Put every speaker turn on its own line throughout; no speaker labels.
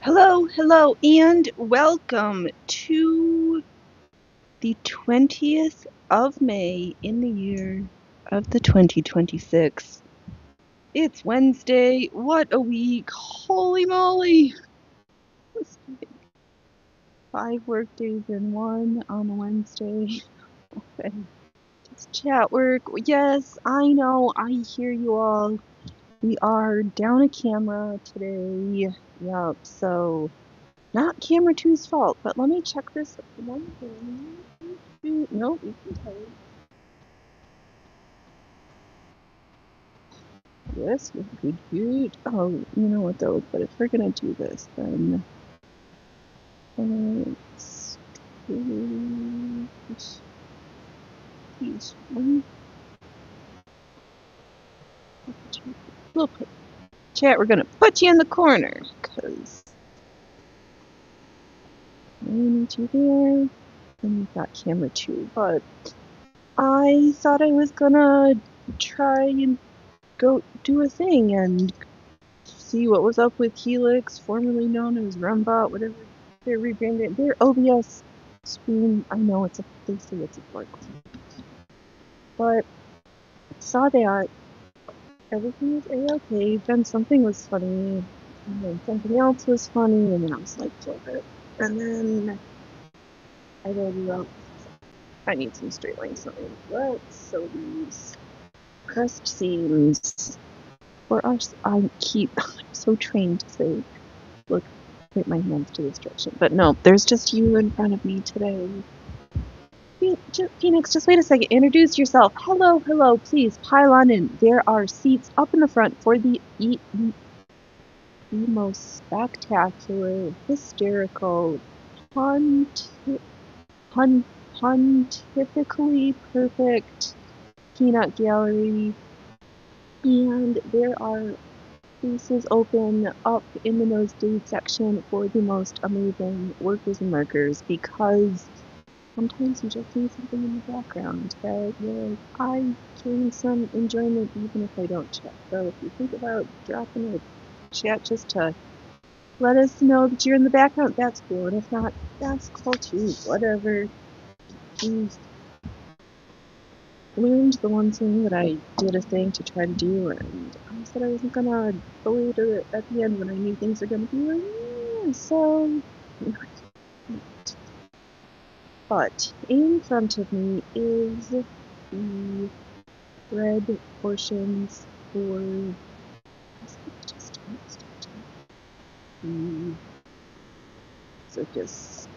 Hello, and welcome to the 20th of May in the year of the 2026. It's Wednesday. What a week. Holy moly. 5 work days in one on a Wednesday. Okay. Just chat work. Yes, I know. I hear you all. We are down a camera today. Yup, so not camera two's fault, but let me check this one thing. Nope, you can tell it. Yes, good. Oh, you know what though, but if we're gonna do this, then let's do these one. We'll put chat, we're gonna put you in the corner, because I need you there. And we've got camera two, but I thought I was gonna try and go do a thing and see what was up with Helix, formerly known as Rumbot, whatever they're rebranded. Their OBS stream, I know they say it's a fork, but saw that everything was A-okay, then something was funny, and then something else was funny, and then I was like, flip it. And then I loaded up. I need some straight line signs. Let's sew these pressed seams. For us, I'm so trained to say, look, put my hands to this direction. But no, there's just you in front of me today. Phoenix, just wait a second. Introduce yourself. Hello, please pile on in. There are seats up in the front for the most spectacular, hysterical, pontifically perfect peanut gallery. And there are spaces open up in the nosebleed section for the most amazing workers and lurkers, because sometimes you just need something in the background that you're like, I gain some enjoyment even if I don't chat. So if you think about dropping a chat just to let us know that you're in the background, that's cool. And if not, that's cool too. Whatever. We've learned the one thing that I did a thing to try to do, and I said I wasn't gonna believe it at the end when I knew things were gonna be like, yeah, so. But in front of me is the red portions for the circus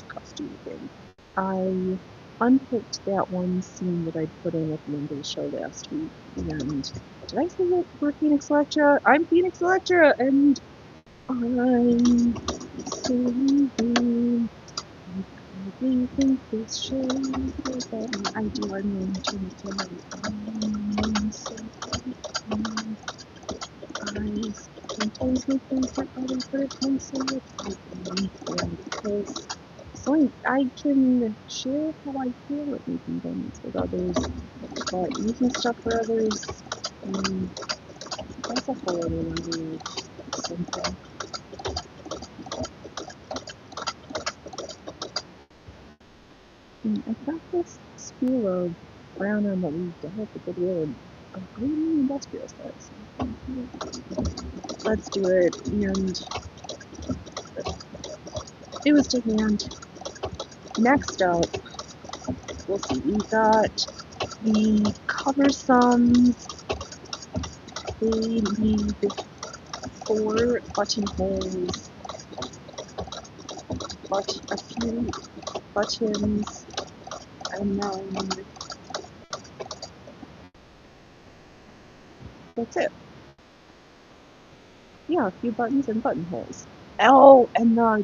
costume thing. I unpicked that one scene that I'd put in at the end of the show last week, and did I say that we're Phoenix Electra? I'm Phoenix Electra, and I'm singing. I think this show is that I do our name to sometimes we think that other persons say it because so I can share how I feel at making things with others, but using stuff for others, that's a whole other something. I've got this spool of brown on that we developed at Goodwill and a green industrial size. Let's do it, and it was to hand. Next up, we'll see, we got the cover sums. They need 4 buttonholes, a few buttons, and then that's it. Yeah, a few buttons and buttonholes. Oh, and the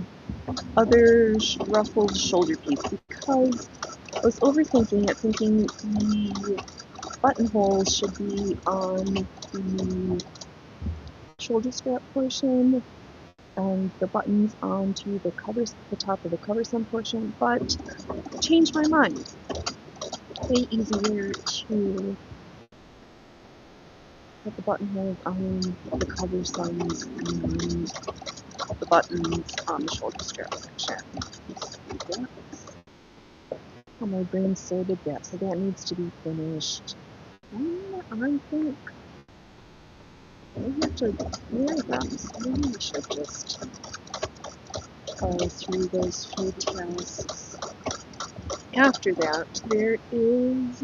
other ruffled shoulder piece, because I was overthinking it, thinking the buttonholes should be on the shoulder strap portion and the buttons onto the top of the cover sum portion, but changed my mind. Way easier to put the buttonholes on the cover songs and the buttons on the shoulder strap section. So that's how my brain sorted that, so that needs to be finished. I think maybe we should just go through those few tasks. After that, there is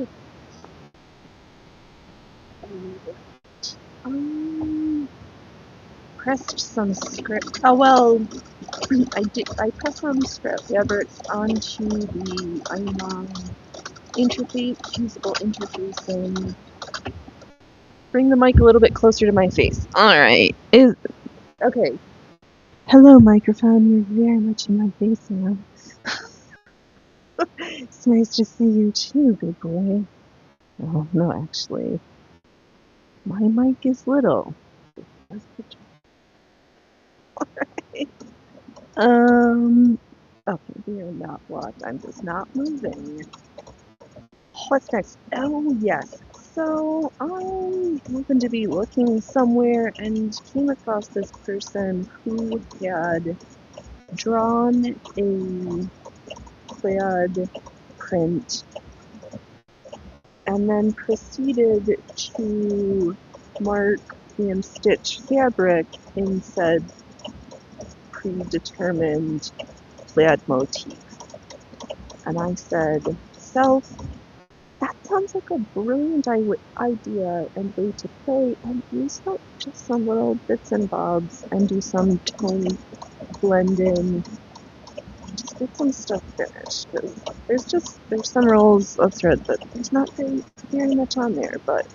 pressed some script. Oh well, I pressed some script fabrics onto the interface, usable interfacing. Bring the mic a little bit closer to my face. Alright. Okay. Hello, microphone. You're very much in my face now. It's nice to see you too, big boy. Oh, no, actually. My mic is little. Alright. Okay, we are not locked. I'm just not moving. What's next? Oh, yes. So, I happened to be looking somewhere and came across this person who had drawn a plaid print and then proceeded to mark and stitch fabric in said predetermined plaid motif. And I said, Self, that sounds like a brilliant idea and way to play, and use just some little bits and bobs and do some tone blend in. Just get some stuff finished. There's some rolls of thread, but there's not very much on there, but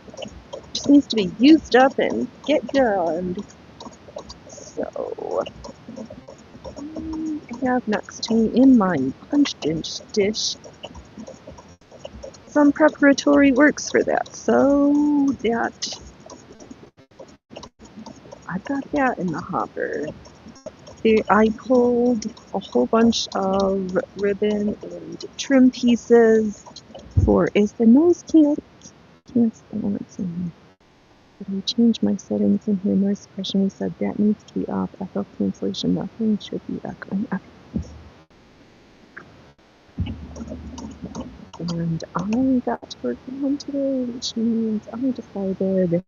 it just needs to be used up and get done. So I have next to me in my punch dish some preparatory works for that. So that I've got that in the hopper. I pulled a whole bunch of ribbon and trim pieces for is the noise canceling. But I changed my settings in here. Noise suppression, we said that needs to be off. Echo cancellation, nothing should be echoing. And I got to work from home today, which means I decided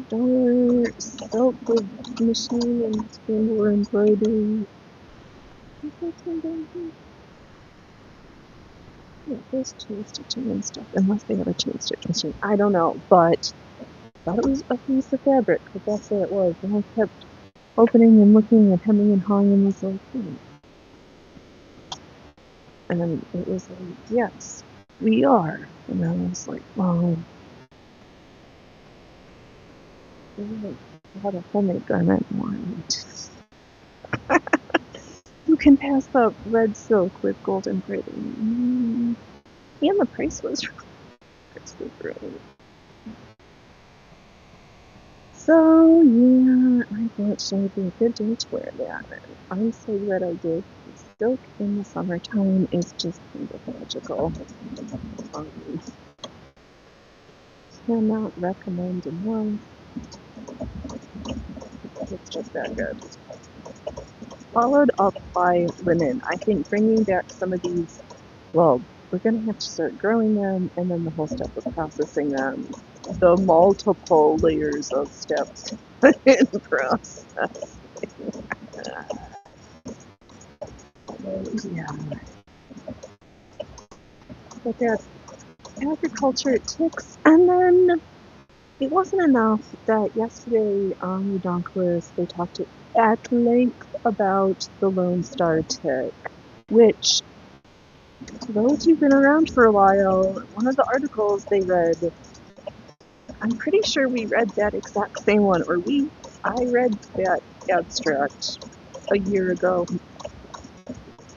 dollar silk with machine and spindle embroidery. Yeah, there's chain stitching and stuff, unless they have a chain stitch machine. I don't know, but I thought it was a piece of fabric, but that's what it was. And I kept opening and looking and hemming and hawing and was like, And it was like, yes, we are. And I was like, wow. What a homemade garment want. You can pass up red silk with golden braiding. And the price was great. So yeah, I thought she would be a good day to wear that. I'm so glad I did. Silk in the summertime is just kind of magical. Cannot recommend enough. It's just that good. Followed up by linen. I think bringing back some of these, well, we're going to have to start growing them, and then the whole step of processing them. The multiple layers of steps in process. Yeah. But that's agriculture ticks. And then it wasn't enough that yesterday on Redonkulous they talked at length about the Lone Star tick, which, for those who've been around for a while, one of the articles they read, I'm pretty sure we read that exact same one, or I read that abstract a year ago.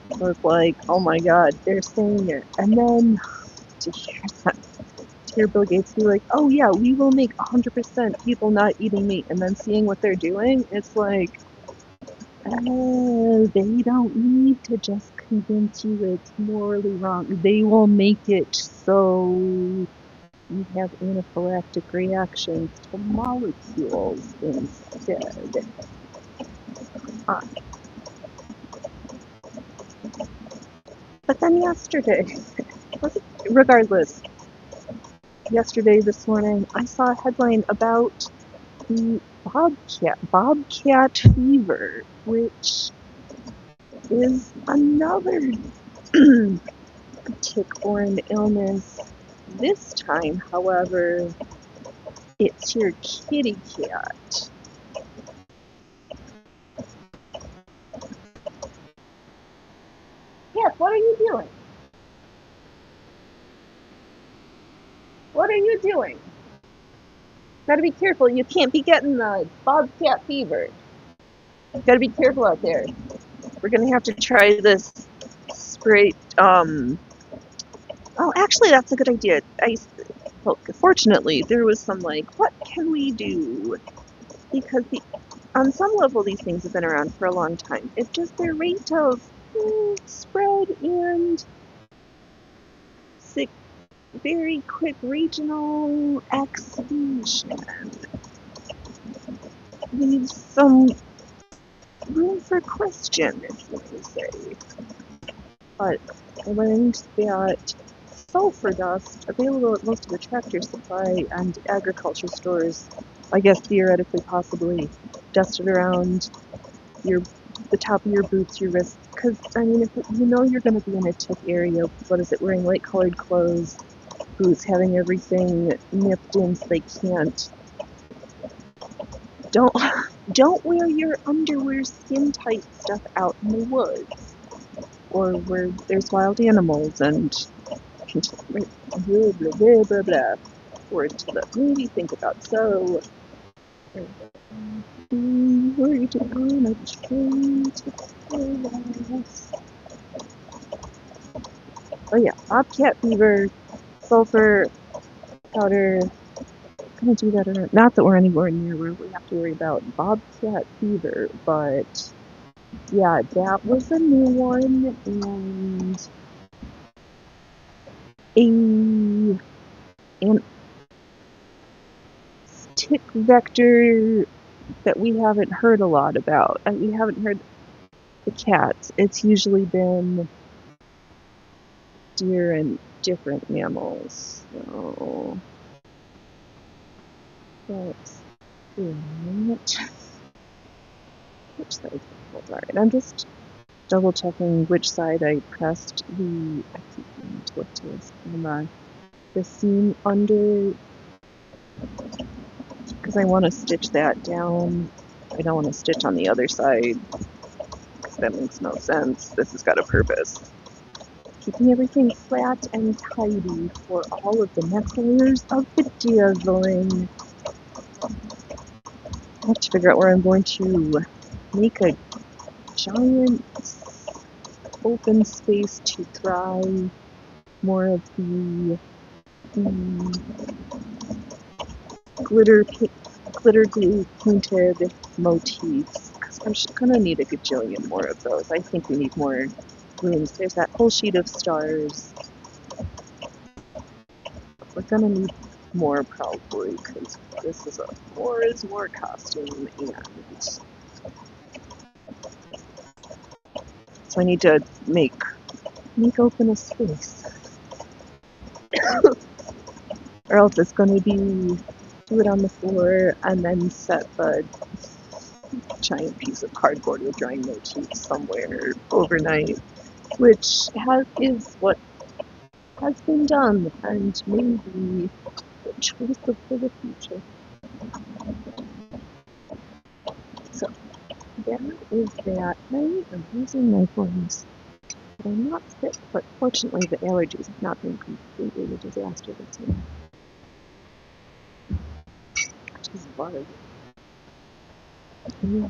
I was like, oh my god, they're saying it. And then to hear Bill Gates be like, oh yeah, we will make 100% people not eating meat, and then seeing what they're doing, it's like, they don't need to just convince you it's morally wrong. They will make it so you have anaphylactic reactions to molecules instead. Uh, but then yesterday, regardless, this morning, I saw a headline about the bobcat fever, which is another tick-borne illness. This time, however, it's your kitty cat. Yes, what are you doing? What are you doing? Gotta be careful, you can't be getting the bobcat fever. Gotta be careful out there. We're gonna have to try this spray, oh, actually, that's a good idea. Fortunately, there was some, what can we do? Because on some level, these things have been around for a long time. It's just their rate of spread and very quick regional expansion leaves some room for question, if you may say. But I learned that sulfur dust, available at most of the Tractor Supply and agriculture stores, I guess theoretically, possibly, dusted around the top of your boots, your wrists, because, I mean, if you know you're going to be in a tick area, what is it, wearing light-colored clothes, boots, having everything nipped in so they can't. Don't wear your underwear skin-tight stuff out in the woods, or where there's wild animals, and blah, blah, blah, blah, blah. Word to maybe think about. So, worried on a train to paradise. Oh yeah, bobcat fever, sulfur powder. Gonna do that around. Not that we're anywhere near where we have to worry about bobcat fever, but yeah, that was a new one, and an tick vector that we haven't heard a lot about. We haven't heard the cats. It's usually been deer and different mammals. So that's it. Which side? Alright, I'm just double checking which side I pressed the. I keep wanting to look to this camera. The seam under, because I want to stitch that down. I don't want to stitch on the other side, because that makes no sense. This has got a purpose. Keeping everything flat and tidy for all of the next layers of bedazzling. I have to figure out where I'm going to make a giant open space to dry more of the glitter glue painted motifs, because we're gonna need a gajillion more of those. I think we need more rooms. There's that whole sheet of stars. We're gonna need more probably, because this is a more is more costume, and so I need to make open a space. Or else it's gonna be do it on the floor and then set the giant piece of cardboard with drying motifs somewhere overnight, which is what has been done, and maybe the choice for the future. So that is that. I am losing my voice. But I'm not sick, but fortunately the allergies have not been completely a disaster this year. Which is hard. Yeah.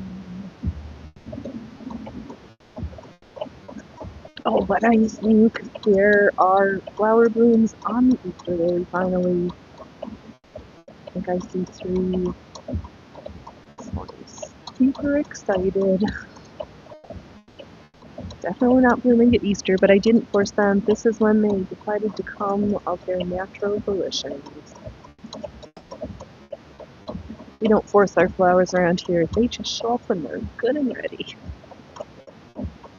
Oh, but I think there are flower blooms on the Easter lily finally. I think I see 3. So I'm super excited. Definitely not blooming at Easter, but I didn't force them. This is when they decided to come of their natural volition. We don't force our flowers around here. They just show up when they're good and ready.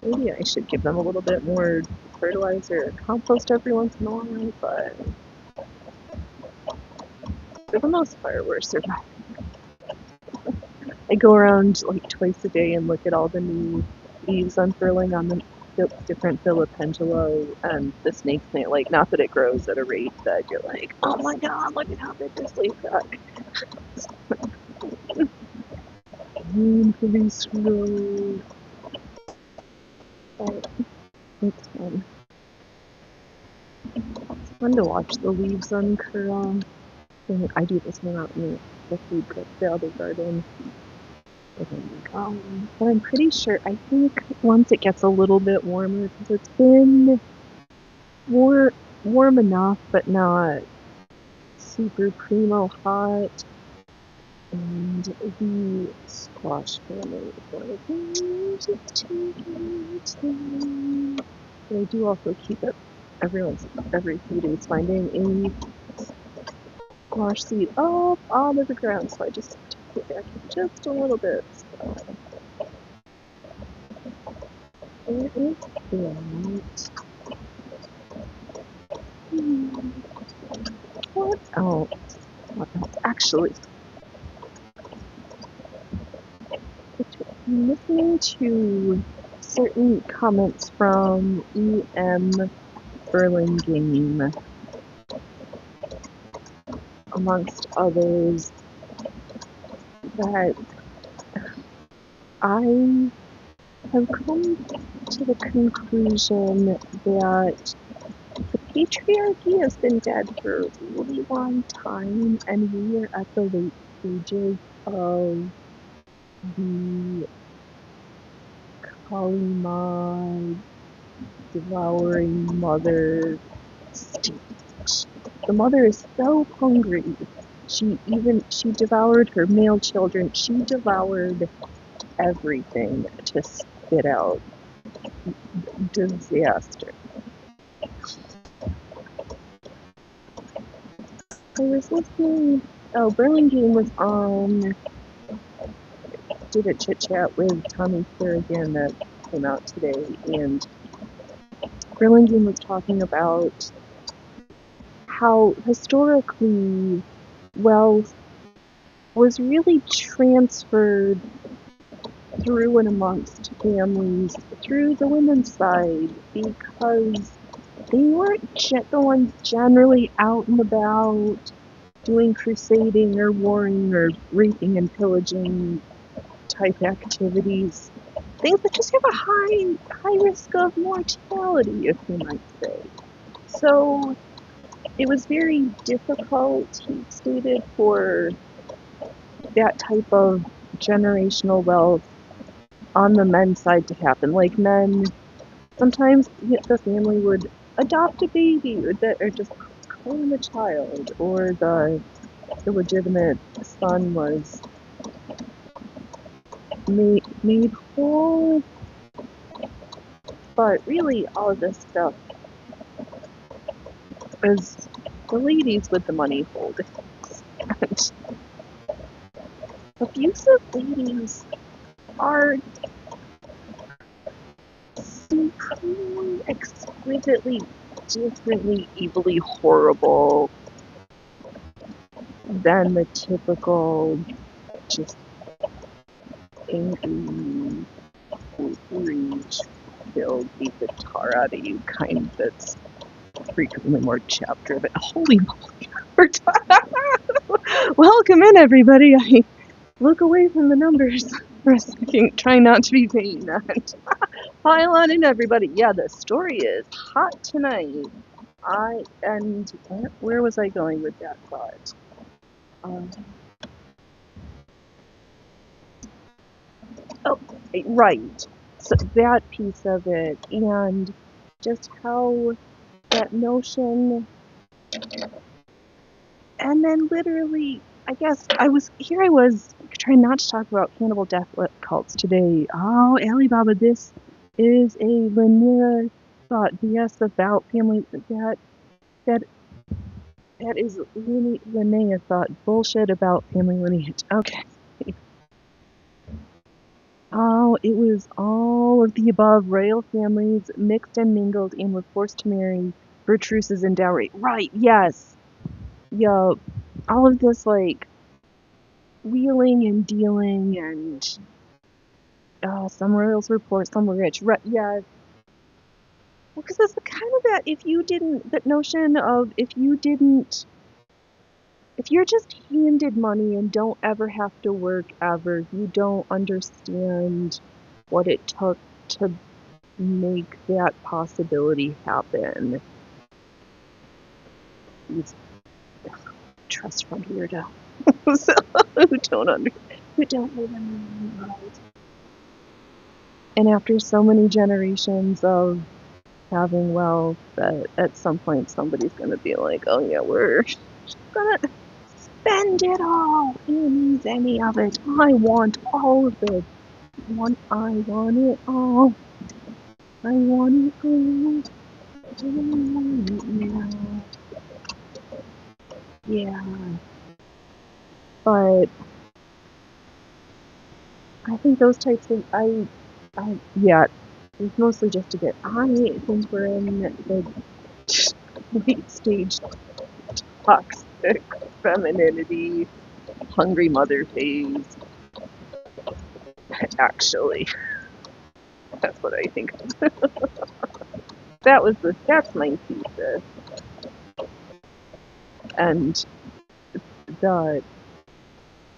Maybe I should give them a little bit more fertilizer or compost every once in a while, but for the most part, we're surviving. I go around like twice a day and look at all the new leaves unfurling on the different Filipendula and the snake plant. Like, not that it grows at a rate that you're like, oh my god, look at how big this leaf got. Pretty slow. But it's fun. It's fun to watch the leaves uncurl. I do this one out in the food court, the other garden. But I'm pretty sure, I think once it gets a little bit warmer, because it's been warm enough, but not super primo hot, and the squash family is one of these. But I do also keep it every few days finding a squash seed up out of the ground, so I just take it back just a little bit. So it is that. What else? Actually, listening to certain comments from E.M. Burlingame, amongst others, that I have come to the conclusion that the patriarchy has been dead for a really long time, and we are at the late stages of the Kalima devouring mother stage. The mother is so hungry. She devoured her male children. She devoured everything to spit out disaster. I was listening. Oh, Burlingame was on. Did a chit chat with Tommy Kerrigan that came out today, and Burlingame was talking about how historically wealth was really transferred through and amongst families through the women's side, because they weren't the ones generally out and about doing crusading or warring or raping and pillaging type activities. Things that just have a high risk of mortality, if you might say. So it was very difficult, he stated, for that type of generational wealth on the men's side to happen. Like, men, sometimes the family would adopt a baby or just claim a child, or the illegitimate son was made whole. But really, all of this stuff is the ladies with the money holding. And abusive ladies are supremely, exquisitely, differently, evilly horrible than the typical just angry, rage-filled, beat the tar out of you kind that's frequently more chapter-driven. Holy moly! Welcome in, everybody. I look away from the numbers for a second, trying not to be paying that. Pile on in, everybody. Yeah, the story is hot tonight. Where was I going with that thought? Right. So that piece of it, and just how that notion, and then literally, I guess I was trying not to talk about cannibal death cults today. Oh, Alibaba, this is a linear thought. Yes, about family that That is Linnea thought bullshit about family lineage. Okay. Oh, it was all of the above. Royal families mixed and mingled and were forced to marry for truces and dowry. Right, yes. Yup. All of this, like, wheeling and dealing and some royals were poor, some were rich. Right, yeah. Well, because it's kind of that notion of if you're just handed money and don't ever have to work ever, you don't understand what it took to make that possibility happen. These trust fund weirdos who don't live in the world. And after so many generations of having wealth, that at some point somebody's gonna be like, oh yeah, we're gonna spend it all. Who needs any of it? I want all of it. I want it all. I want it all. I want it now. Yeah. But I think those types of yeah, it's mostly just to get. I think we're in the late stage toxic femininity, hungry mother phase. Actually, that's what I think. That's my thesis, and the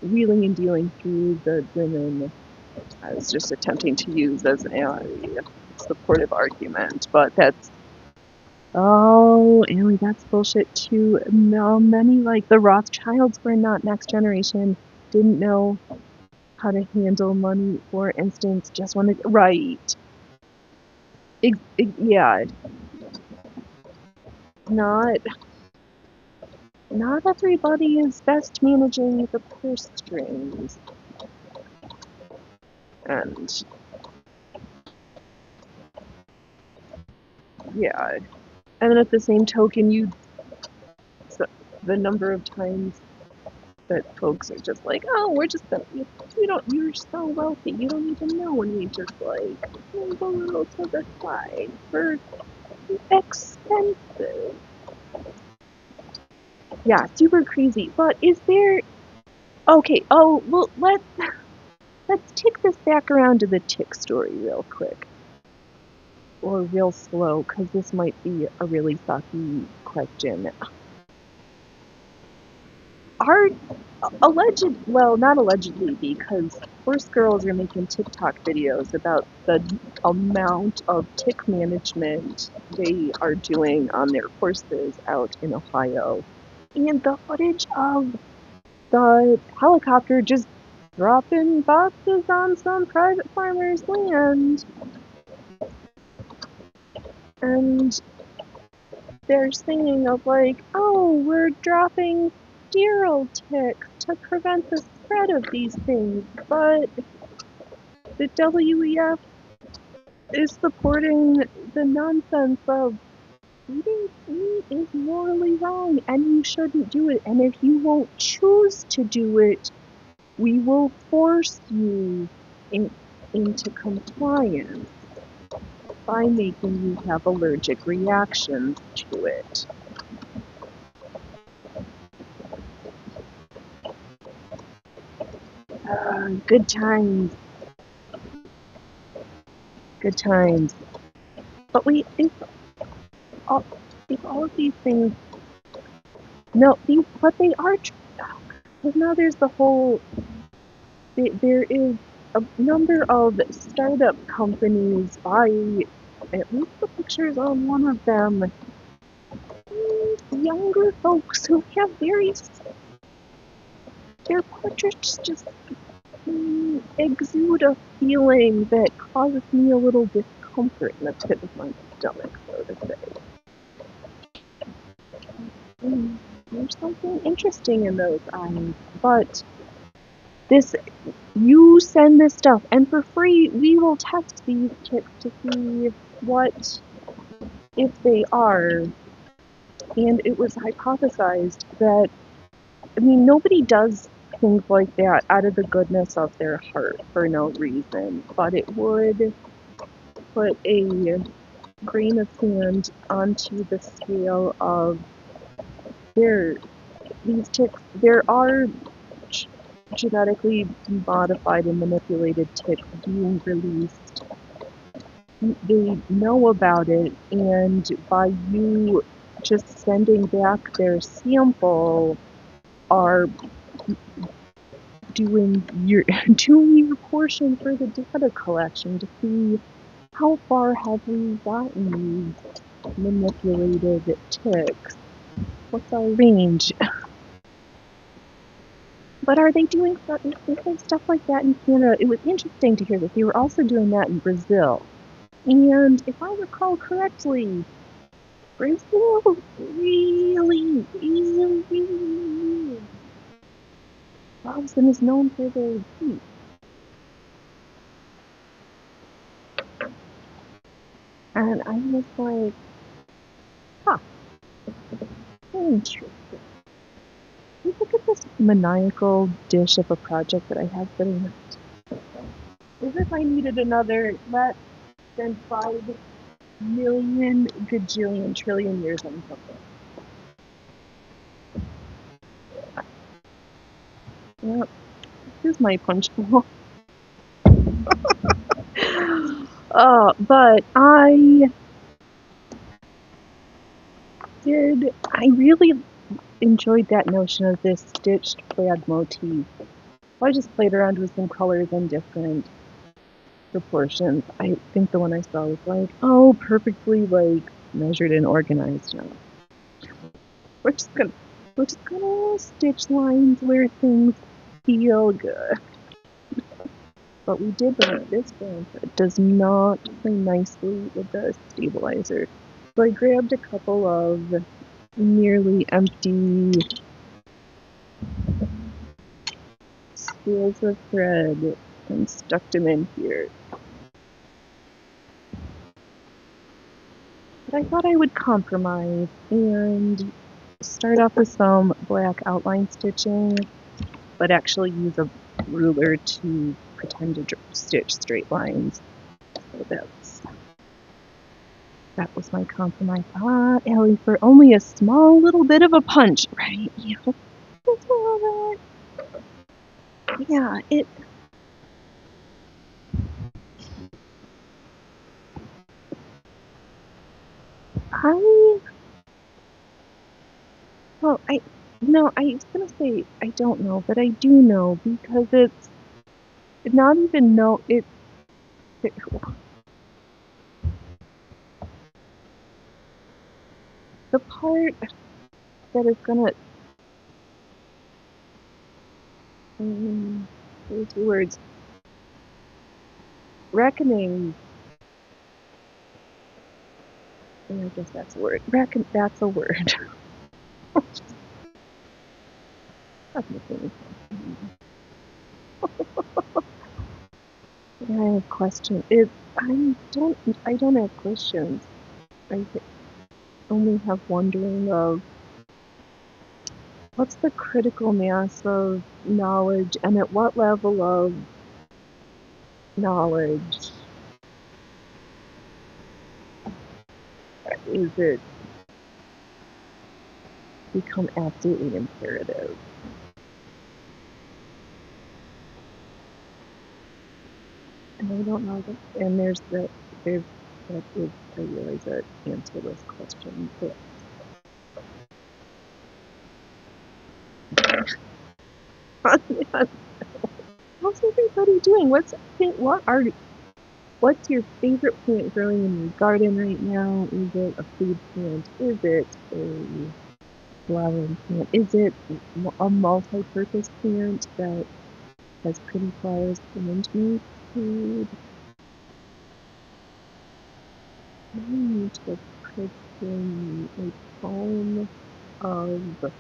wheeling and dealing through the women. I was just attempting to use as a supportive argument, but that's Annie, that's bullshit too. No, many like the Rothschilds were not next generation, didn't know how to handle money, for instance, just wanted right. Yeah, not not everybody is best managing the purse strings, and yeah, and then at the same token, the number of times that folks are just like, oh, we're just you're so wealthy, you don't even know, and we just like move a little to the side for expensive. Yeah, super crazy. But is there okay? Oh, well, let's tick this back around to the tick story real quick, or real slow, because this might be a really sucky question. Are not allegedly, because horse girls are making TikTok videos about the amount of tick management they are doing on their horses out in Ohio. And the footage of the helicopter just dropping boxes on some private farmer's land. And they're singing of like, oh, we're dropping sterile ticks to prevent the spread of these things, but the WEF is supporting the nonsense of eating meat is morally wrong and you shouldn't do it, and if you won't choose to do it, we will force you into compliance by making you have allergic reactions to it. Good times. Good times. But if all of these things, no, but they are, because now there's the whole, there is a number of startup companies, at least the pictures on one of them, younger folks who have their portraits just exude a feeling that causes me a little discomfort in the pit of my stomach, so to say. There's something interesting in those eyes, but you send this stuff, and for free, we will test these kits to see what, if they are And it was hypothesized that, I mean, nobody does things like that out of the goodness of their heart for no reason, but it would put a grain of sand onto the scale of these ticks. There are genetically modified and manipulated ticks being released. They know about it, and by you just sending back their sample, are doing your portion for the data collection to see how far have we gotten these manipulated ticks. What's our range? But are they doing stuff like that in Canada? It was interesting to hear that they were also doing that in Brazil. And if I recall correctly, Brazil really loves and is known for their heat. And I was like, huh, interesting. Look at this maniacal dish of a project that I have sitting there. As if I needed another less than 5 million gajillion trillion years on something. Yep, here's my punch bowl. But I really enjoyed that notion of this stitched plaid motif. I just played around with some colors and different proportions. I think the one I saw was like, oh, perfectly like measured and organized now. We're just gonna stitch lines where things feel good. But we did learn that this band does not play nicely with the stabilizer. So I grabbed a couple of nearly empty spools of thread and stuck them in here. But I thought I would compromise and start off with some black outline stitching, but actually use a ruler to pretend to stitch straight lines. So that was my compromise. Ah, Ellie, for only a small little bit of a punch, right? Yeah, I I was gonna say I don't know, but I do know because it's not even know it the part that is gonna those two words reckoning. I guess that's a word. That's a word. That's nothing. I have questions. I don't have questions. I only have wondering of what's the critical mass of knowledge, and at what level of knowledge is it become absolutely imperative? And I don't know that. And there's that is I realize that answerless question. But how's everybody doing? What's your favorite plant growing in your garden right now? Is it a food plant? Is it a flowering plant? Is it a multi-purpose plant that has pretty flowers and make food? I need to put in a foam of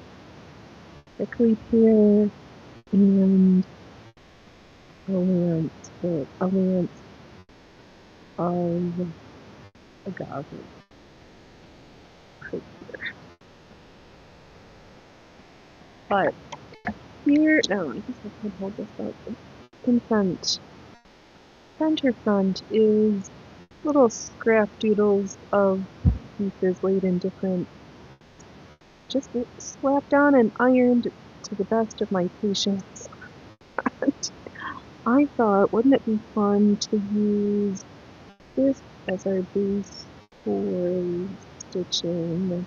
prickly pear and a lance of agave. But here, no, I guess I can hold this up. Consent. Center front is little scrap doodles of pieces laid in different, just slapped on and ironed to the best of my patience. I thought, wouldn't it be fun to use this as our base for stitching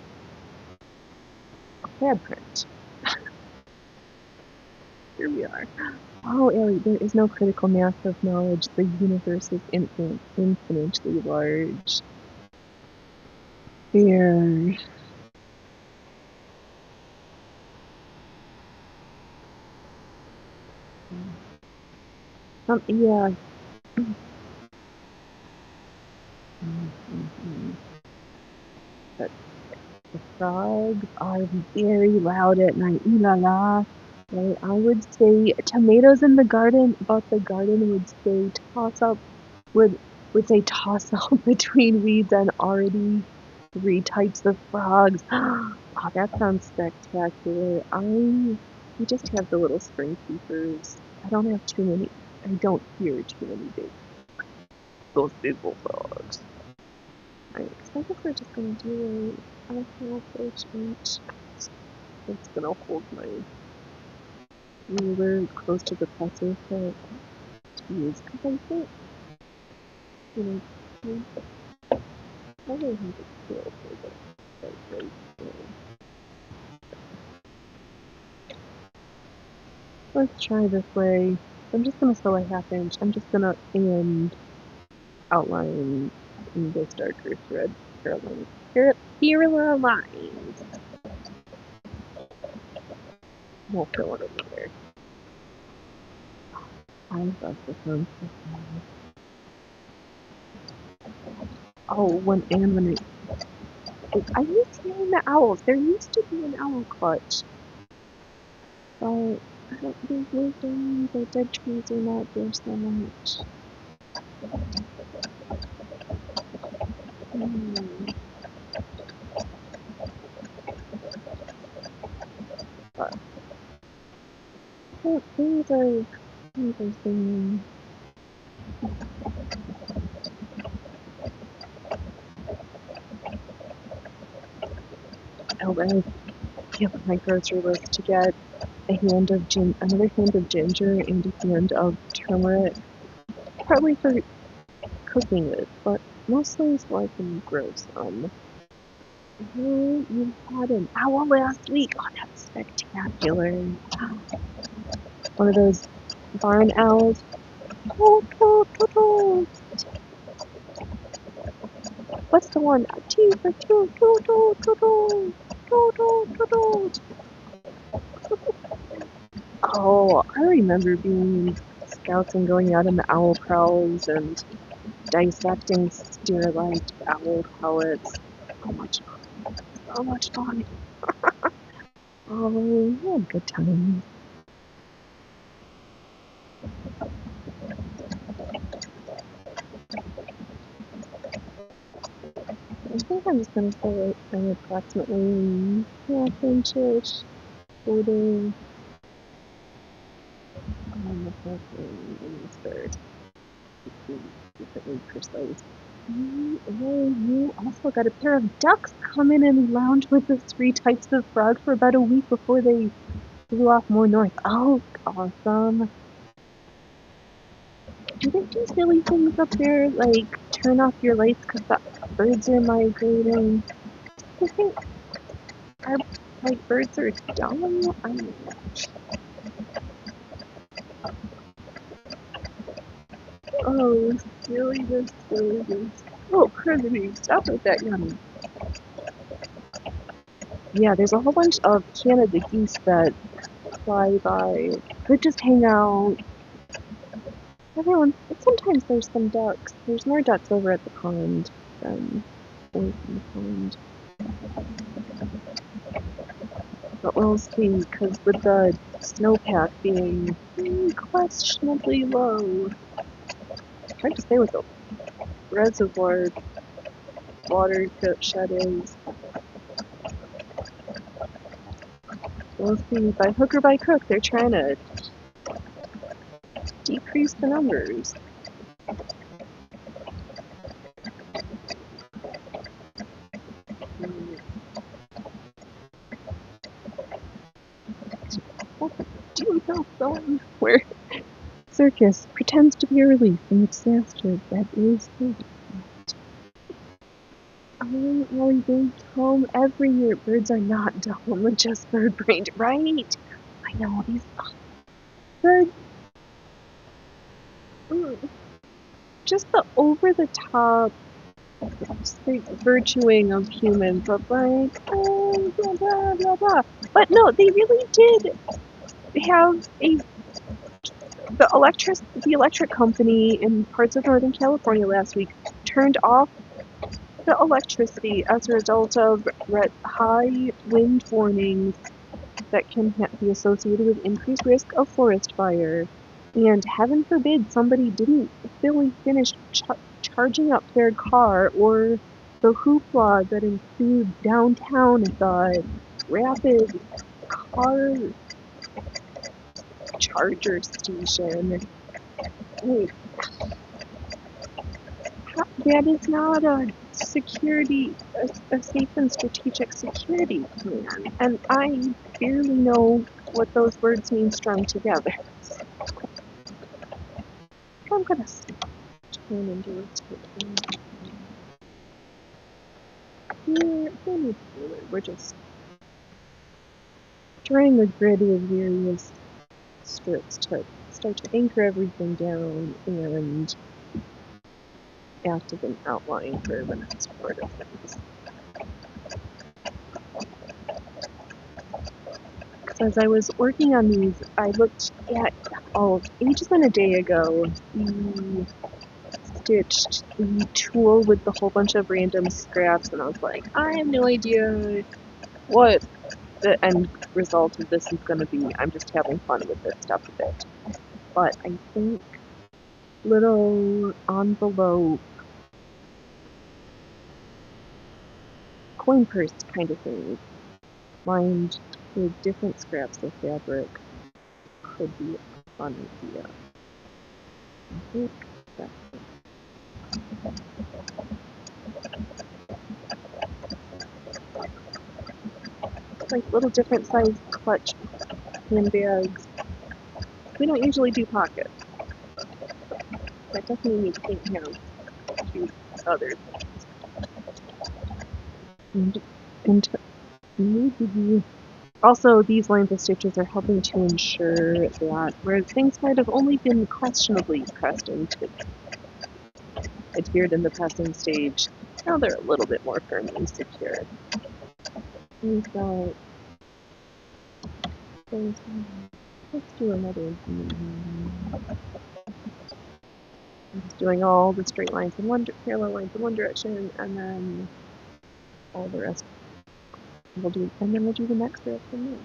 a pad print. Here we are. Oh, Ellie, there is no critical mass of knowledge. The universe is infinitely large. There. Yeah. But the frogs are very loud at night. Ooh la la. Right? I would say tomatoes in the garden, but the garden would say would say toss up between weeds and already 3 types of frogs. Oh, that sounds spectacular. We just have the little spring peepers. I don't have too many. I don't hear too many those big bullfrogs. Alright, so I guess we're just gonna do a half inch. It's gonna hold my ruler close to the presser foot to use, because I think, you know, I don't have a scale for this, right there. Let's try this way. I'm just gonna sew a half inch. I'm just gonna outline in this darker thread parallel lines. We'll fill it over there. I love this one. Oh, when I miss hearing the owls. There used to be an owl clutch, but I don't think wisdom, the dead trees are not there so much. But these are things. Oh, and I have my grocery list to get another hand of ginger and a hand of turmeric, partly for cooking it, but mostly so I can grow some. You had an owl last week. Oh, that's spectacular. One of those barn owls. Toot, toot, toot, toot. What's the one? T for toot, toot, toot, toot, toot. Toot, toot, toot, toot. Oh, I remember being in scouts and going out in the owl prowls and dissecting sterilized owl pellets. So much fun. So much fun. Oh, we had good times. I think I'm just going to fill it an approximately half-inch-ish border on the whole thing in this third. Decently precise. You also got a pair of ducks come in and lounge with the 3 types of frog for about a week before they flew off more north. Oh, awesome. Do they do silly things up there, like turn off your lights because the birds are migrating? I think birds are dumb? I don't know. Oh, silliness. Oh, criminy, stop with that yummy. Yeah, there's a whole bunch of Canada geese that fly by. They just hang out. Sometimes there's some ducks. There's more ducks over at the pond than away from the pond. But we'll see, because with the snowpack being questionably low, hard to say what the reservoir water shed is. We'll see. By hook or by crook, they're trying to decrease the numbers. Do you know someone where circus pretends to be a relief from the disaster that is the really big home every year. Birds are not dumb, just bird-brained, right? I know, these birds. Just the over-the-top virtuing of humans of like, oh, blah, blah, blah, blah. But no, they really did have the electric company in parts of Northern California last week turned off the electricity as a result of high wind warnings that can be associated with increased risk of forest fire. And heaven forbid somebody didn't fully finish charging up their car, or the hoopla that ensued downtown at the rapid car charger station. Wait, that is not a safe and strategic security plan, and I barely know what those words mean strung together. I'm gonna turn into a statement. We're just trying the grid of various strips to start to anchor everything down and act as an outline for the next part of things. As I was working on these, I looked at, ages and a day ago, the stitched the tool with the whole bunch of random scraps, and I was like, I have no idea what the end result of this is going to be. I'm just having fun with this stuff a bit. But I think little envelope coin purse kind of thing, lined with different scraps of fabric, could be a fun idea. I think that's like little different sized clutch handbags. We don't usually do pockets. That definitely needs pink hands to other things. And maybe also these lines of stitches are helping to ensure that where things might have only been questionably pressed into adhered in the pressing stage, now they're a little bit more firmly secure. We've got, let's do another one. Just doing all the straight lines in one, parallel lines in one direction, and then all the rest we'll do, and then we'll do the next row from there.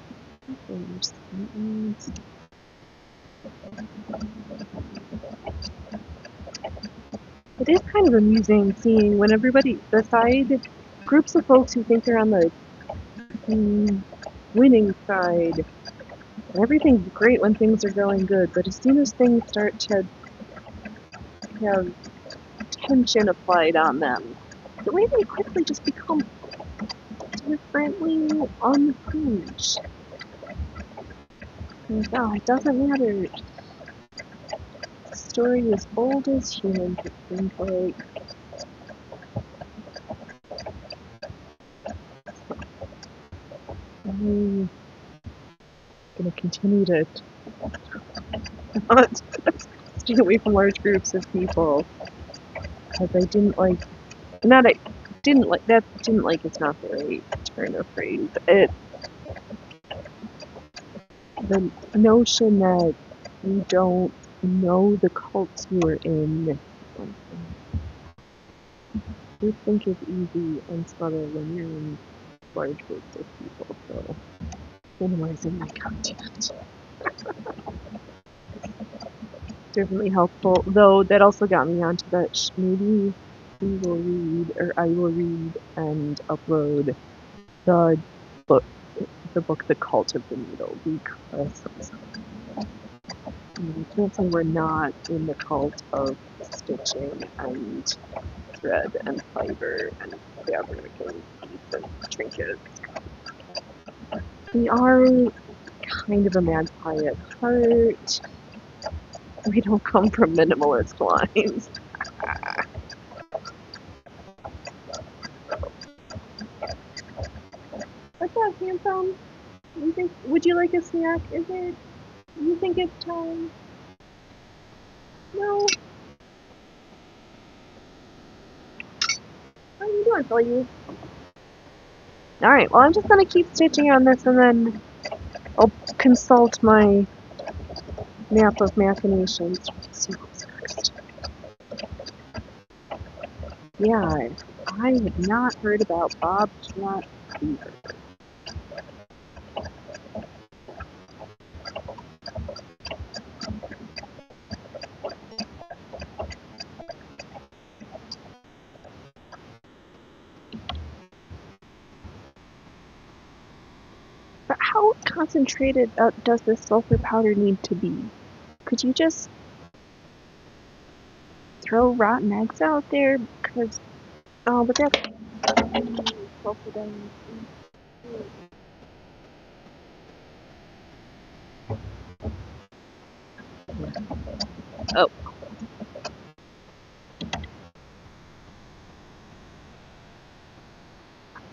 It is kind of amusing seeing when everybody, the side groups of folks who think they're on the winning side, and everything's great when things are going good, but as soon as things start to have tension applied on them, the way they quickly just become differently unhinged. Oh, it doesn't matter. The story is old as humans, it seems like. I'm gonna continue to not stay away from large groups of people, because I didn't like, not I didn't like, that didn't like it's not the right turn of phrase. The notion that you don't know the cults you are in, you think is easy and subtle when you're in large groups of people, so minimizing my content. Definitely helpful, though that also got me onto that maybe we will read, or I will read and upload the book, the book The Cult of the Needle, because we can't say we're not in the cult of stitching and thread and fiber and fabric and teeth and trinkets. We are kind of a magpie at heart. We don't come from minimalist lines. What's up, handsome? Would you like a snack? You think it's time? No? How are you doing, Philly? Alright, well I'm just gonna keep stitching on this and then I'll consult my map of machinations. See what's next. Yeah, I had not heard about bobcat fever. But how concentrated does this sulfur powder need to be? Could you just throw rotten eggs out there? Because, oh, but that's sulfur dioxide. Oh.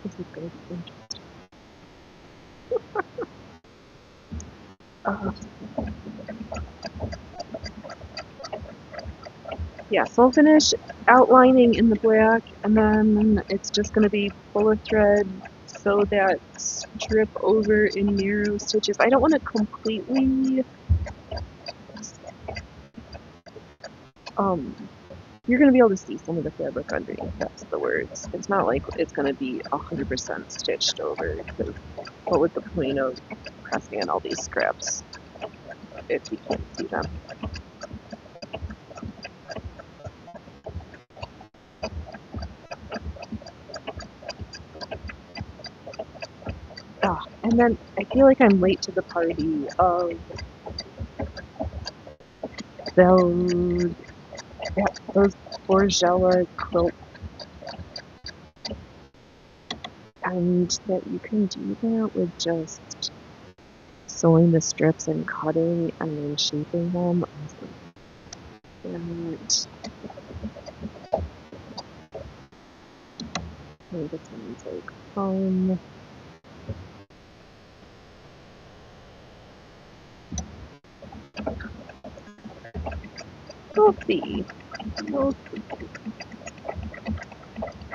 This is going to be interesting. Yeah, so I'll finish outlining in the black, and then it's just going to be full of thread, so that strip over in narrow stitches. I don't want to completely, you're going to be able to see some of the fabric underneath, that's the words. It's not like it's going to be 100% stitched over, because what would the point of pressing in all these scraps if you can't see them? And then I feel like I'm late to the party of those Borgella quilt, and that you can do that with just sewing the strips and cutting and then shaping them. And I think it sounds like fun. We'll see.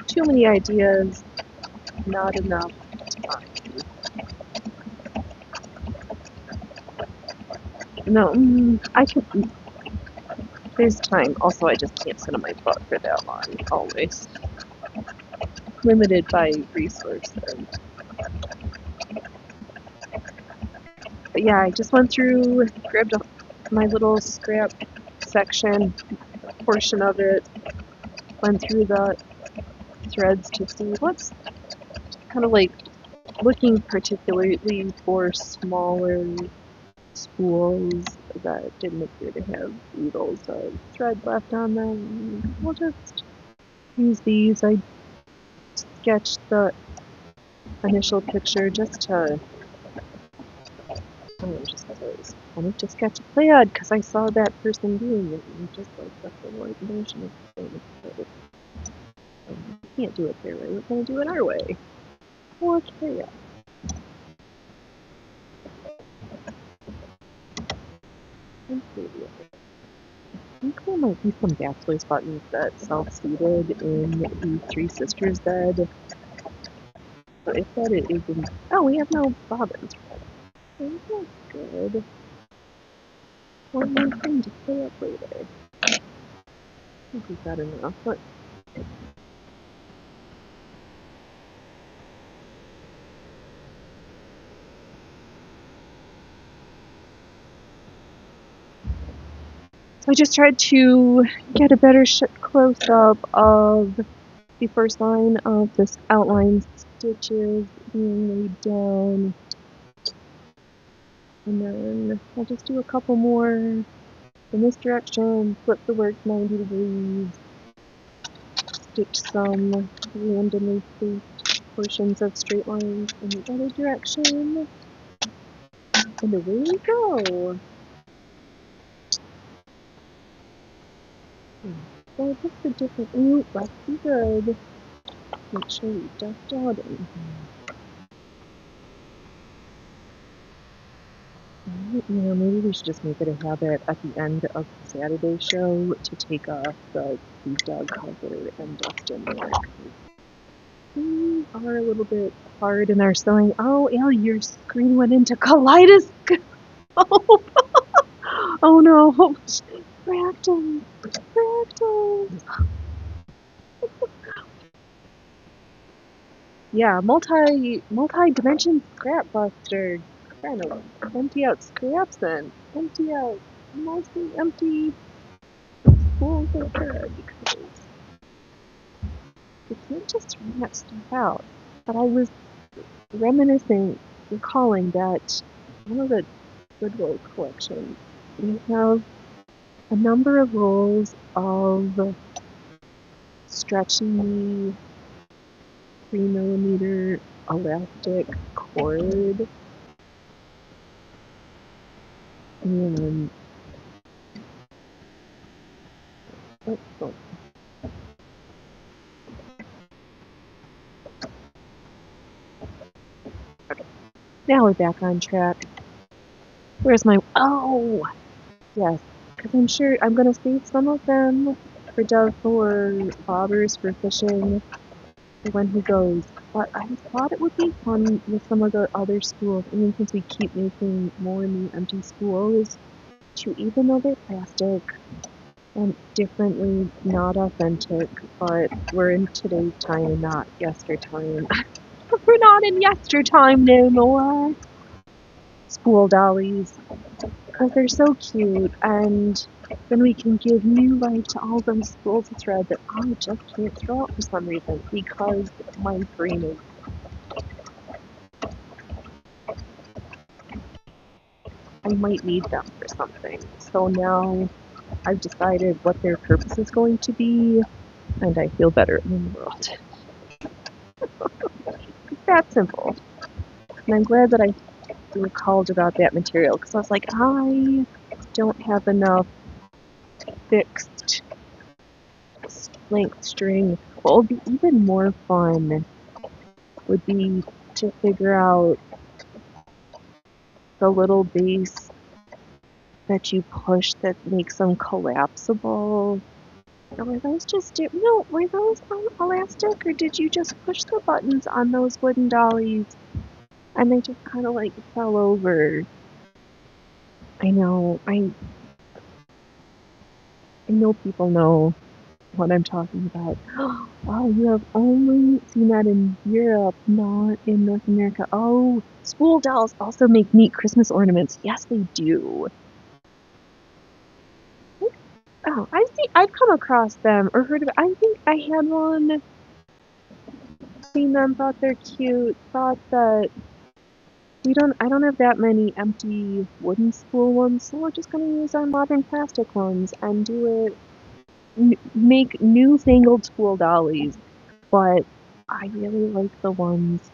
Too many ideas, not enough time. No, I can. There's time. Also, I just can't sit on my butt for that long. Always limited by resources. But yeah, I just went through, grabbed my little scrap section, portion of it, went through the threads to see what's kind of like looking particularly for smaller spools that didn't appear to have needles of thread left on them. We'll just use these. I sketched the initial picture just to, just because I wanted to sketch a plan because I saw that person doing it and just like that's the right motion of things. We can't do it their way, we're gonna do it our way. Okay. I think there might be some bachelor's buttons that self-seated in the Three Sisters bed. So if that isn't... Oh, we have no bobbins. I think that's good. One more thing to play up later. I think we've got enough, but... So I just tried to get a better close-up of the first line of this outline stitches being laid down. And then I'll just do a couple more in this direction, flip the work 90 degrees, stitch some randomly spaced portions of straight lines in the other direction, and away we go! So just a different, ooh, let's be good. Make sure we dust out anything. Maybe we should just make it a habit at the end of the Saturday show to take off the dog cover and dust in there. We are a little bit hard in our sewing. Oh, Ellie, your screen went into kaleidoscope! Oh no! Fractals! Fractals! Yeah, multi-dimension scrap buster. Kind of empty out scraps and empty out mostly empty spools of thread because you can't just run that stuff out. But I was recalling that one of the Goodwill collections, we have a number of rolls of stretchy 3mm elastic cord, and oh, now we're back on track. Where's my, oh, yes, because I'm sure I'm going to save some of them for Doug for bobbers for fishing when he goes. But I thought it would be fun with some of the other spools, even since we keep making more new empty spools, to, even though they're plastic and differently not authentic, but we're in today's time and not yestertime. We're not in yestertime no more. Spool dollies, because they're so cute, and then we can give new life to all those spools of thread that I just can't throw out for some reason, because my brain is... I might need them for something. So now I've decided what their purpose is going to be, and I feel better in the world. It's that simple. And I'm glad that I recalled about that material, because I was like, I don't have enough fixed length string. What would be even more fun would be to figure out the little base that you push that makes them collapsible. Or were those just, no, were those elastic, or did you just push the buttons on those wooden dollies and they just kind of like fell over? I know people know what I'm talking about. Oh, you have only seen that in Europe, not in North America. Oh, spool dolls also make neat Christmas ornaments. Yes, they do. Oh, I've come across them or heard of it. I think I had one, seen them, thought they're cute, thought that I don't have that many empty wooden spool ones, so we're just gonna use our modern plastic ones and do it, make newfangled spool dollies. But I really like the ones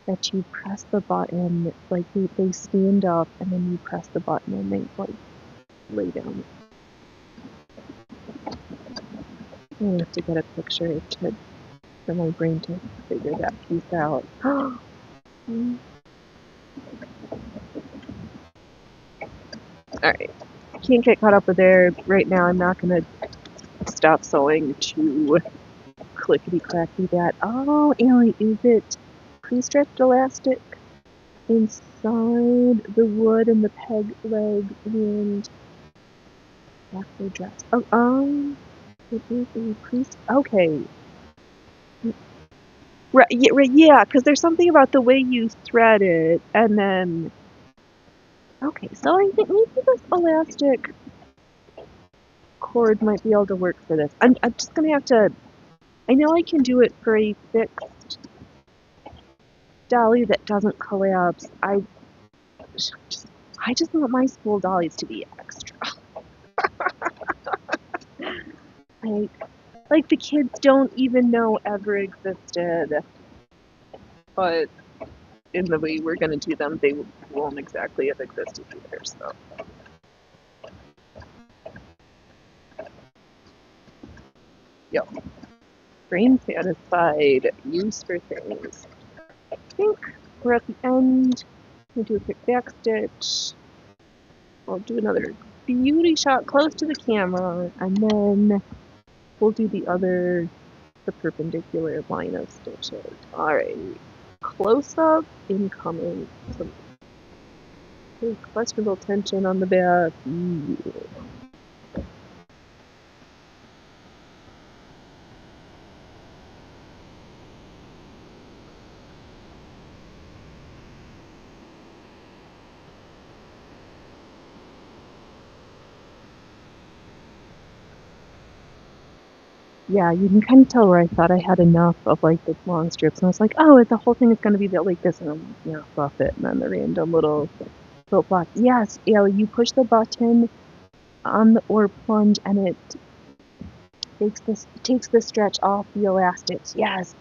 that you press the button, like they stand up and then you press the button and they like lay down. I have to get a picture for my brain to figure that piece out. Alright, can't get caught up with there right now. I'm not gonna stop sewing to clickety-clacky that. Oh, Ellie, is it pre-stretched elastic inside the wood and the peg leg and after dress? Oh, it is a okay. Right, yeah, because there's something about the way you thread it, and then... Okay, so I think maybe this elastic cord might be able to work for this. I'm just gonna have to... I know I can do it for a fixed dolly that doesn't collapse. I just I just want my spool dollies to be extra. Like the kids don't even know ever existed, but in the way we're gonna do them, they won't exactly have existed either, so. Yep. Brain satisfied, use for things. I think we're at the end. We'll do a quick back stitch. I'll do another beauty shot close to the camera, and then we'll do the perpendicular line of stitches. Alright, close up, incoming. Some questionable tension on the back. Yeah, you can kind of tell where I thought I had enough of like the long strips, and I was like, oh, the whole thing is going to be built like this, and I'm like, yeah, fluff it, and then the random little block. Yes, Ellie, you push the button on the or plunge, and it takes the stretch off the elastics. Yes,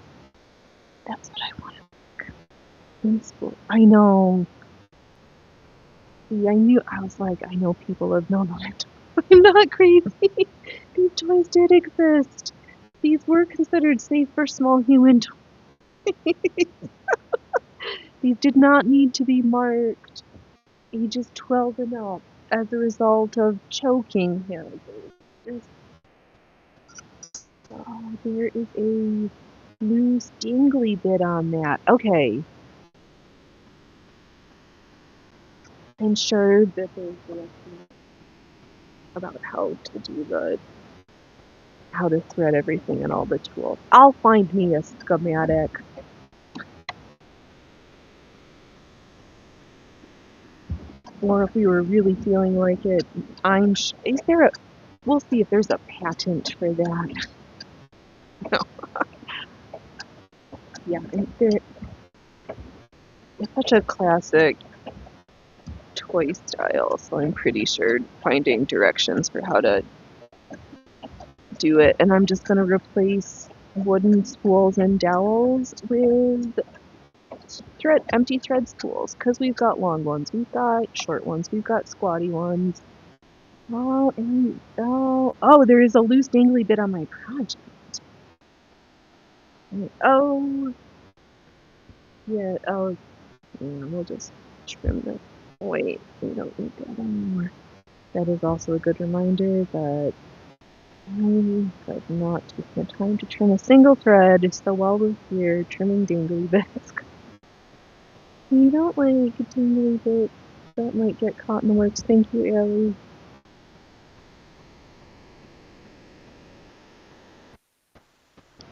that's what I wanted. In school, I know. See, I was like, I know people have known that. I'm not crazy. These toys did exist. These were considered safe for small human toys. These did not need to be marked ages 12 and up as a result of choking hazards. Oh, there is a loose dingly bit on that. Okay. I'm sure that there's directions about how to thread everything and all the tools. I'll find me a schematic. Or if we were really feeling like it, we'll see if there's a patent for that. No. Yeah, it's such a classic toy style, so I'm pretty sure finding directions for how to do it. And I'm just going to replace wooden spools and dowels with empty thread spools, because we've got long ones, we've got short ones, we've got squatty ones. Oh, there is a loose dangly bit on my project. Oh, yeah, we'll just trim this. Wait, we don't need that anymore. That is also a good reminder that I have not taken the time to trim a single thread, so while we're here trimming dangly bits. You don't like dangly bits that might get caught in the works. Thank you, Ellie.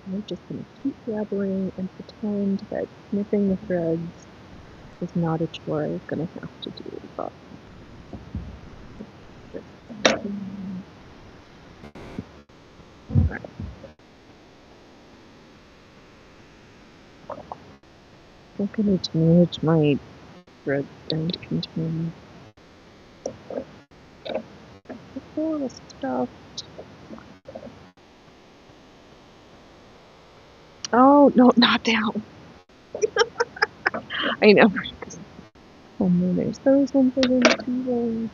I'm just going to keep dabbling and pretend that snipping the threads is not a chore I'm going to have to do. But right. I'm going to manage my thread end container. All the stuff. Oh, no, not that one. I know. And then there's those ones I didn't see those.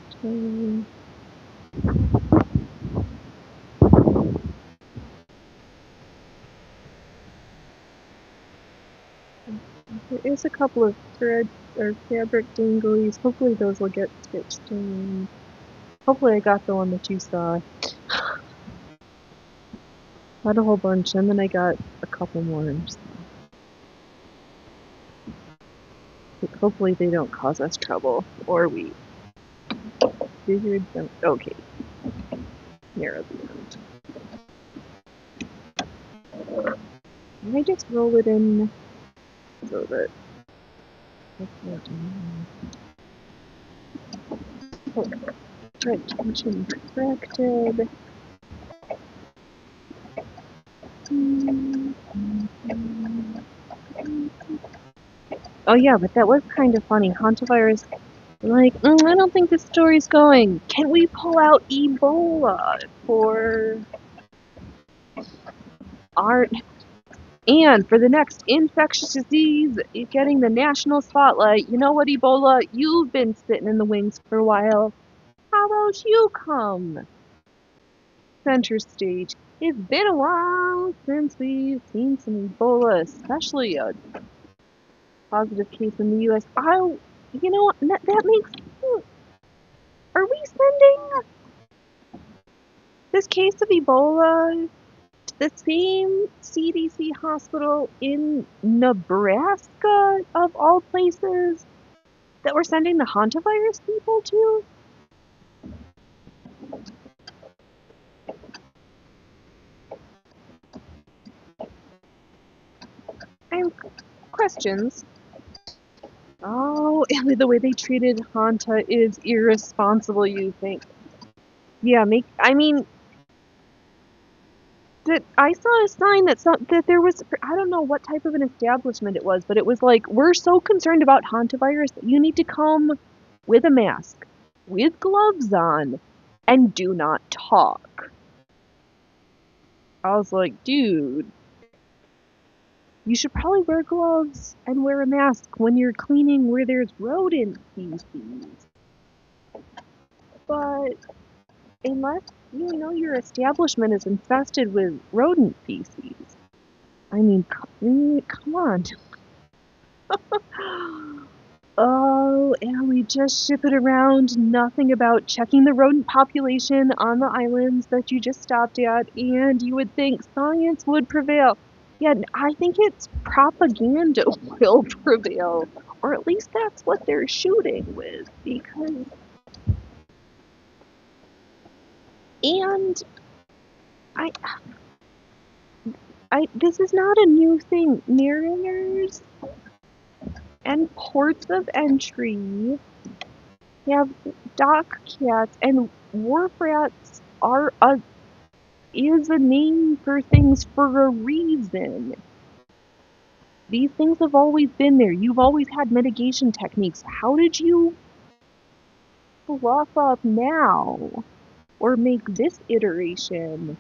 There is a couple of thread or fabric danglies. Hopefully those will get stitched in. Hopefully I got the one that you saw. Not a whole bunch, and then I got a couple more. So. Hopefully they don't cause us trouble, or we figured them. Okay. Narrow the end. Can I just roll it in so that thread tension corrected. Oh yeah, but that was kind of funny. Hantavirus Like, I don't think this story's going. Can we pull out Ebola for our and for the next infectious disease getting the national spotlight? You know what, Ebola? You've been sitting in the wings for a while. How about you come center stage? It's been a while since we've seen some Ebola, especially a positive case in the U.S. You know what? That makes. Are we sending this case of Ebola to the same CDC hospital in Nebraska, of all places, that we're sending the hantavirus people to? I have questions. Oh, Ellie, the way they treated Hanta is irresponsible, you think? Yeah, I mean, that I saw a sign that there was, I don't know what type of an establishment it was, but it was like, we're so concerned about hantavirus that you need to come with a mask, with gloves on, and do not talk. I was like, dude, you should probably wear gloves and wear a mask when you're cleaning where there's rodent feces. But unless you know your establishment is infested with rodent feces, I mean, come on. Oh, Ellie, just ship it around. Nothing about checking the rodent population on the islands that you just stopped at, and you would think science would prevail. Yeah, I think it's propaganda will prevail, or at least that's what they're shooting with, because. And I, this is not a new thing. Mariners and ports of entry have dock cats, and wharf rats is a name for things for a reason. These things have always been there. You've always had mitigation techniques. How did you fluff up now? Or make this iteration?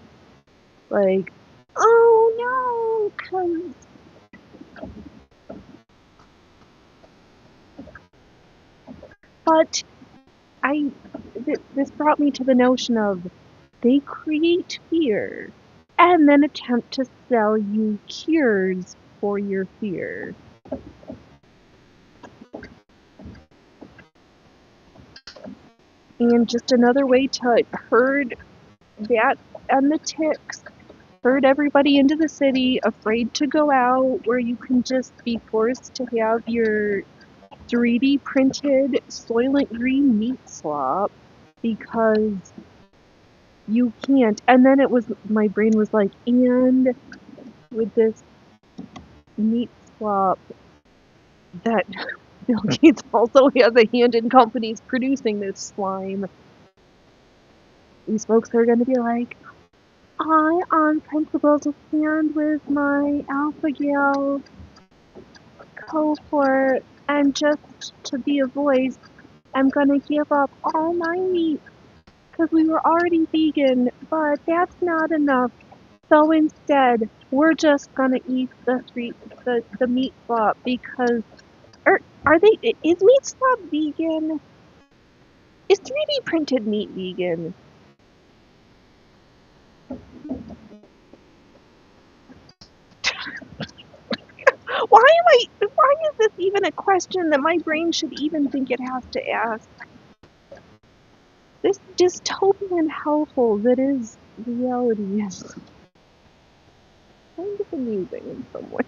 Like, oh no, 'cause but this brought me to the notion of they create fear and then attempt to sell you cures for your fear. And just another way to herd that and the ticks, herd everybody into the city, afraid to go out, where you can just be forced to have your 3D printed Soylent Green meat slop because you can't. And then my brain was like, and with this meat swap that Bill Gates also has a hand in companies producing this slime. These folks are going to be like, I, on principle, to stand with my alpha gal cohort and just to be a voice, I'm going to give up all my meat because we were already vegan, but that's not enough. So instead, we're just going to eat the meat swap because is meat swap vegan? Is 3D printed meat vegan? Why is this even a question that my brain should even think it has to ask? This dystopian hellhole that is reality is kind of amusing in some way.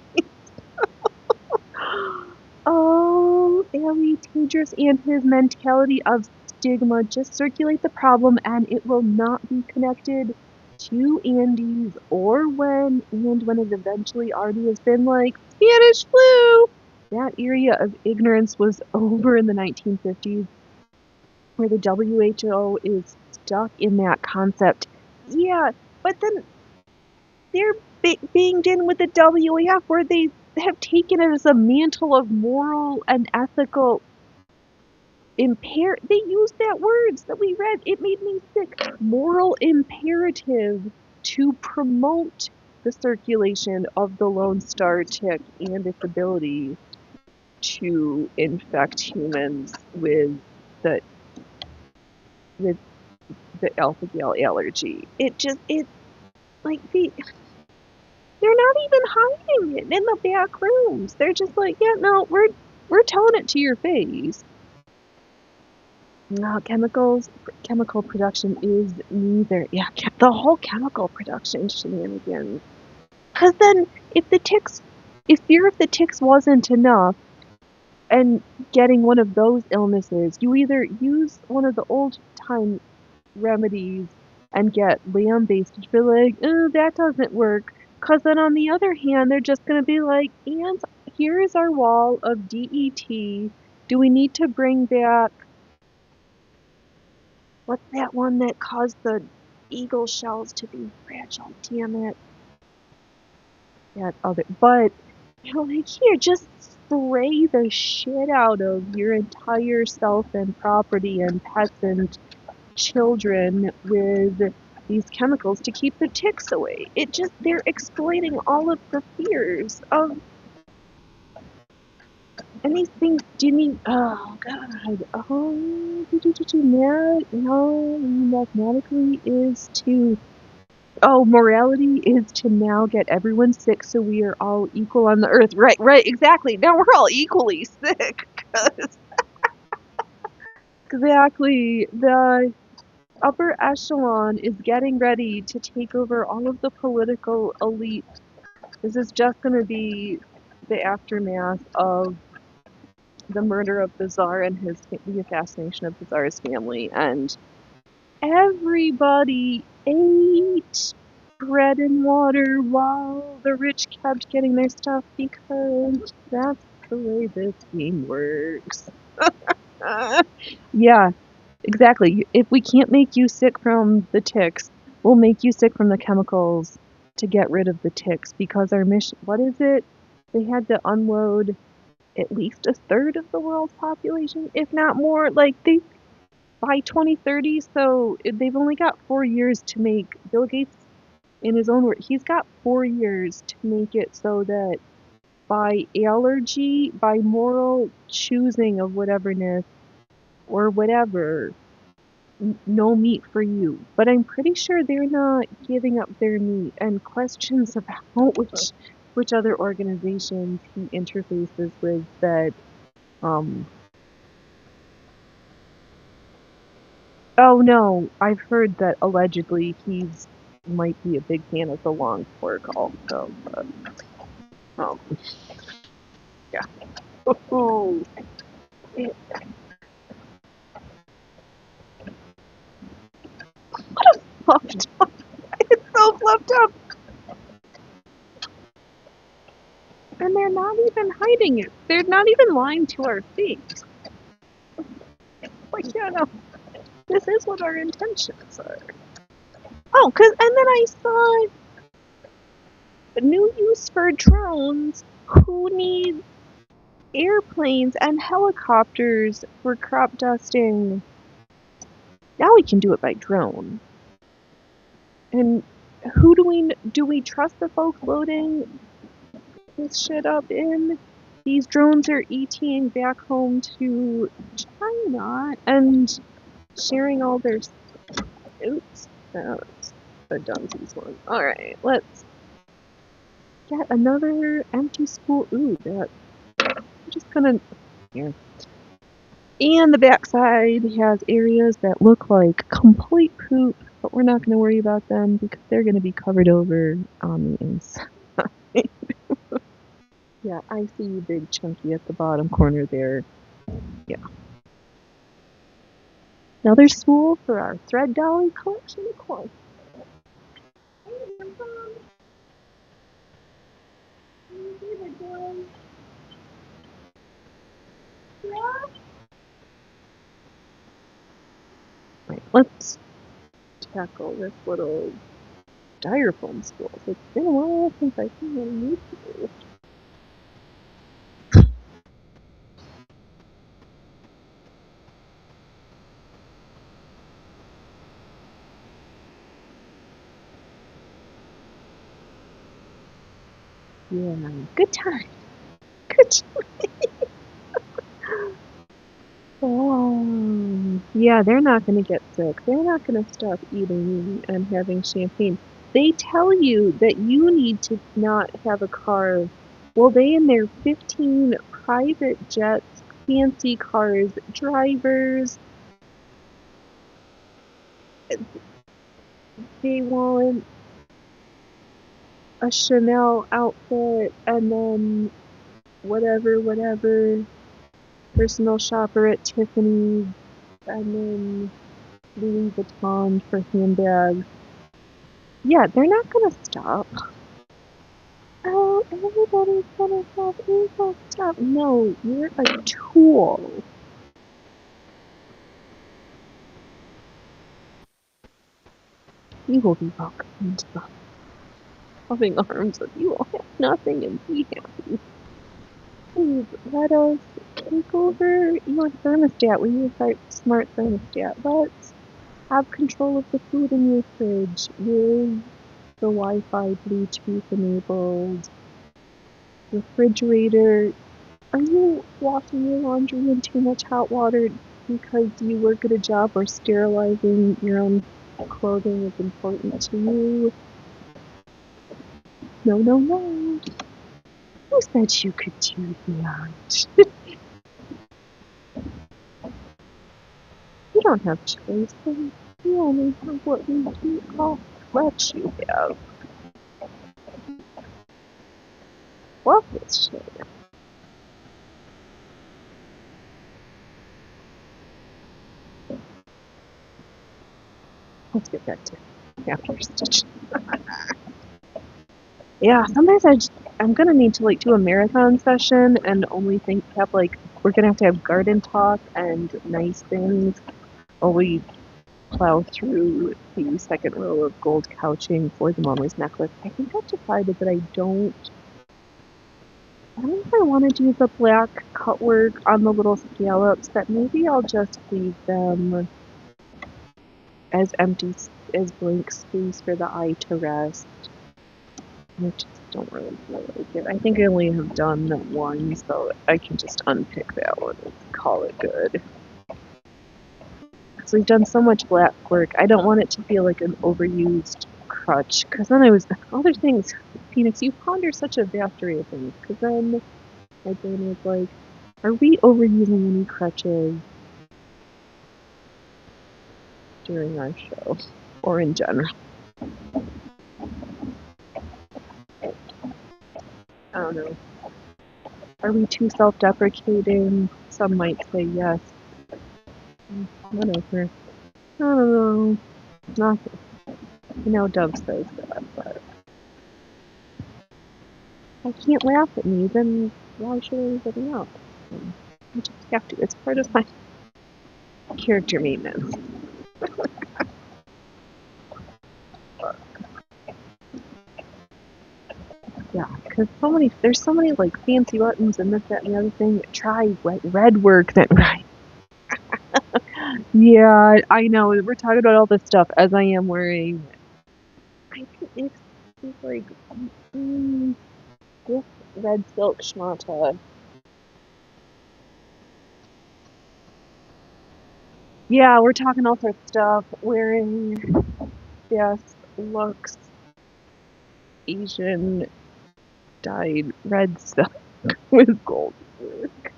Oh, Ellie Tedros and his mentality of stigma. Just circulate the problem and it will not be connected to Andes or when it eventually already has been like Spanish flu. That area of ignorance was over in the 1950s, where the WHO is stuck in that concept. Yeah, but then they're banged in with the WEF, where they have taken it as a mantle of moral and ethical. they used that words that we read. It made me sick. Moral imperative to promote the circulation of the Lone Star tick and its ability to infect humans with the with the alpha-gal allergy. It like they're not even hiding it in the back rooms. They're just like, yeah, no, we're telling it to your face. No, chemical production is neither. Yeah, the whole chemical production shenanigans. Because then, if fear of the ticks wasn't enough, and getting one of those illnesses, you either use one of the old time remedies and get lamb-based, which be like, oh, that doesn't work. Because then on the other hand, they're just going to be like, and here is our wall of DET. Do we need to bring back, what's that one that caused the eagle shells to be fragile? Damn it. That other, but, like, here, just spray the shit out of your entire self and property and pets and children with these chemicals to keep the ticks away. They're exploiting all of the fears of, and these things, do you mean, oh god, mathematically is to, morality is to now get everyone sick so we are all equal on the earth. Right, exactly. Now we're all equally sick. Exactly. The upper echelon is getting ready to take over all of the political elite. This is just going to be the aftermath of the murder of the Tsar and the assassination of the Tsar's family, and everybody ate bread and water while the rich kept getting their stuff because that's the way this game works. Yeah, exactly. If we can't make you sick from the ticks, we'll make you sick from the chemicals to get rid of the ticks because our mission, what is it? They had to unload at least a third of the world's population, if not more. Like, by 2030, so they've only got 4 years to make, Bill Gates, in his own word, he's got 4 years to make it so that by allergy, by moral choosing of whateverness, or whatever, no meat for you. But I'm pretty sure they're not giving up their meat. And questions about which other organizations he interfaces with that, oh no, I've heard that allegedly he's might be a big fan of the long pork also, but, yeah. Oh, it's fluffed up. It's so fluffed up. And they're not even hiding it. They're not even lying to our face. Like, yeah, no, this is what our intentions are. Oh, and then I saw a new use for drones. Who needs airplanes and helicopters for crop dusting? Now we can do it by drone. And who do we trust the folks loading this shit up in? These drones are ETing back home to China and sharing all their. Oops, that's a dunsies one. Alright, let's get another empty spool. Ooh, that. I'm just gonna. Here. And the backside has areas that look like complete poop, but we're not gonna worry about them because they're gonna be covered over on the inside. Yeah, I see you big chunky at the bottom corner there. Yeah. Another spool for our thread dolly collection, of course. Right, let's tackle this little styrofoam spool. It's been a while since I've seen one used to. Yeah, good time. Good time. Yeah, they're not going to get sick. They're not going to stop eating and having champagne. They tell you that you need to not have a car. Well, they in their 15 private jets, fancy cars, drivers, they want a Chanel outfit and then whatever, personal shopper at Tiffany's and then Louis Vuitton for handbags. Yeah, they're not gonna stop. Oh, everybody's gonna stop. Please don't stop. No, you're a tool. You will be welcomed into the loving arms of you will have nothing and be happy. Please let us take over your thermostat. We use our smart thermostat. Let's have control of the food in your fridge with the Wi-Fi Bluetooth enabled refrigerator. Are you washing your laundry in too much hot water because you work at a job where sterilizing your own clothing is important to you? No, no, no. Who said you could do that? You don't have choices. You only have what we all let you have. Love this shit. Let's get back to after stitch. Yeah, sometimes I'm gonna need to like do a marathon session and only have like we're gonna have to have garden talk and nice things while we plow through the second row of gold couching for the mummer's necklace. I think I've decided that I don't know if I want to do the black cut work on the little scallops, that maybe I'll just leave them as as blank space for the eye to rest. I just don't really feel like it. I think I only have done one, so I can just unpick that one and call it good. Because we've done so much black work, I don't want it to feel like an overused crutch. Because then other things, Phoenix, you ponder such a vast array of things. Because then my brain was like, are we overusing any crutches during our show? Or in general? I don't know. Are we too self-deprecating? Some might say yes. Whatever. I don't know. Nothing. I know Dove says that, but I can't laugh at me, then why should anybody else? I just have to. It's part of my character maintenance. Yeah, because there's so many like fancy buttons and this, that, and the other thing. Try red work then, right? Yeah, I know. We're talking about all this stuff as I am wearing. I think it's like this red silk schmata. Yeah, we're talking all sorts of stuff. Wearing, yes, looks Asian dyed red stuff with gold work.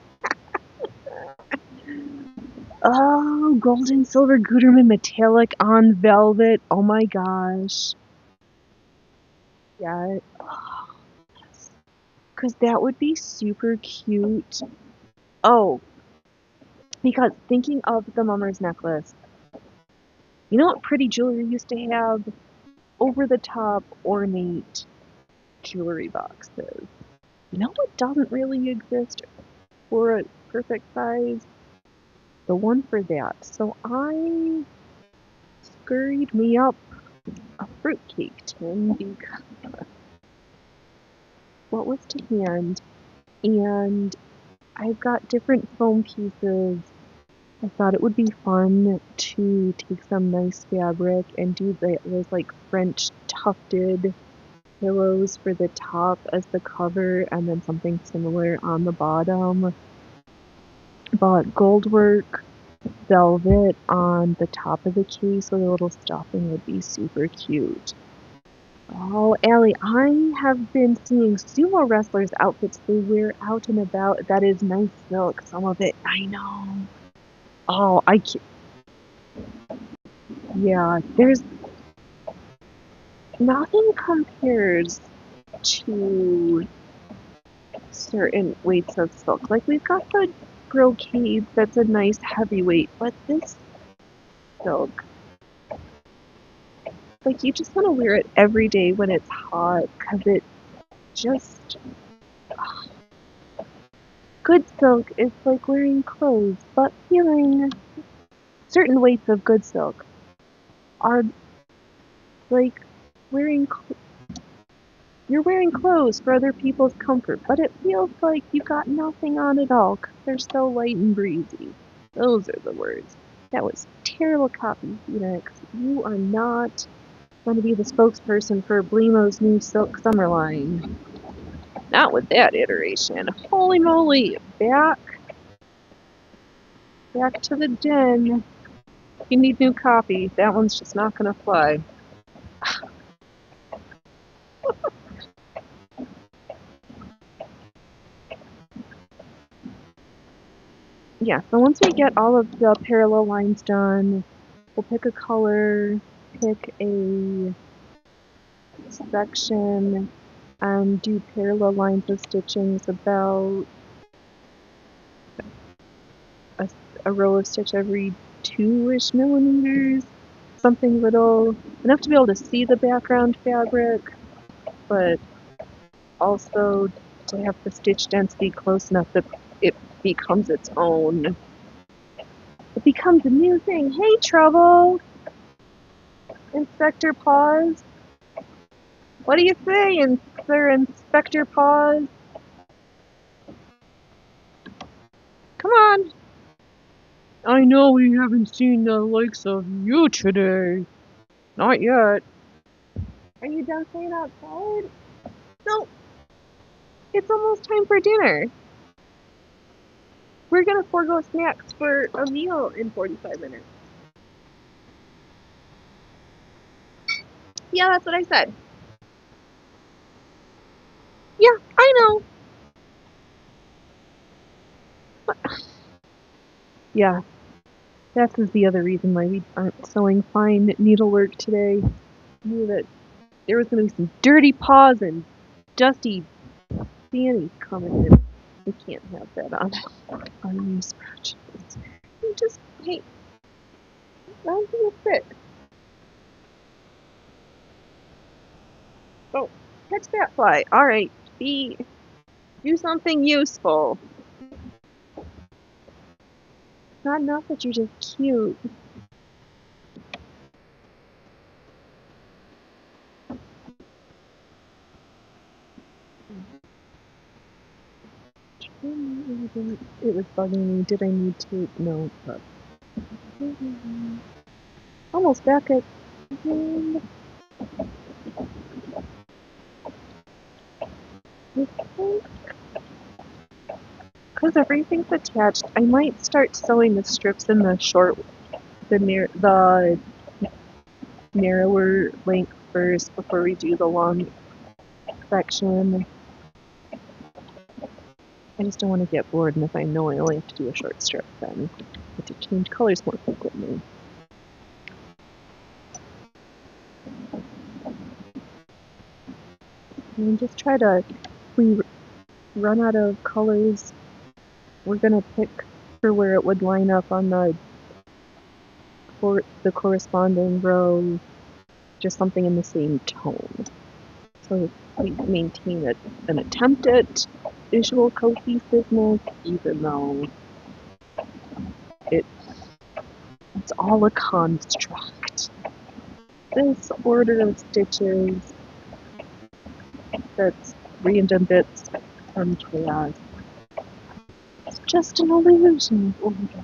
Oh, gold and silver Gutermann metallic on velvet. Oh my gosh. Yeah. Oh, because that would be super cute. Oh, because thinking of the mummer's necklace, you know what pretty jewelry used to have? Over the top, ornate jewelry boxes. You know what doesn't really exist for a perfect size? The one for that. So I scurried me up a fruitcake tin because what was to hand, and I've got different foam pieces. I thought it would be fun to take some nice fabric and do those like French tufted pillows for the top as the cover, and then something similar on the bottom. But goldwork velvet on the top of the case with a little stuffing would be super cute. Oh, Allie, I have been seeing sumo wrestlers' outfits they wear out and about. That is nice silk, some of it. I know. Oh, yeah, there's nothing compares to certain weights of silk. Like, we've got the brocade that's a nice heavyweight, but this silk, like, you just want to wear it every day when it's hot, because it just... Good silk is like wearing clothes, but feeling certain weights of good silk are like wearing you're wearing clothes for other people's comfort, but it feels like you got nothing on at all because they're so light and breezy. Those are the words. That was terrible copy, Phoenix. You are not going to be the spokesperson for Blemo's new silk summer line. Not with that iteration. Holy moly! Back to the den. You need new copy. That one's just not gonna fly. Yeah, so once we get all of the parallel lines done, we'll pick a color, pick a section, and do parallel lines of stitchings about a row of stitch every 2-ish millimeters. Something little, enough to be able to see the background fabric, but also to have the stitch density close enough that it becomes its own. It becomes a new thing. Hey, Trouble! Inspector Paws? What do you say, Sir Inspector Paws? Come on! I know we haven't seen the likes of you today. Not yet. Are you done playing outside? No. It's almost time for dinner. We're gonna forego snacks for a meal in 45 minutes. Yeah, that's what I said. Yeah, I know. Yeah, that is the other reason why we aren't sewing fine needlework today. I knew that there was going to be some dirty paws and dusty fannies coming in. We can't have that on our new scratches. You just, hey, round to the fit. Oh, catch that fly. Alright, do something useful. Not enough that you're just cute. It was bugging me. Did I need to? No, but almost back at because everything's attached. I might start sewing the strips in the narrower length first before we do the long section. I just don't want to get bored, and if I know I only have to do a short strip, then I have to change colors more frequently. And just try to, if we run out of colors, we're gonna pick for where it would line up on the corresponding row, just something in the same tone. So we maintain an attempt at visual cohesiveness, even though it's all a construct. This order of stitches that's random bits from chaos. It's just an illusion of order.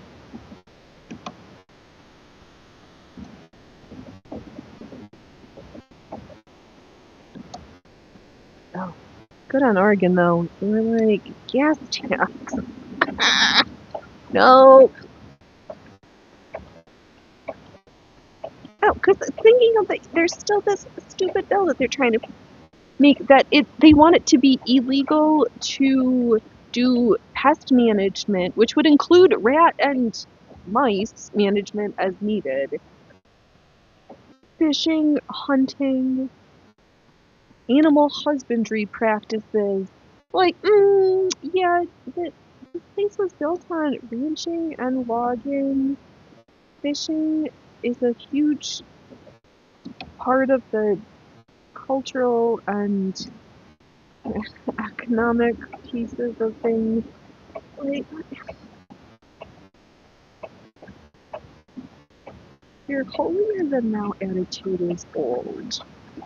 Oh, good on Oregon, though. They were like, gas tax. No. Oh, because thinking of it, there's still this stupid bill that they're trying to make that they want it to be illegal to do pest management, which would include rat and mice management as needed. Fishing, hunting, animal husbandry practices. Like, yeah, this place was built on ranching and logging. Fishing is a huge part of the cultural and economic pieces of things. Like, your holier than thou attitude is old.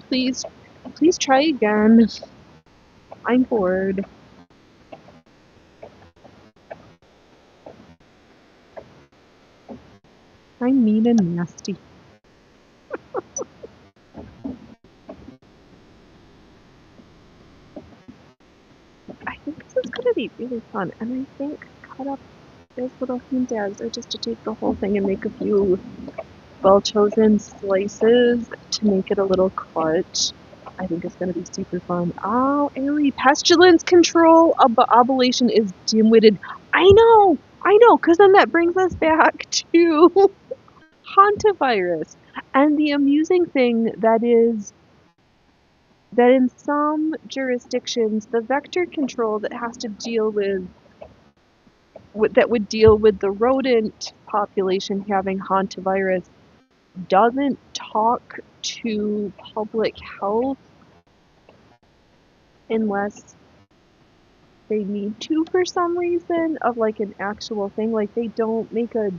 Please, please try again. I'm bored. I'm mean and nasty. I think this is gonna be really fun, and I think cut up those little hint ads are just to take the whole thing and make a few well-chosen slices to make it a little clutch. I think it's going to be super fun. Oh, Ellie, pestilence control obulation is dim-witted. I know, because then that brings us back to hantavirus. And the amusing thing that is that in some jurisdictions, the vector control that has to deal that would deal with the rodent population having hantavirus doesn't talk to public health unless they need to for some reason of like an actual thing. Like they don't make a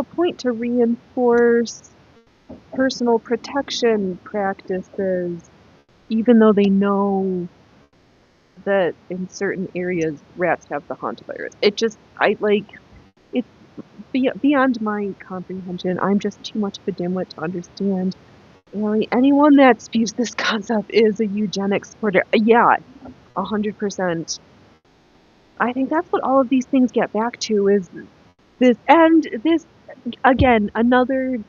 point to reinforce personal protection practices even though they know that in certain areas rats have the hantavirus. It's beyond my comprehension. I'm just too much of a dimwit to understand. Really, anyone that spews this concept is a eugenics supporter. Yeah, 100%. I think that's what all of these things get back to is this again another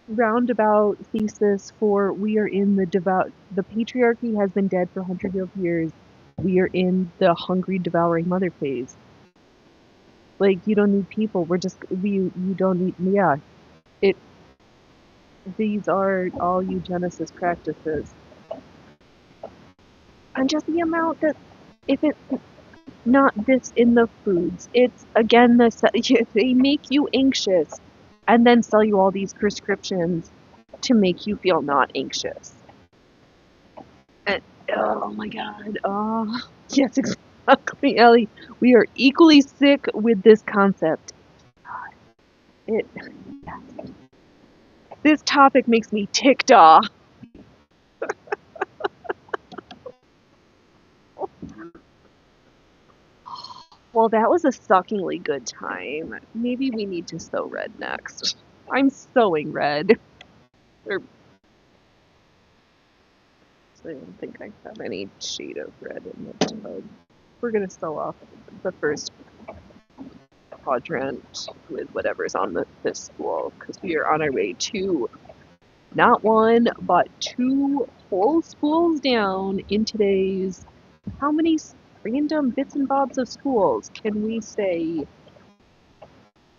roundabout thesis for we are in the patriarchy has been dead for hundreds of years. We are in the hungry devouring mother phase. Like you don't need people. You don't need it. These are all eugenicist practices. And just the amount that if it's not this in the foods, it's again they make you anxious and then sell you all these prescriptions to make you feel not anxious. And, oh my god. Oh, yes, exactly, Ellie. We are equally sick with this concept. It This topic makes me ticked off. Well, that was a suckingly good time. Maybe we need to sew red next. I'm sewing red. Or, I don't think I have any shade of red in the tub. We're gonna sew off the first quadrant with whatever's on this spool because we are on our way to not one but two whole spools down in today's how many random bits and bobs of spools can we say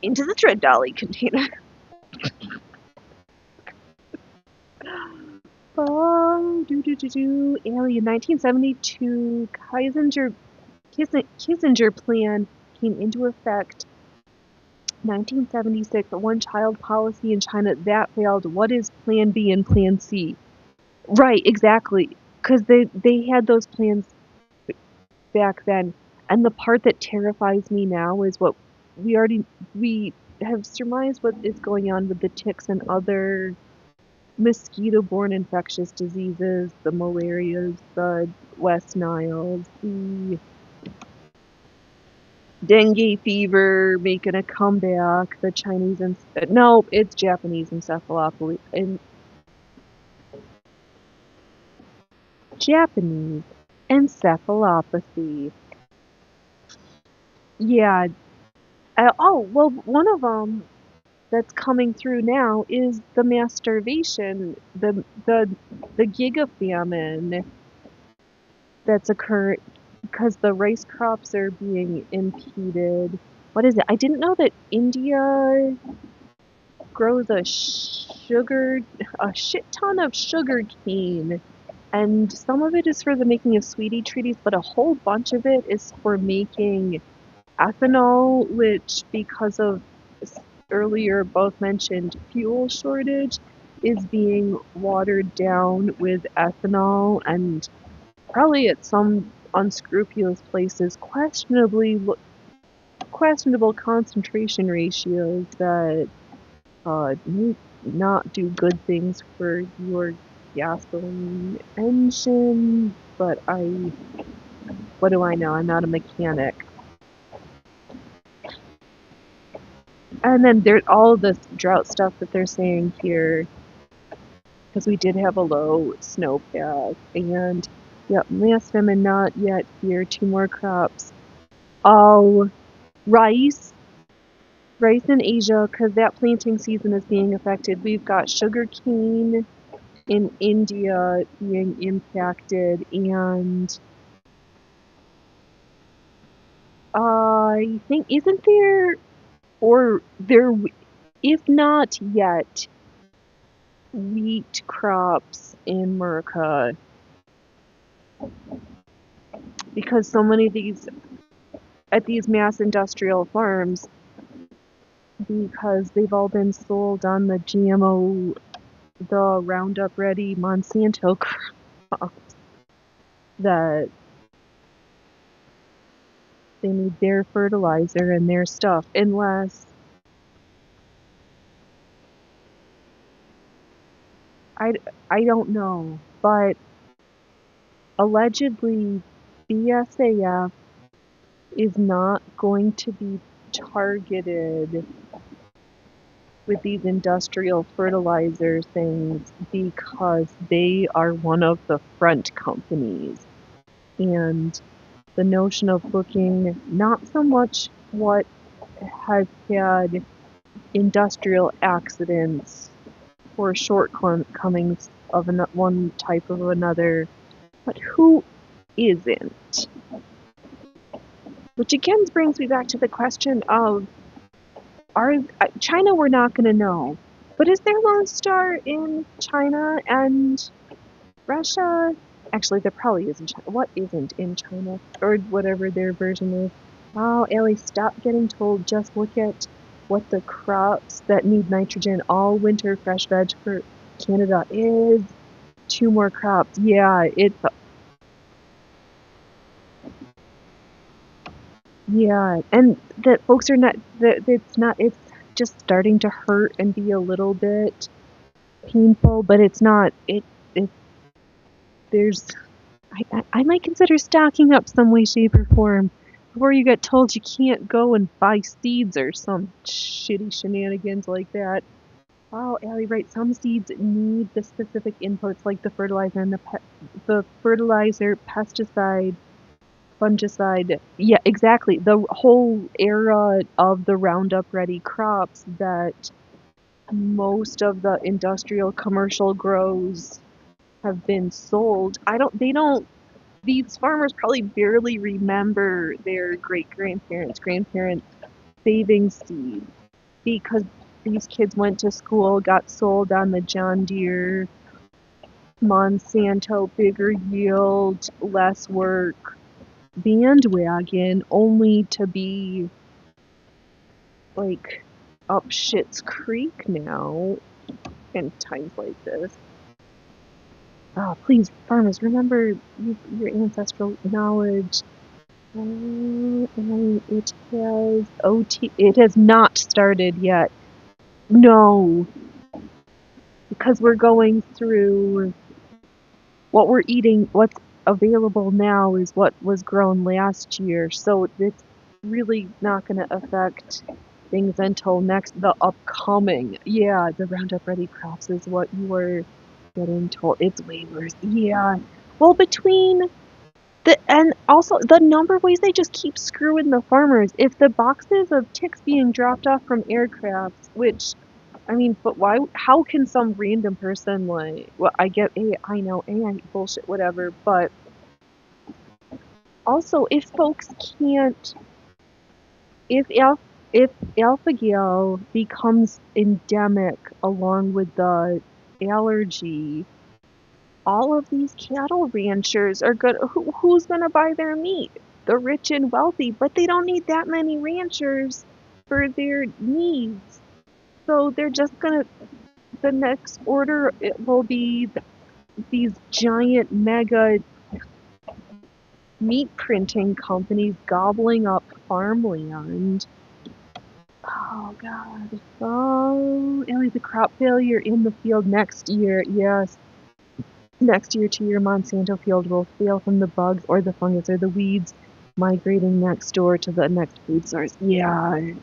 into the thread dolly container. Oh, Alien 1972 Kissinger plan came into effect 1976, one-child policy in China that failed. What is Plan B and Plan C? Right, exactly. Because they had those plans back then. And the part that terrifies me now is what we have surmised what is going on with the ticks and other mosquito-borne infectious diseases, the malarias, the West Niles, the dengue fever making a comeback, the Chinese and no, it's Japanese encephalopoly. And Japanese encephalopathy. Yeah. Well, one of them that's coming through now is the mass starvation, the giga famine that's occurred because the rice crops are being impeded. What is it? I didn't know that India grows a shit ton of sugar cane, and some of it is for the making of sweetie treaties, but a whole bunch of it is for making ethanol, which because of earlier both mentioned fuel shortage is being watered down with ethanol, and probably at some unscrupulous places questionable concentration ratios that may not do good things for your gasoline engine, but what do I know? I'm not a mechanic. And then there's all this drought stuff that they're saying here, because we did have a low snowpack, and yep, mass famine not yet here, 2 more crops. Oh, rice in Asia, because that planting season is being affected. We've got sugar cane in India being impacted, and I think, isn't there, or there, if not yet, wheat crops in America, because so many of these, at these mass industrial farms, because they've all been sold on the GMO, the Roundup Ready Monsanto crops, that they need their fertilizer and their stuff, unless I don't know, but allegedly BSAF is not going to be targeted with these industrial fertilizer things because they are one of the front companies. And the notion of looking not so much what has had industrial accidents or shortcomings of one type or another, but who isn't? Which again brings me back to the question of, China, we're not going to know, but is there Lone Star in China and Russia? Actually, there probably isn't. What isn't in China, or whatever their version is? Oh, Ellie, stop getting told. Just look at what the crops that need nitrogen all winter fresh veg for Canada is. 2 more crops. Yeah, and that folks are not. That it's not. It's just starting to hurt and be a little bit painful, but it's not. There's. I might consider stocking up some way, shape, or form before you get told you can't go and buy seeds or some shitty shenanigans like that. Oh, Allie, right. Some seeds need the specific inputs like the fertilizer and the fertilizer, pesticide, fungicide. Yeah, exactly. The whole era of the Roundup Ready crops that most of the industrial commercial grows have been sold. They don't, these farmers probably barely remember their grandparents saving seeds because these kids went to school, got sold on the John Deere, Monsanto, bigger yield, less work bandwagon, only to be like up shit's creek now in times like this. Oh, please, farmers, remember your ancestral knowledge. And it has not started yet. No, because we're going through what we're eating. What's available now is what was grown last year, so it's really not going to affect things until the upcoming. Yeah, the Roundup Ready crops is what you were getting told. It's way worse. Yeah, Well, between and also the number of ways they just keep screwing the farmers. If the boxes of ticks being dropped off from aircrafts, which, I mean, but why? How can some random person like? Well, I get I know AI bullshit, whatever. But also, if folks can't, if if alpha-gal becomes endemic along with the allergy, all of these cattle ranchers are good. Who's gonna buy their meat? The rich and wealthy, but they don't need that many ranchers for their needs. So they're just gonna. The next order it will be these giant mega meat printing companies gobbling up farmland. Oh God. Oh, Ellie, the crop failure in the field next year. Yes. Next year to your Monsanto field will fail from the bugs or the fungus or the weeds migrating next door to the next food source. Yeah.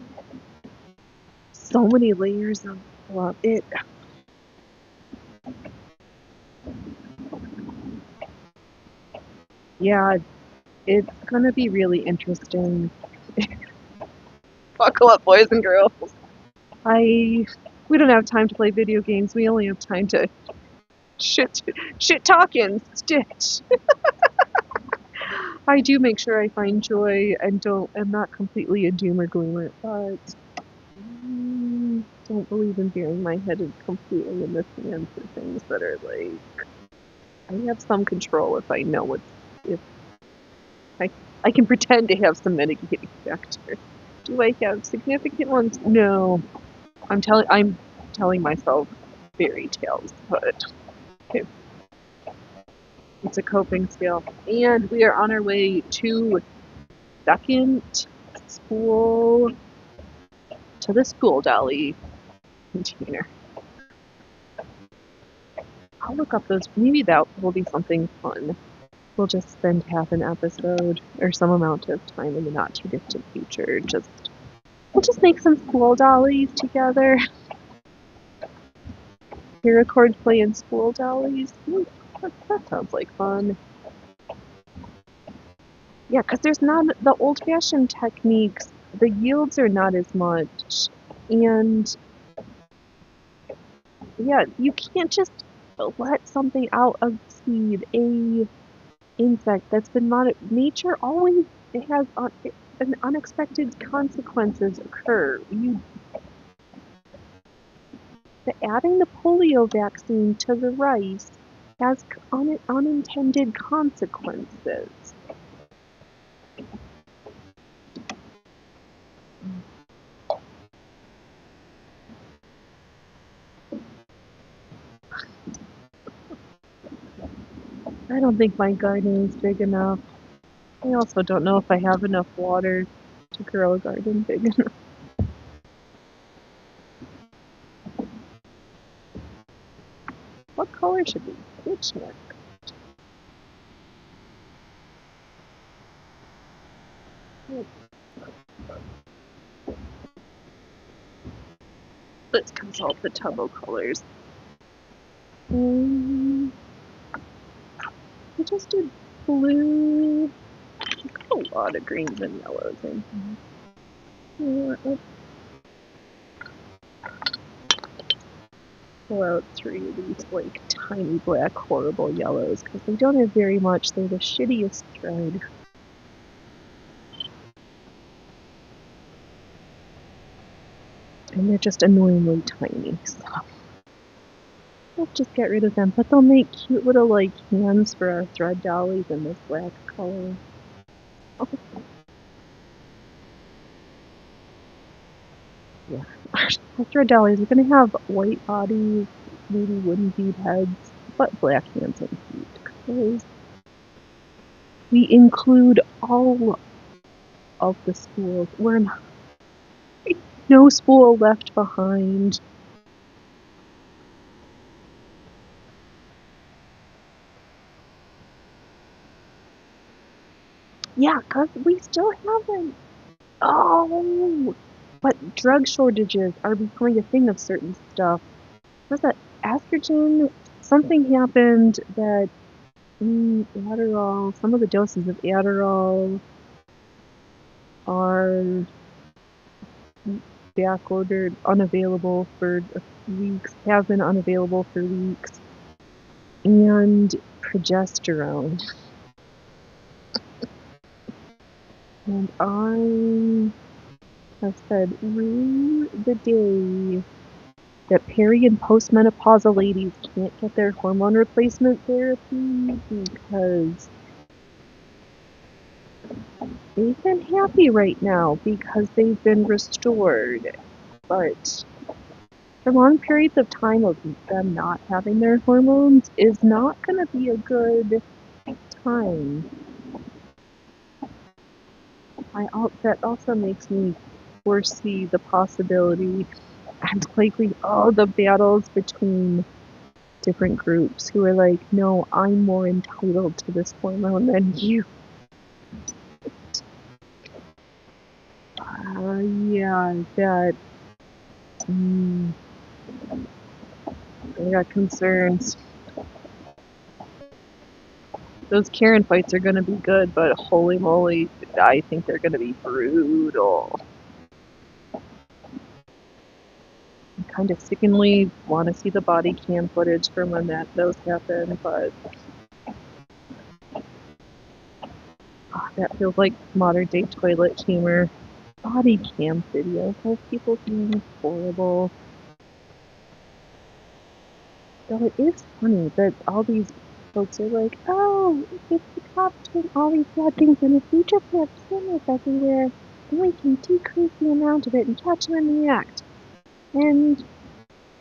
So many layers of it. Yeah, it's gonna be really interesting. Buckle up, boys and girls. We don't have time to play video games. We only have time to shit talking, Stitch. I do make sure I find joy and am not completely a doom or gloomer, but don't believe in burying my head completely in the sand for things that are like, I have some control if I know if I can pretend to have some mitigating factor. Do I have significant ones? No. I'm telling myself fairy tales, but okay. It's a coping skill. And we are on our way to second school, to the school dolly container. I'll look up those. Maybe that will be something fun. We'll just spend half an episode or some amount of time in the not too distant future. We'll just make some school dollies together. We record playing school dollies. That sounds like fun. Yeah, because there's not the old-fashioned techniques. The yields are not as much, and yeah, you can't just let something out of seed, a insect that's been nature always has an unexpected consequences occur. Adding the polio vaccine to the rice has unintended consequences. I don't think my garden is big enough. I also don't know if I have enough water to grow a garden big enough. What color should we switch next? Let's consult the Tubbo colors. I just did blue. A lot of greens and yellows in here. Let's pull out 3 of these like tiny black horrible yellows because they don't have very much. They're the shittiest thread. And they're just annoyingly tiny, so let's just get rid of them. But they'll make cute little like hands for our thread dollies in this black color. Oh. Yeah, our thread dollies are gonna have white bodies, maybe wooden bead heads, but black hands and feet. Because we include all of the schools. We're not, no school left behind. Yeah, because we still haven't. Oh, but drug shortages are becoming a thing of certain stuff. Was that estrogen? Something happened that Adderall, some of the doses of Adderall are back ordered, unavailable for weeks, have been unavailable for weeks, and progesterone. And I have said, rue the day that peri and postmenopausal ladies can't get their hormone replacement therapy because they've been happy right now because they've been restored. But for long periods of time of them not having their hormones is not going to be a good time. That also makes me foresee the possibility and likely all the battles between different groups who are like, no, I'm more entitled to this hormone than you. Yeah, that. I got concerns. Those Karen fights are gonna be good, but holy moly, I think they're gonna be brutal. I kind of sickeningly want to see the body cam footage from when those happen, but that feels like modern day toilet humor. Body cam videos of people being horrible. Though it is funny that all these folks are like, oh, if the cops doing all these bad things in the future, we have cameras everywhere, and we can decrease the amount of it and catch them in the act. And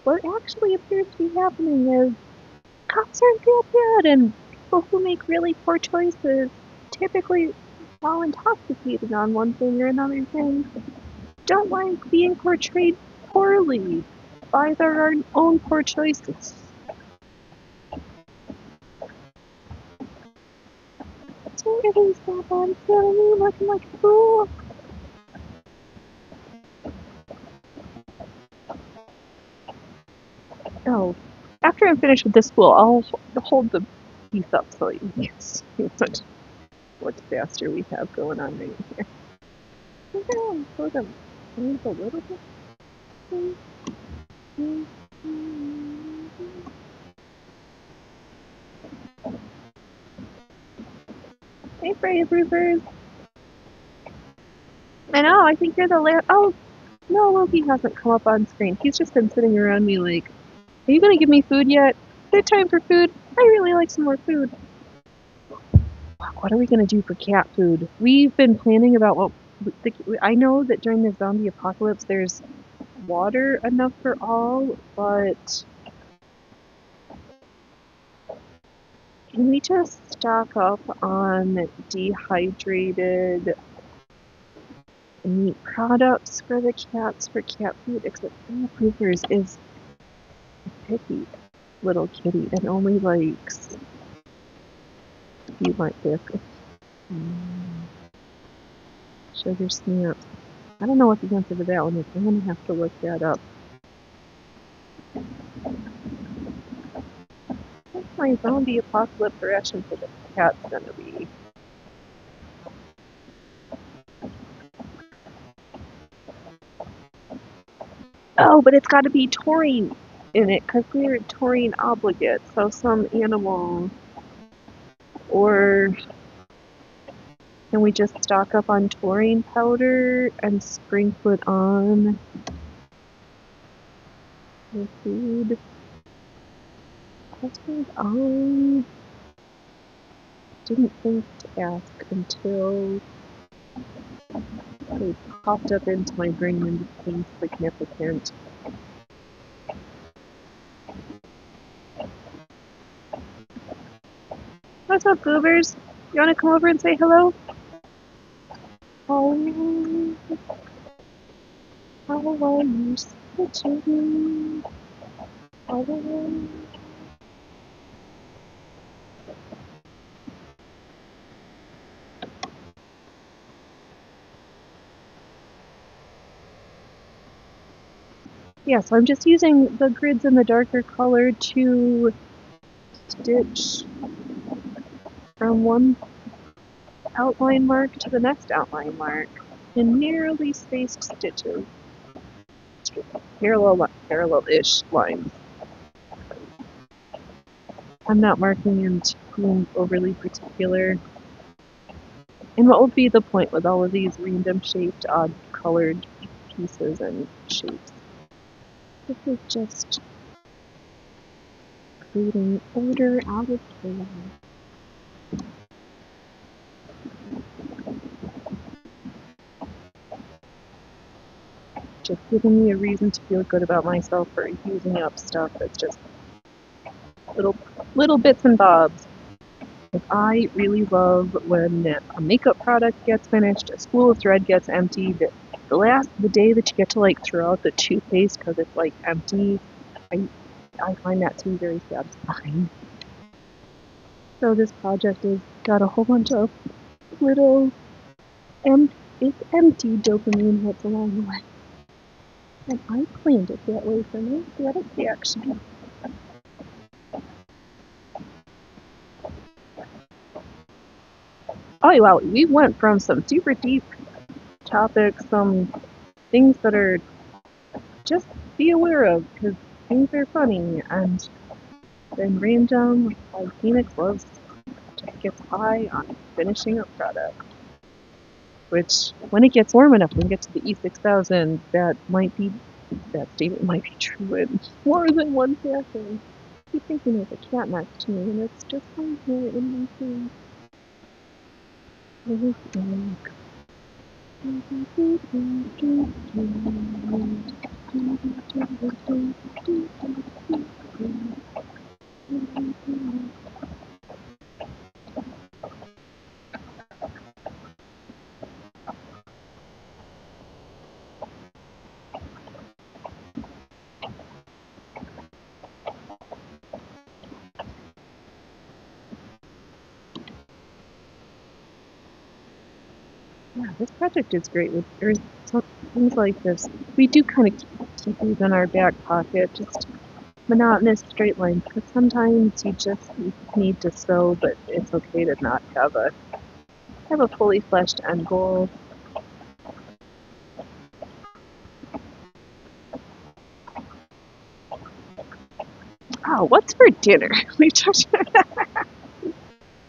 what actually appears to be happening is cops aren't that bad, and people who make really poor choices, typically while intoxicated on one thing or another thing, don't like being portrayed poorly by their own poor choices. So it is that bad, so me looking like a fool. Oh, after I'm finished with this spool, I'll hold the piece up so you can see what disaster we have going on right here. Okay, hold them. Move a little bit. Hey, Brave Roofers. I know, I think you're the last. Oh, no, Loki hasn't come up on screen. He's just been sitting around me like, are you gonna give me food yet? Is it time for food? I really like some more food. What are we gonna do for cat food? We've been planning about what. I know that during the zombie apocalypse there's water enough for all, but can we just stock up on dehydrated meat products for the cats for cat food? Except Cooper's is a picky little kitty and only likes you like this sugar snaps. I don't know what the answer to that one is. I'm gonna have to look that up. What's my zombie apocalypse ration for the cat's gonna be? Oh, but it's got to be taurine in it because we're taurine obligate. So some animal, or can we just stock up on taurine powder and sprinkle it on the food? I didn't think to ask until it popped up into my brain and became significant. What's up, goobers? You wanna come over and say hello? Oh, how are you sitting? Oh. Yeah, so I'm just using the grids in the darker color to stitch from one outline mark to the next outline mark in narrowly spaced stitches. Parallel-ish lines. I'm not marking into being overly particular. And what will be the point with all of these random shaped, odd colored pieces and shapes? This is just creating order out of chaos. Just giving me a reason to feel good about myself for using up stuff that's just little bits and bobs. Like, I really love when a makeup product gets finished, a spool of thread gets emptied, the day that you get to like throw out the toothpaste because it's like empty. I find that to be very satisfying. So this project has got a whole bunch of little it's empty dopamine hits along the way. And I planned it that way for my satisfaction. Oh wow, we went from some super deep topics, some things that are just be aware of because things are funny, and then random like Phoenix loves just gets high on finishing a product. Which, when it gets warm enough, when we get to the E6000, that statement might be true in more than one fashion. I keep thinking there's a cat next to me, and it's just right here in my face. Yeah, this project is great with things like this. We do kind of keep these in our back pocket, just monotonous straight lines, because sometimes you just need to sew, but it's okay to not have a fully fleshed end goal. Oh, what's for dinner? We touched.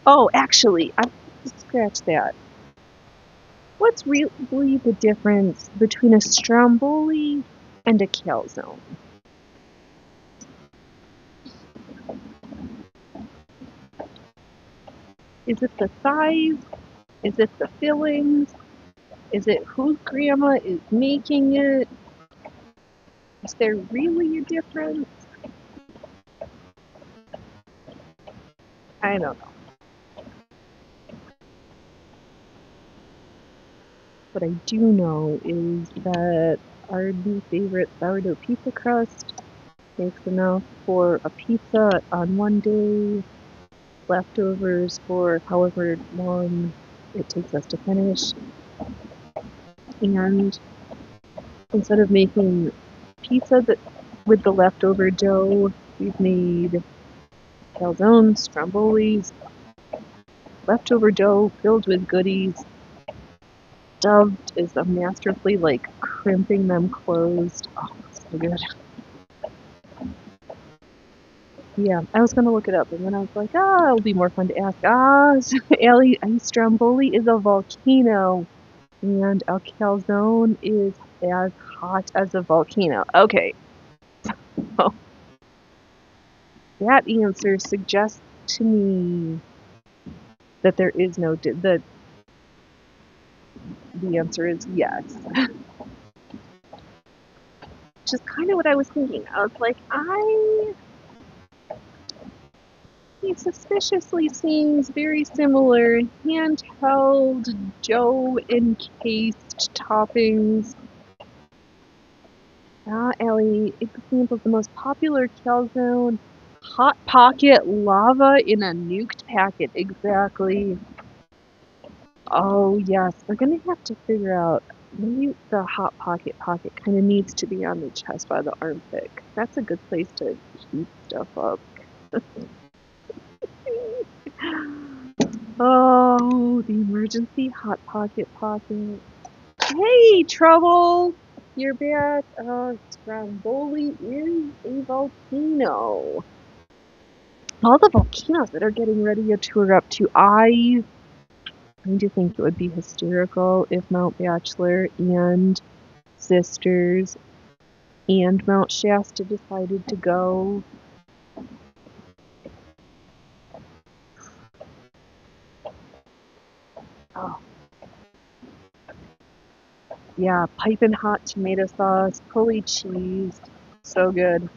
Oh, actually, I scratch that. What's really the difference between a stromboli and a calzone? Is it the size? Is it the fillings? Is it whose grandma is making it? Is there really a difference? I don't know. What I do know is that our new favorite sourdough pizza crust makes enough for a pizza on one day, leftovers for however long it takes us to finish. And instead of making pizza with the leftover dough, we've made calzones, strombolis, leftover dough filled with goodies, stuffed is a masterfully like crimping them closed. Oh, so good. Yeah, I was gonna look it up, and then I was like, it'll be more fun to ask. Allie, a stromboli is a volcano, and a calzone is as hot as a volcano. Okay, so that answer suggests to me that there is no that the answer is yes. Which is kind of what I was thinking. I was like, he suspiciously seems very similar. Handheld, dough-encased toppings. Ellie, example of the most popular calzone. Hot Pocket lava in a nuked packet. Exactly. Oh, yes. We're going to have to figure out. Maybe the Hot Pocket kind of needs to be on the chest by the armpit. That's a good place to heat stuff up. Oh, the emergency hot pocket. Hey, Trouble! You're back. Stromboli is a volcano. All the volcanoes that are getting ready to erupt too. I kind of think it would be hysterical if Mount Bachelor and Sisters and Mount Shasta decided to go. Oh. Yeah, piping hot tomato sauce, pulley cheese. So good.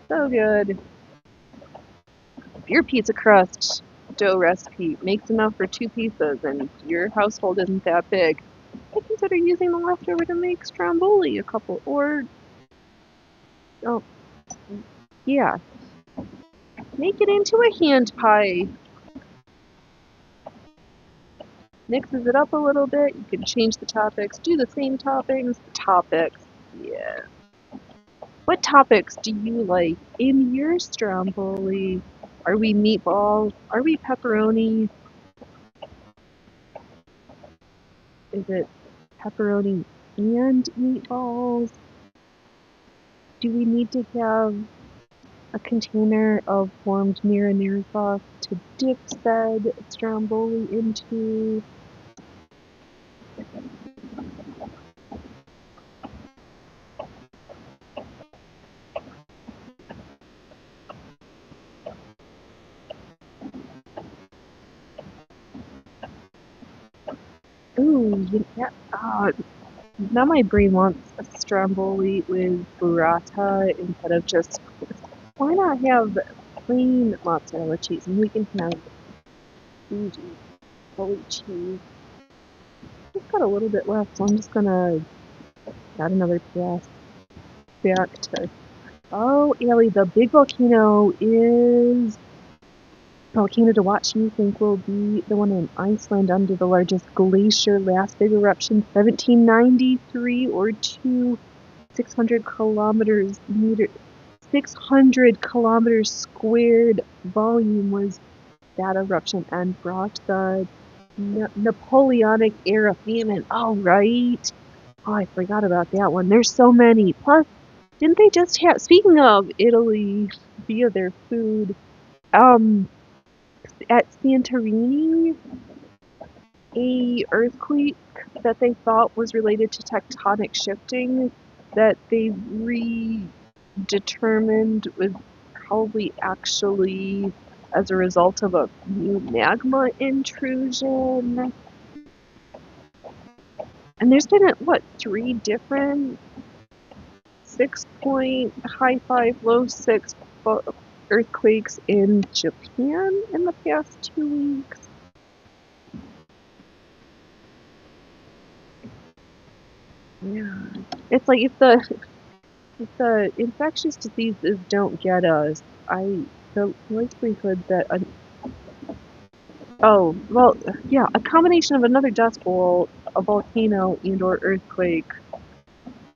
So good. If your pizza crust dough recipe makes enough for 2 pizzas and your household isn't that big, I consider using the leftover to make stromboli a couple, or, oh, yeah, make it into a hand pie. Mixes it up a little bit, you can change the topics, do the same toppings, yeah. What topics do you like in your stromboli? Are we meatball? Are we pepperoni? Is it pepperoni and meatballs? Do we need to have a container of warmed marinara sauce to dip said stromboli into? Ooh, now my brain wants a stromboli with burrata instead of just. Why not have plain mozzarella cheese and we can have Fuji, fully cheese. I've got a little bit left, so I'm just gonna add another pass back to. Oh, Ellie, the big volcano is. Volcano to watch, you think, will be the one in Iceland under the largest glacier. Last big eruption, 1793, or 600 kilometers squared volume was that eruption, and brought the Napoleonic era famine. Oh, right. Oh, I forgot about that one. There's so many. Plus, didn't they just have, speaking of Italy via their food, at Santorini, a earthquake that they thought was related to tectonic shifting that they redetermined was probably actually as a result of a new magma intrusion. And there's been, what, 3 different 6-point, high 5, low 6 earthquakes in Japan in the past 2 weeks. Yeah. It's like if the infectious diseases don't get us, the likelihood that a combination of another dust bowl, a volcano, and/or earthquake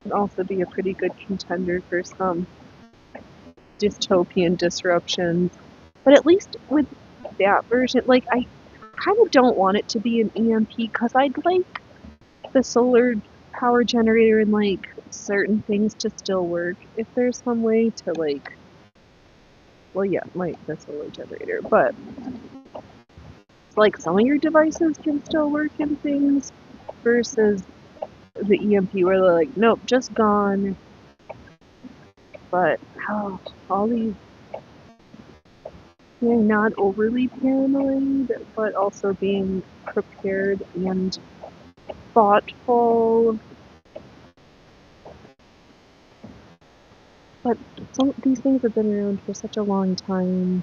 can also be a pretty good contender for some dystopian disruptions. But at least with that version, like, I kind of don't want it to be an EMP because I'd like the solar power generator and like certain things to still work. If there's some way to like, well, yeah, like the solar generator, but like some of your devices can still work and things versus the EMP where they're like, nope, just gone. But all these being not overly paranoid, but also being prepared and thoughtful. But these things have been around for such a long time.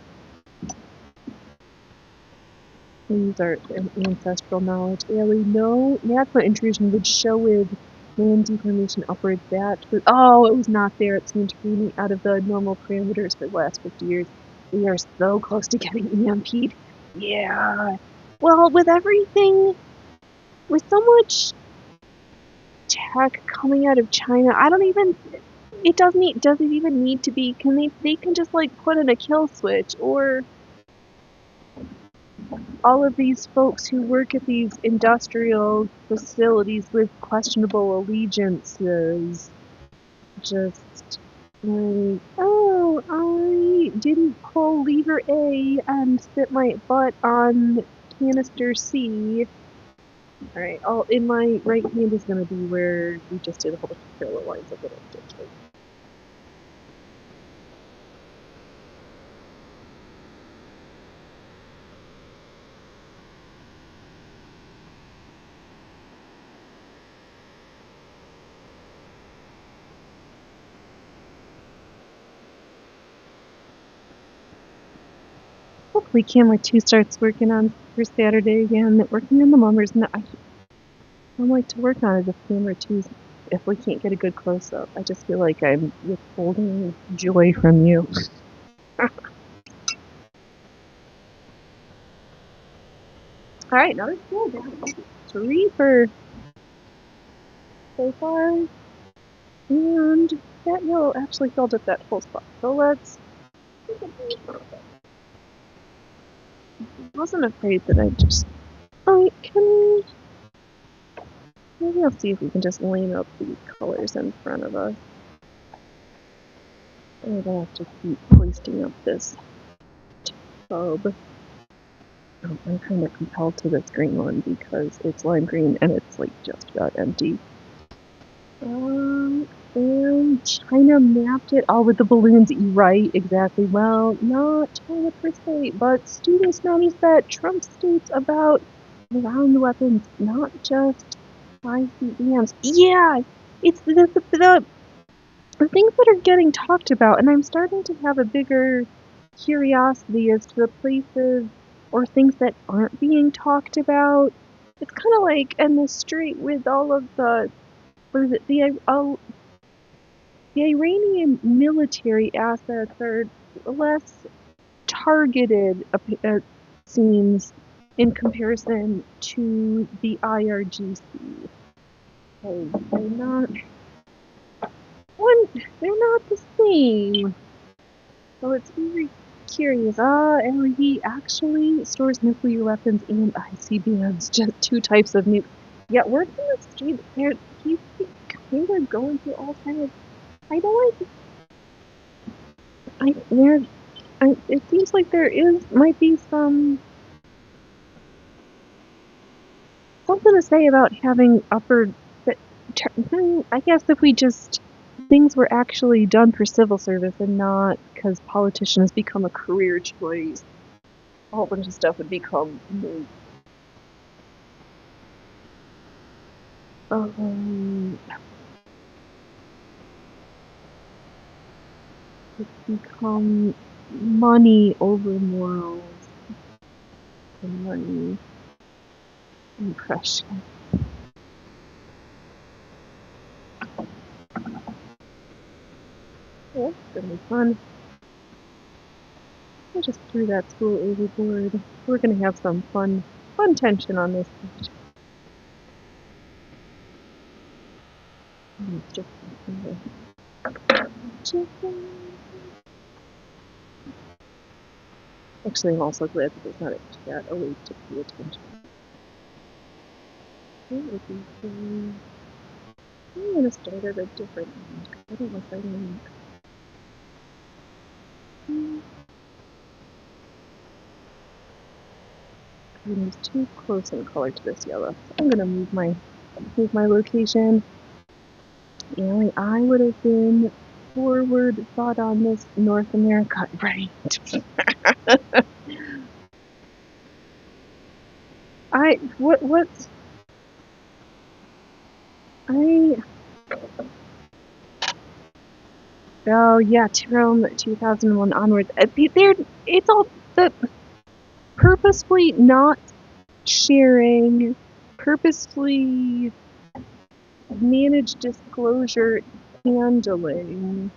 These are ancestral knowledge. Ellie, no magma intrusion would show with land deformation upwards. It was not there. It seemed to be out of the normal parameters for the last 50 years. We are so close to getting EMP'd. Yeah. Well, with everything, with so much tech coming out of China, it doesn't even need to be, they can just like put in a kill switch, or all of these folks who work at these industrial facilities with questionable allegiances just like, oh, I didn't pull lever A and sit my butt on canister C. Alright, in my right hand is gonna be where we just did a whole bunch of parallel lines of little ditches. Hopefully camera 2 starts working on for Saturday again. Working on the mummers. No, I don't like to work on it if camera 2's if we can't get a good close up. I just feel like I'm withholding joy from you. Alright, another skill down. 3 for so far. And that yellow actually filled up that whole spot. So let's. I wasn't afraid that I'd just. Alright, can we. Maybe I'll see if we can just line up these colors in front of us. I'm gonna have to keep hoisting up this tub. Oh, I'm kind of compelled to this green one because it's lime green and it's like just about empty. And China mapped it all with the balloons, right? Exactly. Well, not China per se, but students noticed that Trump states about round weapons, not just ICBMs. Yeah, it's the things that are getting talked about, and I'm starting to have a bigger curiosity as to the places or things that aren't being talked about. It's kind of like in the street with all of the, what is it, the Iranian military assets are less targeted, it seems, in comparison to the IRGC. They're not the same. So it's very curious. And he actually stores nuclear weapons and ICBMs, just 2 types of nuke. Yet working the street, he's kind of going through all kinds of. I don't like. It seems like there might be something to say about having I guess if we just things were actually done for civil service and not because politicians become a career choice, a whole bunch of stuff would become moot. It's become money over morals and money impression. Yeah, it's gonna be fun. I just threw that school overboard. We're gonna have some fun tension on this page. Actually, I'm also glad that there's not a cat awake to pay attention. I'm gonna start at a different end. I don't know if I can. Green is too close in color to this yellow. So I'm gonna move my location. And I would have been forward thought on this North America, right? Oh yeah, Jerome 2001 onwards. It's all the purposefully not sharing, purposefully managed disclosure handling.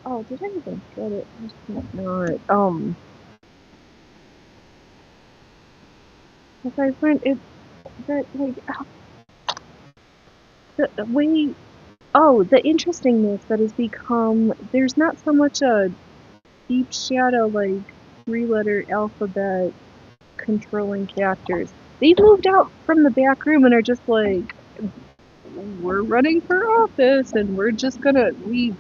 Oh, did I even get it? I think not. If I find it, that like, the way, the interestingness that has become, there's not so much a deep shadow, like 3-letter alphabet controlling captors. They've moved out from the back room and are just like, we're running for office and we're just gonna, we've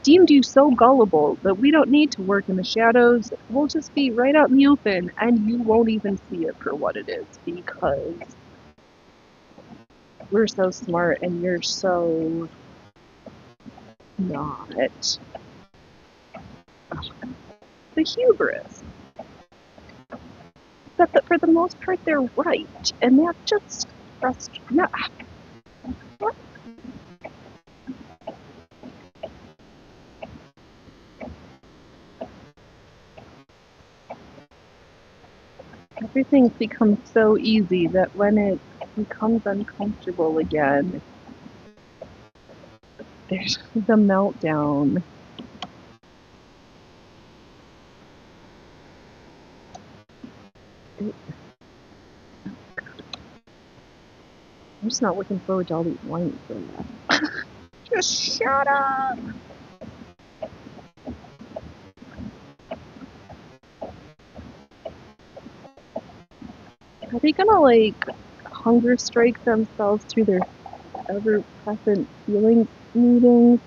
deemed you so gullible that we don't need to work in the shadows. We'll just be right out in the open and you won't even see it for what it is because we're so smart and you're so not. The hubris. But for the most part, they're right, and that just frustrates. No, what? Everything's become so easy that when it becomes uncomfortable again, there's the meltdown. I'm just not looking forward to all these lines for that. Just shut up! Are they gonna, like, hunger strike themselves through their ever-present feeling meetings?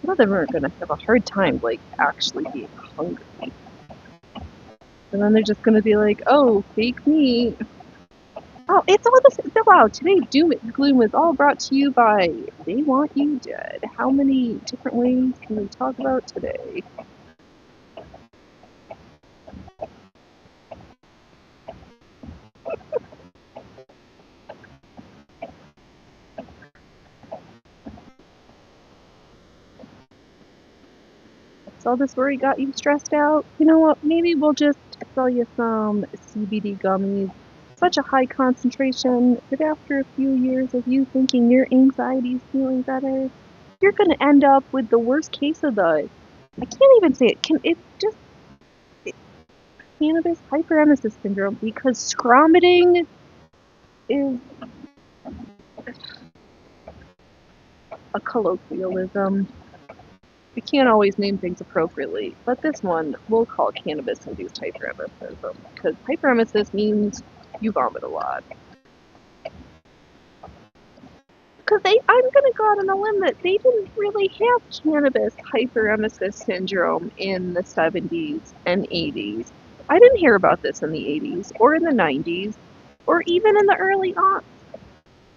Some of them are gonna have a hard time, like, actually being hungry. And then they're just gonna be like, oh, fake me. Oh, it's all this. Wow, today's Doom and Gloom is all brought to you by They Want You Dead. How many different ways can we talk about today? So all this worry got you stressed out? You know what? Maybe we'll just sell you some CBD gummies. Such a high concentration that after a few years of you thinking your anxiety's feeling better, you're gonna end up with the worst case of the, I can't even say it, cannabis hyperemesis syndrome, because scromiting is a colloquialism. We can't always name things appropriately, but this one we'll call cannabis-induced hyperemesis, because hyperemesis means you vomit a lot. Because I'm gonna go out on a limb that they didn't really have cannabis hyperemesis syndrome in the 70s and 80s. I didn't hear about this in the 80s, or in the 90s, or even in the early aughts.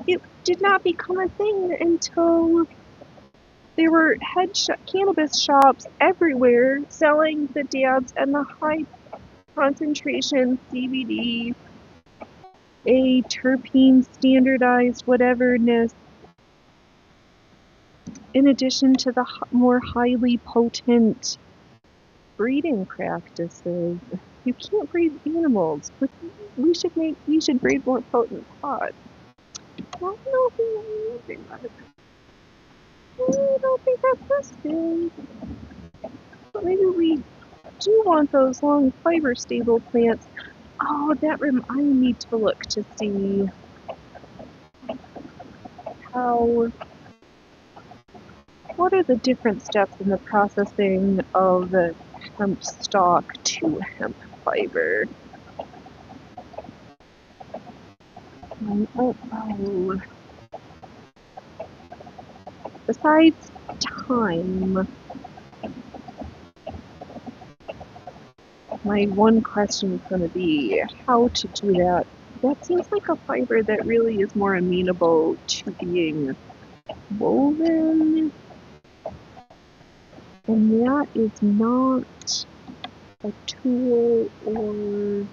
It did not become a thing until there were cannabis shops everywhere selling the dabs and the high concentration CBD, a terpene standardized whateverness, in addition to the more highly potent breeding practices. You can't breed animals, but we should breed more potent pods. I don't know if we using that. I don't think that's this thing. But maybe we do want those long fiber stable plants. Oh, I need to look to see what are the different steps in the processing of the hemp stalk to hemp fiber. Oh. Besides time, my one question is going to be how to do that. That seems like a fiber that really is more amenable to being woven, and that is not a tool or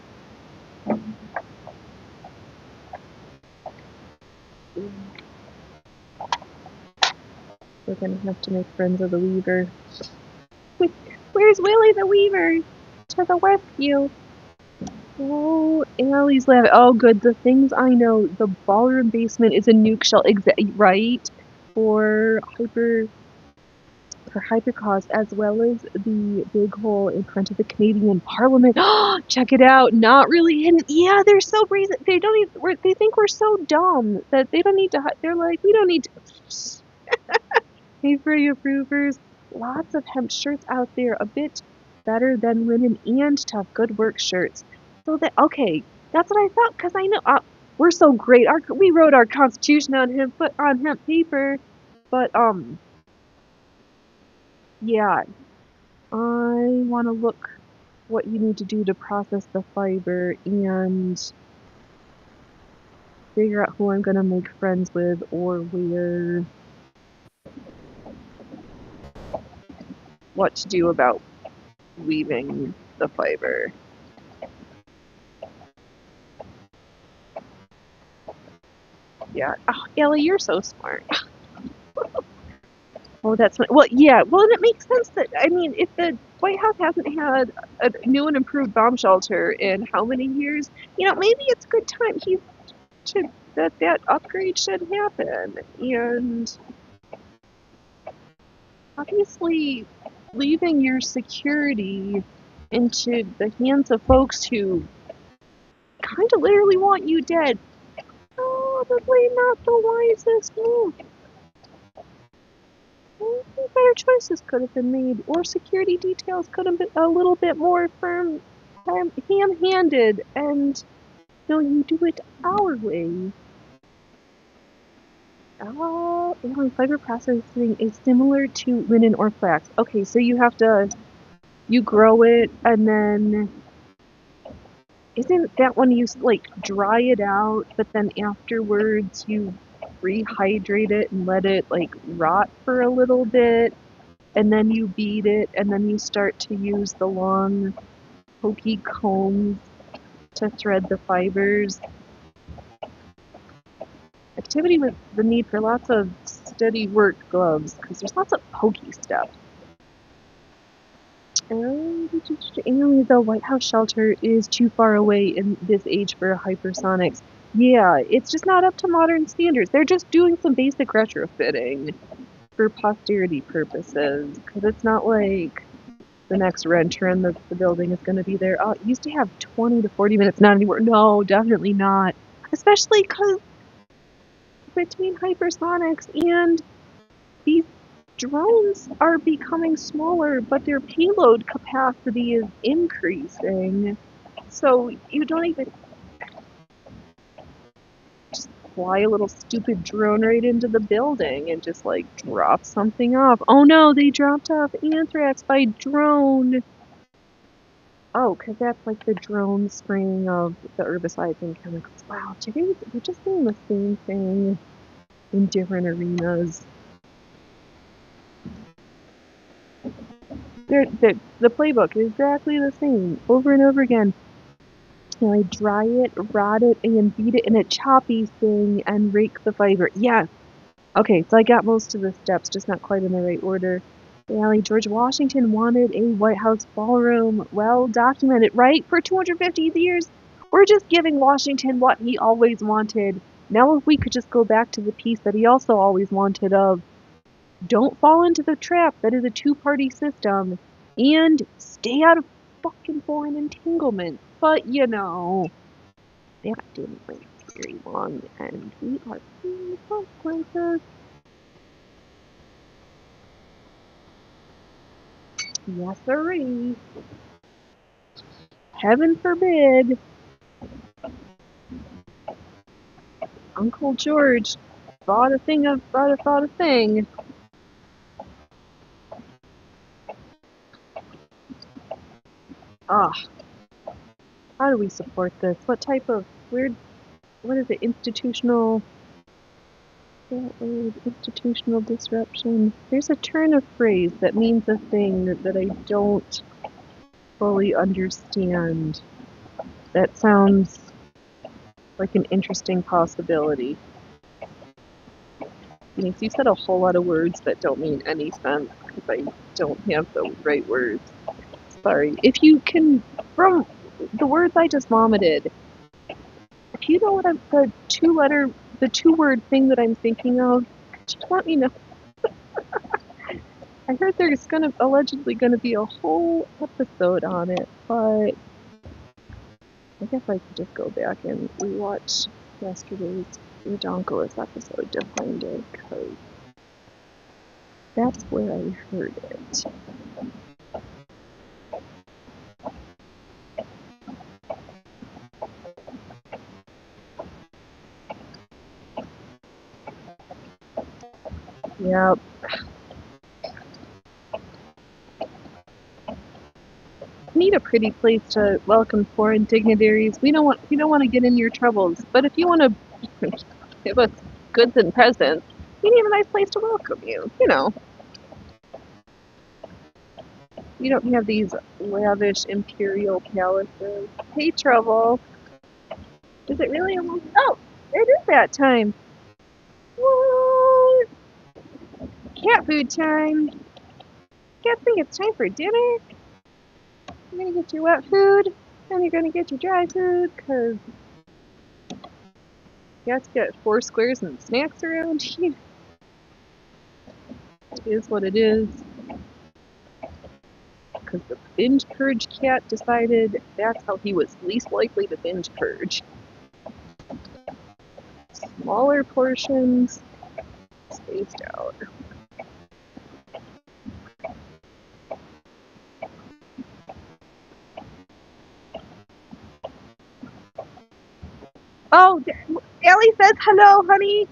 we're gonna have to make friends of the Weaver. Where's Willie the Weaver? To the rescue! Oh, Allie's laughing. Oh, good. The things I know. The ballroom basement is a nuke shell, right? For hypercause, as well as the big hole in front of the Canadian Parliament. Check it out. Not really hidden. Yeah, they're so brazen. They don't even. They think we're so dumb that they don't need to. They're like, we don't need to. Hey, for you approvers, lots of hemp shirts out there, a bit better than linen and tough good work shirts. So that, okay, that's what I thought, because I know, we're so great. We wrote our constitution on hemp paper, but, yeah, I want to look what you need to do to process the fiber and figure out who I'm going to make friends with or where, what to do about weaving the fiber. Yeah. Oh, Ellie, you're so smart. Oh, that's well, yeah. Well, and it makes sense that I mean, if the White House hasn't had a new and improved bomb shelter in how many years, maybe it's a good time that upgrade should happen. And obviously, leaving your security into the hands of folks who kind of literally want you dead, probably not the wisest move. Better choices could have been made, or security details could have been a little bit more firm, ham-handed, and you do it our way. Alien fiber processing is similar to linen or flax. Okay, so you grow it, and then isn't that when you dry it out, but then afterwards you rehydrate it and let it rot for a little bit? And then you beat it, and then you start to use the long, pokey combs to thread the fibers. Activity with the need for lots of steady work gloves, because there's lots of pokey stuff. And the White House shelter is too far away in this age for hypersonics. Yeah, it's just not up to modern standards. They're just doing some basic retrofitting for posterity purposes, because it's not like the next renter in the building is going to be there. Oh, it used to have 20 to 40 minutes, not anymore. No, definitely not. Especially because between hypersonics and these drones are becoming smaller, but their payload capacity is increasing. So you don't even just fly a little stupid drone right into the building and just drop something off. Oh no, they dropped off anthrax by drone. Oh, because that's the drone spraying of the herbicides and chemicals. Wow, today we're just doing the same thing in different arenas. The playbook is exactly the same over and over again. I dry it, rot it, and beat it in a choppy thing and rake the fiber. Yes. Okay, so I got most of the steps, just not quite in the right order. George Washington wanted a White House ballroom. Well documented, right? For 250 years, we're just giving Washington what he always wanted. Now if we could just go back to the piece that he also always wanted of, don't fall into the trap that is a two-party system, and stay out of fucking foreign entanglement. But, that didn't last very long, and we are seeing consequences. Yes, sirree. Heaven forbid Uncle George thought a thing. Ah, how do we support this? What type of weird, what is it, institutional disruption? There's a turn of phrase that means a thing that I don't fully understand. That sounds like an interesting possibility. Phoenix, you said a whole lot of words that don't mean any sense because I don't have the right words. Sorry. If you can, from the words I just vomited, if you know what the two-word thing that I'm thinking of, just let me know. I heard there's allegedly gonna be a whole episode on it, but I guess I could just go back and rewatch yesterday's Redonkulous episode to find it, because That's where I heard it. Yep. Need a pretty place to welcome foreign dignitaries. We don't want to get in your troubles, but if you want to give us goods and presents, we need a nice place to welcome you. You know, we don't have these lavish imperial palaces. Hey, Trouble. Is it really almost? Oh, it is that time. What? Cat food time. Cat think it's time for dinner. You're gonna get your wet food, and you're gonna get your dry food, cause you have to get 4 squares and snacks around here. It is what it is. Because the binge purge cat decided that's how he was least likely to binge purge. Smaller portions, spaced out. Oh, Ellie says hello, honey.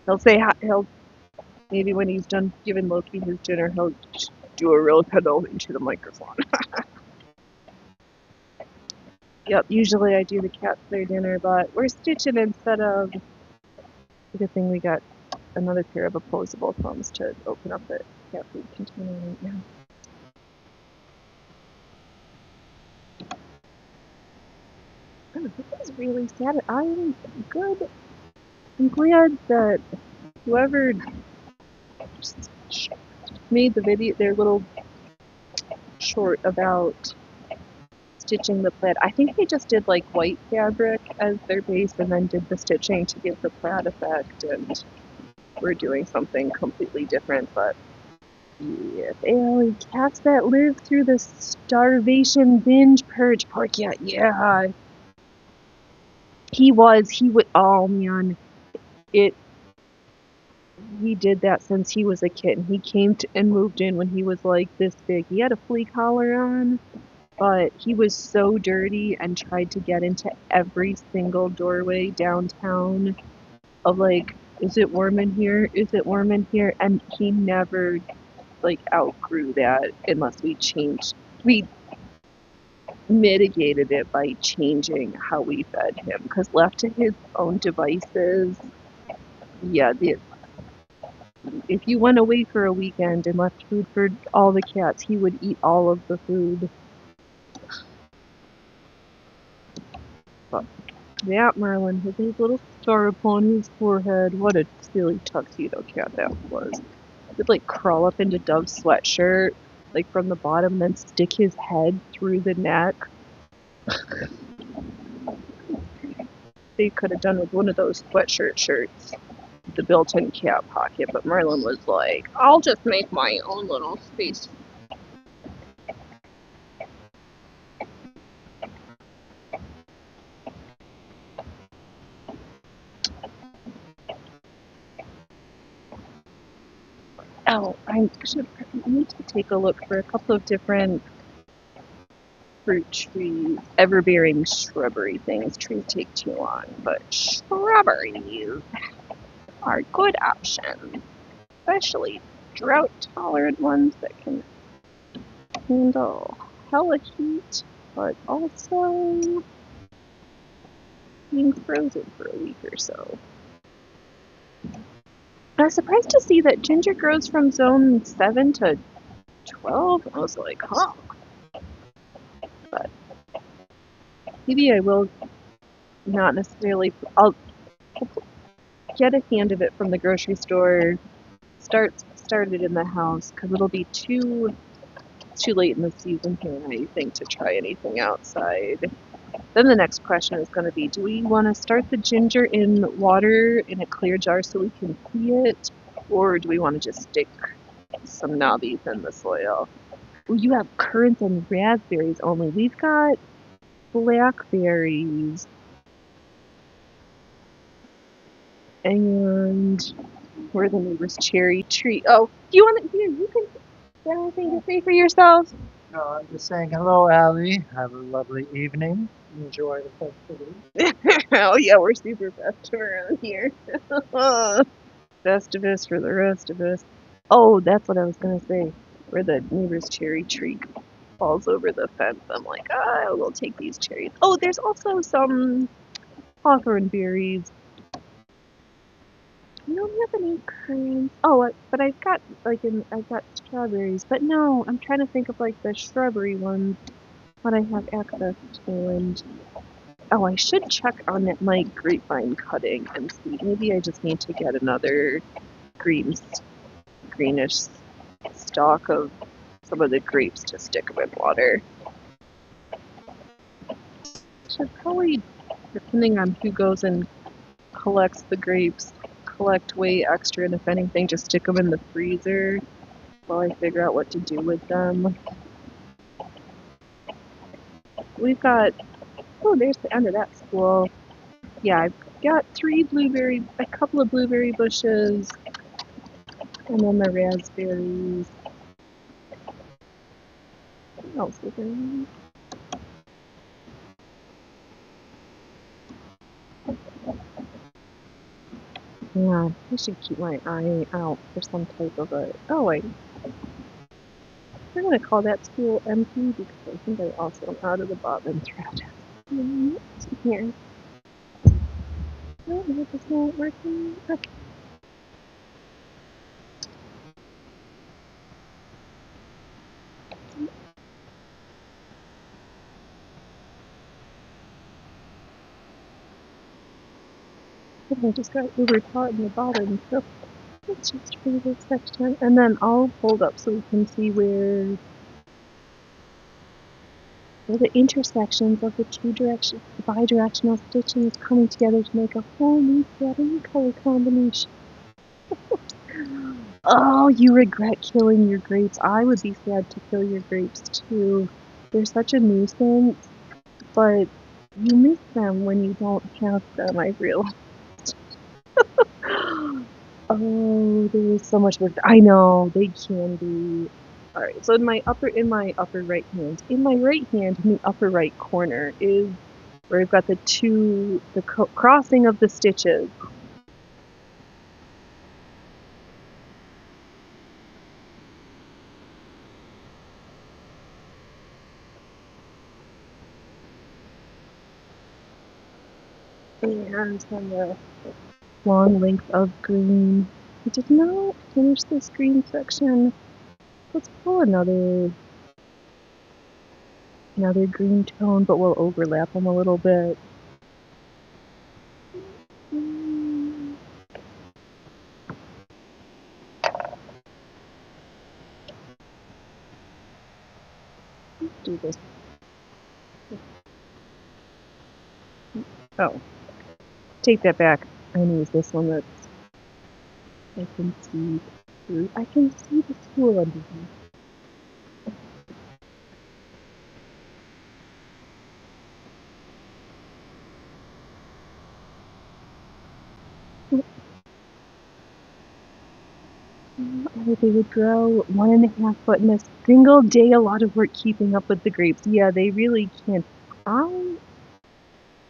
He'll say hi. He'll maybe when he's done giving Loki his dinner, he'll do a real hello into the microphone. Yep, usually I do the cats their dinner, but we're stitching instead of. Good thing we got another pair of opposable thumbs to open up the cat food container right now. Oh, this is really sad. I'm good. I'm glad that whoever made the video, their little short about stitching the plaid. I think they just did like white fabric as their base and then did the stitching to give the plaid effect, and we're doing something completely different, but yeah, they cats that live through the starvation binge purge. Poor cat, yeah. He would, oh man, he did that since he was a kitten. He came to and moved in when he was like this big. He had a flea collar on, but he was so dirty and tried to get into every single doorway downtown of like, is it warm in here? Is it warm in here? And he never like outgrew that unless we mitigated it by changing how we fed him, because left to his own devices, yeah, if you went away for a weekend and left food for all the cats, he would eat all of the food. But that Merlin with his little star upon his forehead, what a silly tuxedo cat that was. He'd like crawl up into Dove's sweatshirt, like from the bottom, then stick his head through the neck. They could have done with one of those sweatshirt shirts, the built-in cat pocket, but Merlin was like, I'll just make my own little space. Oh, I need to take a look for a couple of different fruit trees, ever-bearing shrubbery things. Trees take too long, but shrubberies are good options, especially drought-tolerant ones that can handle hella heat, but also being frozen for a week or so. I was surprised to see that ginger grows from zone 7 to 12. I was like, huh. But maybe I will not necessarily. I'll get a hand of it from the grocery store. Start it in the house, because it'll be too late in the season here, I think, to try anything outside. Then the next question is going to be, do we want to start the ginger in water in a clear jar so we can see it, or do we want to just stick some knobbies in the soil? Well, you have currants and raspberries only. We've got blackberries and We're the neighbor's cherry tree. Oh, do you want to? Here, you can. Got anything to say for yourself?
No, I'm just saying hello, Allie. Have a lovely evening. Enjoy the festivities.
Oh yeah, we're super festive around here. Festivus for the rest of us. Oh, that's what I was gonna say. Where the neighbor's cherry tree falls over the fence, I'm like, I will take these cherries. Oh, there's also some hawthorn berries. I don't have any currants. Oh, but I've got I've got strawberries. But no, I'm trying to think of like the shrubbery ones that I have access to. And oh, I should check on my grapevine cutting and see. Maybe I just need to get another greenish stalk of some of the grapes to stick them in water. Should probably, depending on who goes and collects the grapes, collect way extra, and if anything, just stick them in the freezer while I figure out what to do with them. We've got, oh, there's the end of that school. Yeah, I've got a couple of blueberry bushes, and then the raspberries. What else is there? Yeah, I should keep my eye out for some type of a. Oh wait, we're gonna call that school empty because I think I also am out of the bobbin thread. Here. Oh, this is not working. Okay. I just got uber caught in the bottom, so let's just read this section. And then I'll hold up so we can see where the intersections of the bidirectional stitching is coming together to make a whole new pattern color combination. Oh, you regret killing your grapes. I would be sad to kill your grapes too. They're such a nuisance, but you miss them when you don't have them, I realize. Oh, there's so much work. I know, they can be. Alright, so in my upper right hand, in the upper right corner is where I've got the crossing of the stitches. And then the long length of green. I did not finish this green section. Let's pull another green tone, but we'll overlap them a little bit. Let's do this. Oh, take that back. I use this one that's I can see through. I can see the school underneath. They would grow 1.5 foot in a single day. A lot of work keeping up with the grapes. Yeah, they really can.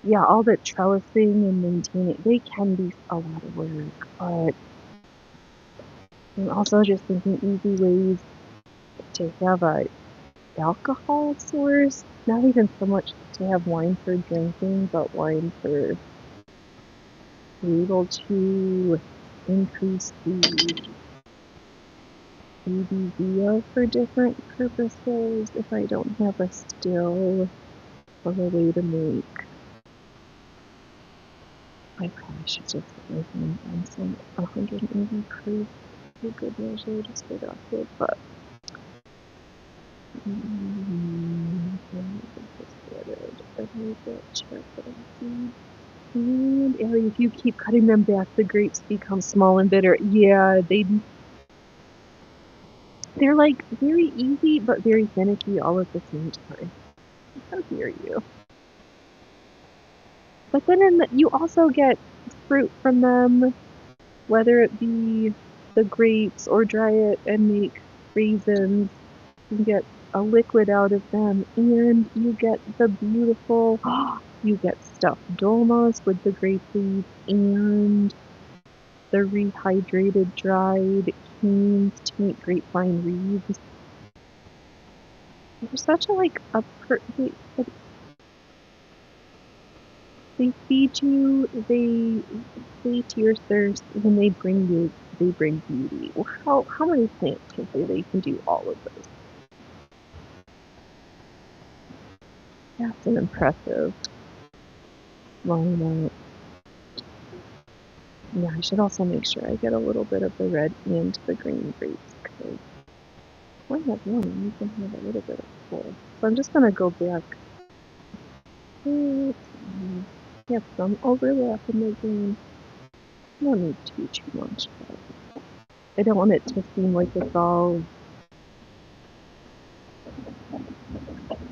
Yeah, all that trellising and maintaining, they can be a lot of work, but I'm also just thinking easy ways to have a alcohol source. Not even so much to have wine for drinking, but wine for be able to increase the ABV for different purposes if I don't have a still of a way to make. I probably should just put my hand on some 180 proof for good measure to start off with, but and Ellie, if you keep cutting them back, the grapes become small and bitter. Yeah, they're like very easy but very finicky all at the same time. How dare you? But then you also get fruit from them. whether it be the grapes or dry it and make raisins. You get a liquid out of them, and you get the beautiful, you get stuffed domas with the grape leaves and the rehydrated dried canes to make grapevine wreaths. They're such a they feed you, they sate your thirst, and they bring beauty. Well, how many plants can say they can do all of those? That's an impressive lineup. Yeah, I should also make sure I get a little bit of the red and the green grapes, because I have one and you can have a little bit of both. So I'm just gonna go back. Have some overlap in the green. I don't need too much, but I don't want it to seem like it's all.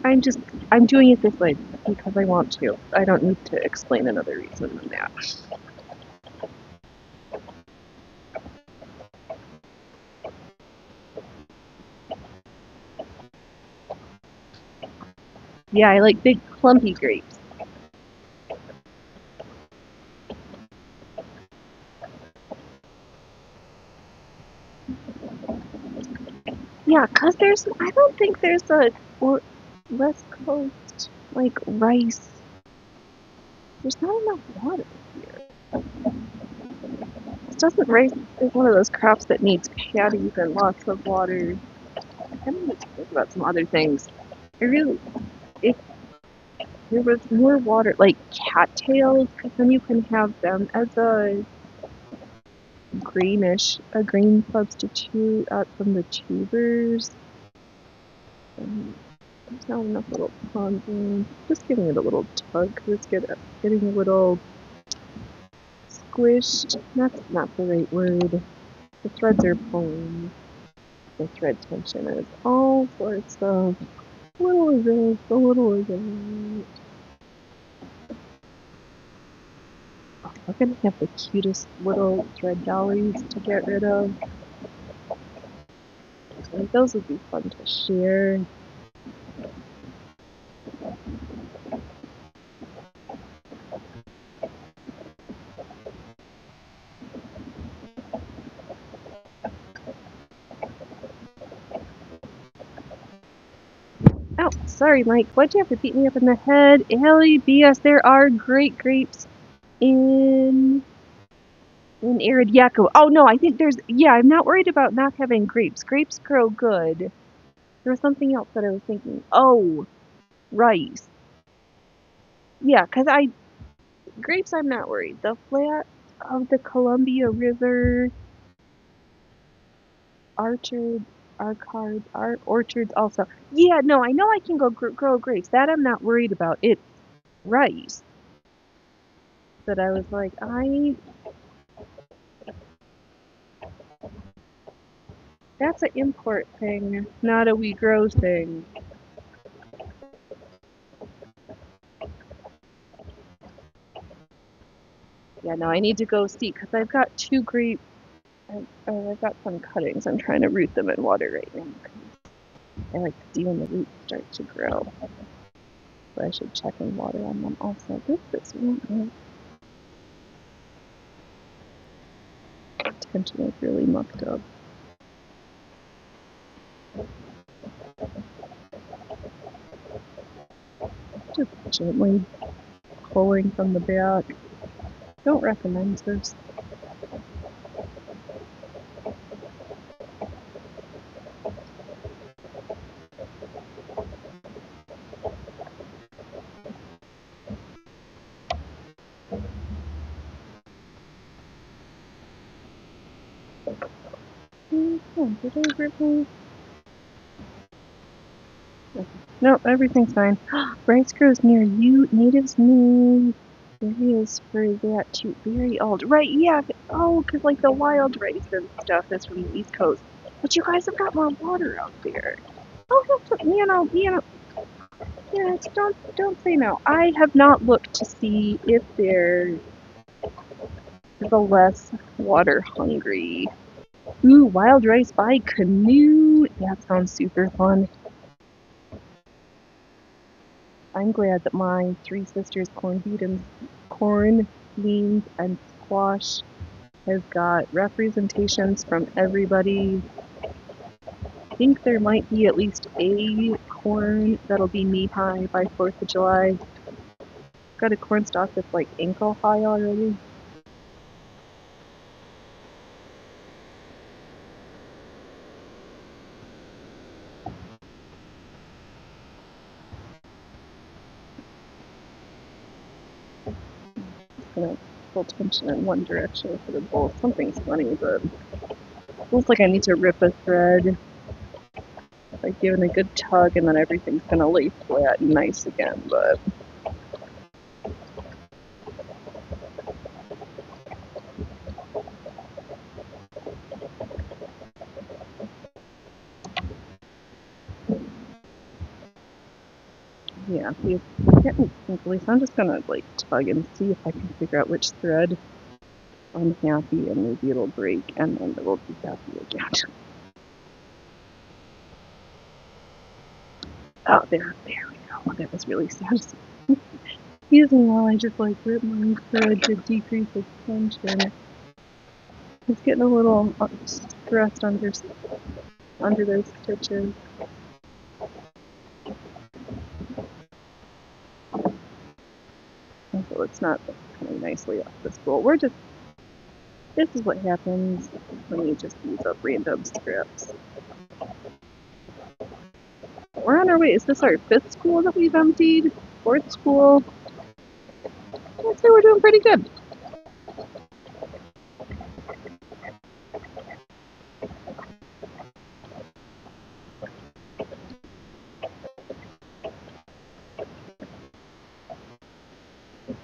I'm doing it this way because I want to. I don't need to explain another reason than that. Yeah, I like big clumpy grapes. Yeah, cause I don't think there's a West Coast like rice. There's not enough water here. It doesn't rice is one of those crops that needs paddies and lots of water. I kind of need to think about some other things. If there was more water, like cattails, because then you can have them as a green substitute out from the tubers. There's not enough little ponds in. Just giving it a little tug because it's getting a little squished. That's not the right word. The threads are pulling. The thread tension is all sorts of little of this, a little of that. We're gonna have the cutest little thread dollies to get rid of. And those would be fun to share. Oh, sorry, Mike. Why'd you have to beat me up in the head? Allie, BS, there are great grapes in arid Yakko. Oh no, I think I'm not worried about not having grapes. Grapes grow good. There was something else that I was thinking. Oh, rice. Yeah, grapes I'm not worried. The flat of the Columbia River orchards also. Yeah, no, I know I can go grow grapes. That I'm not worried about. It's rice. But I was like, that's an import thing, not a we grow thing. Yeah, no, I need to go see, because I've got two grapes. I've got some cuttings. I'm trying to root them in water right now. I like to see when the roots start to grow. So I should check and water on them also. This one tension is really mucked up. Just gently pulling from the back. Don't recommend this. Did I rip my... No, everything's fine. Rice grows near you. Natives need areas for that too. Very old. Right, yeah. Oh, because like the wild rice and stuff is from the East Coast. But you guys have got more water out there. Oh, yeah, don't say no. I have not looked to see if there the less water hungry. Ooh, wild rice by canoe. That sounds super fun. I'm glad that my three sisters corn, beans, and squash has got representations from everybody. I think there might be at least a corn that'll be knee-high by 4th of July. Got a corn stalk that's like ankle-high already. Just gonna pull tension in one direction for the bowl. Something's funny, but it feels like I need to rip a thread. Like giving a good tug and then everything's gonna lay flat and nice again, but yeah, he's getting crinkly, so I'm just gonna like tug and see if I can figure out which thread I'm happy and maybe it'll break and then it'll be happy again. Oh, there we go. That was really satisfying. Using while I just like rip my thread to decrease its tension. It's getting a little stressed under those stitches. So it's not coming nicely off the spool. This is what happens when you just use up random strips. We're on our way. Is this our 5th spool that we've emptied? 4th spool? I'd say we're doing pretty good.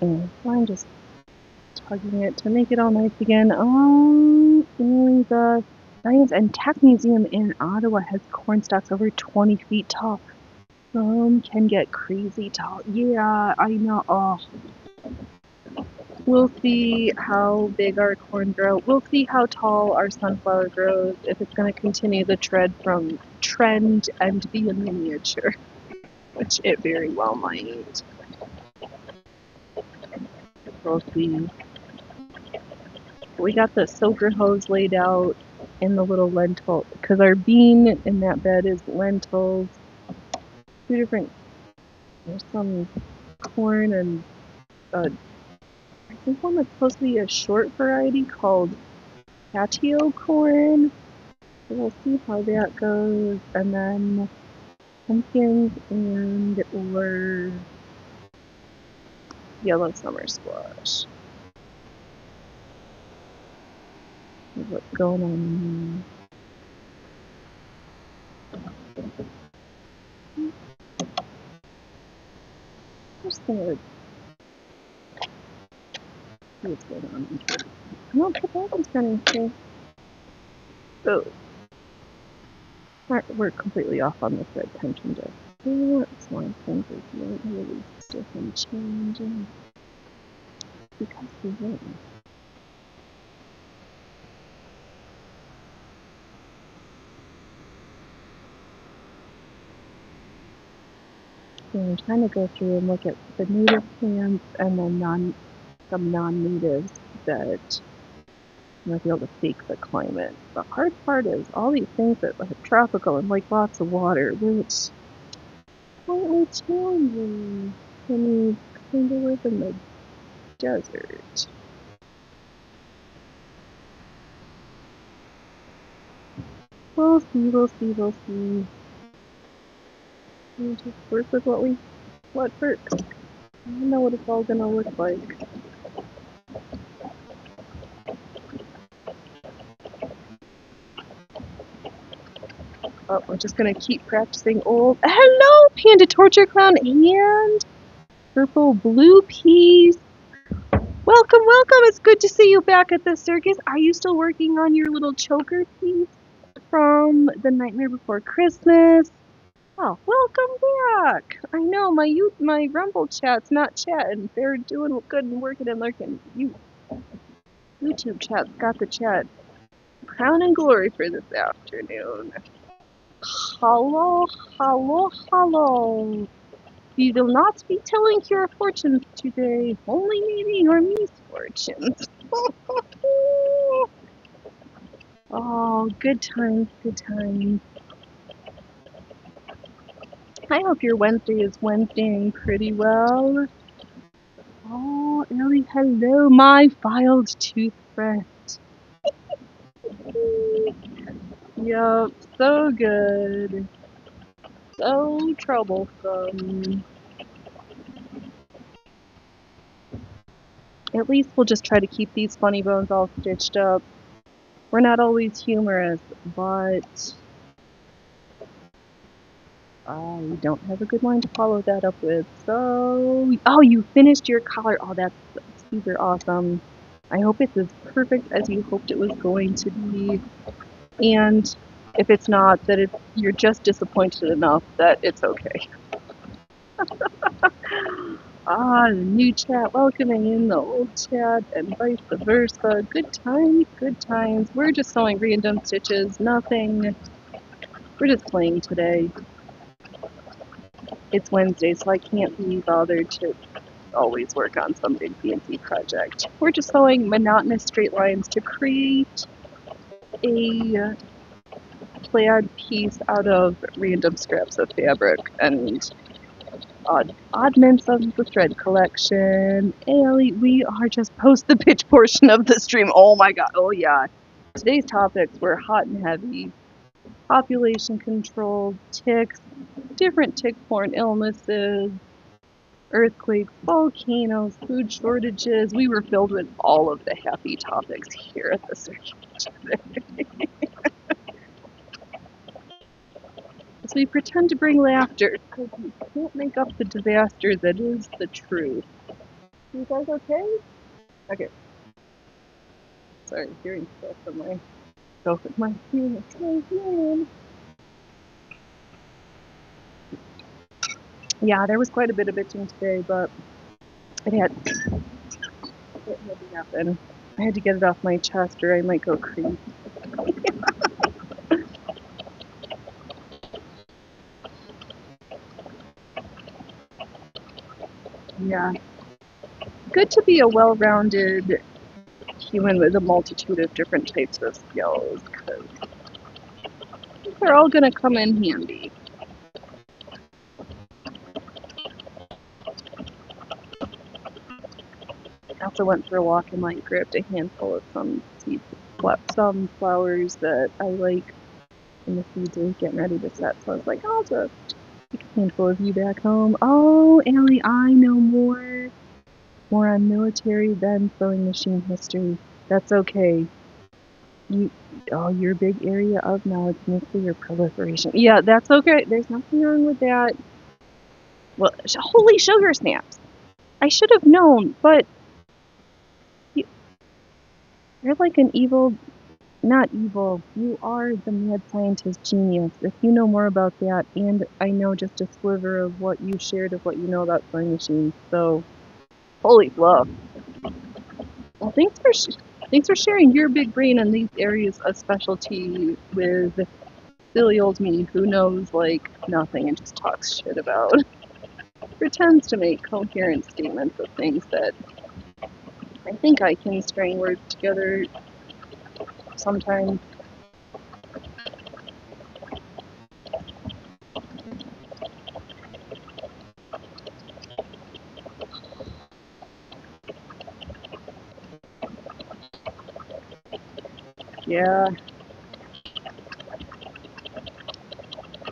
And I'm just tugging it to make it all nice again. And the Science and Tech Museum in Ottawa has corn stalks over 20 feet tall. Can get crazy tall. Yeah, I know. Oh. We'll see how big our corn grows. We'll see how tall our sunflower grows, if it's going to continue the trend and be a miniature, which it very well might. We'll see. We got the soaker hose laid out in the little lentil, because our bean in that bed is lentils. Two different, there's some corn and I think one that's supposed to be a short variety called patio corn. So we'll see how that goes. And then pumpkins and or yellow summer squash. What's going on in there? I'm just gonna see what's going on in here. No, but that one's kind of okay. Oh. We're completely off on the thread tension just. What's my fingers really stiff and changing? Because we win. So I'm trying to go through and look at the native plants and then some non-natives that might be able to fake the climate. The hard part is all these things that are tropical and like lots of water, which slightly challenging when you kind of live in the desert. We'll see. We'll just work with what works. I don't know what it's all gonna look like. Oh, we're just gonna keep practicing old. Hello, Panda Torture Clown and Purple Blue Peas. Welcome. It's good to see you back at the circus. Are you still working on your little choker piece from The Nightmare Before Christmas? Oh, welcome back. I know my Rumble chat's not chatting. They're doing good and working and lurking. You YouTube chat's got the chat crown and glory for this afternoon. Hello, hello, hello. We will not be telling your fortunes today, only maybe your misfortunes. Oh, good times, good times. I hope your Wednesday is Wednesdaying pretty well. Oh, Ellie, hello, my filed toothbrush. Yup, so good. So troublesome. At least we'll just try to keep these funny bones all stitched up. We're not always humorous, but I don't have a good line to follow that up with. So, oh, you finished your collar. Oh, that's super awesome. I hope it's as perfect as you hoped it was going to be. And if it's not, that you're just disappointed enough that it's okay. Ah, the new chat welcoming in the old chat and vice versa. Good times, good times. We're just sewing random stitches, nothing. We're just playing today. It's Wednesday, so I can't be bothered to always work on some big fancy project. We're just sewing monotonous straight lines to create a plaid piece out of random scraps of fabric and oddments of the thread collection. Ellie, we are just post the pitch portion of the stream. Oh my god, oh yeah. Today's topics were hot and heavy. Population control, ticks, different tick-borne illnesses, earthquakes, volcanoes, food shortages. We were filled with all of the happy topics here at the circuit. As we pretend to bring laughter, because we can't make up the disaster that is the truth. You guys okay? Okay. Sorry, hearing stuff from my hearing. Yeah, there was quite a bit of bitching today, but it had to happen. I had to get it off my chest or I might go crazy. Yeah. Good to be a well-rounded human with a multitude of different types of skills, because they're all going to come in handy. I also went for a walk and grabbed a handful of some flowers that I like, and the seeds are getting ready to set. So I was like, I'll just take a handful of you back home. Oh, Allie, I know more on military than sewing machine history. That's okay. Your big area of knowledge, nuclear proliferation. Yeah, that's okay. There's nothing wrong with that. Well, holy sugar snaps! I should have known, but you're like an evil, not evil. You are the mad scientist genius. If you know more about that, and I know just a sliver of what you shared of what you know about sewing machines, so holy fluff. Well, thanks for sharing your big brain in these areas of specialty with silly old me who knows nothing and just talks shit about. Pretends to make coherent statements of things that I think I can string words together sometimes. Yeah.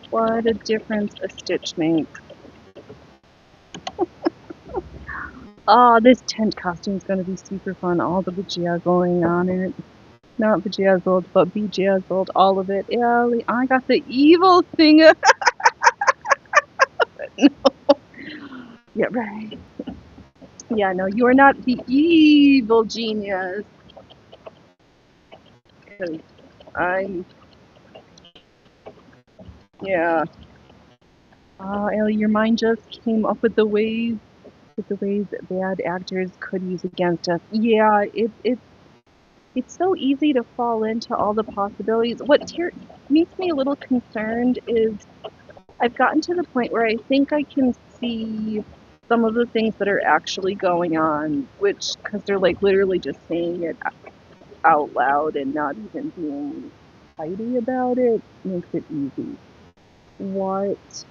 What a difference a stitch makes. Oh, this tent costume is going to be super fun. All the bejazzling on it. Not bejazzled, but bejazzled. All of it. Ellie, I got the evil thing. No. Yeah, right. Yeah, no, you are not the evil genius. Because I'm... Yeah. Ellie, your mind just came up with the ways that bad actors could use against us. Yeah, it's it's so easy to fall into all the possibilities. What makes me a little concerned is I've gotten to the point where I think I can see some of the things that are actually going on, which, because they're like literally just saying it out loud and not even being tidy about it, makes it easy. What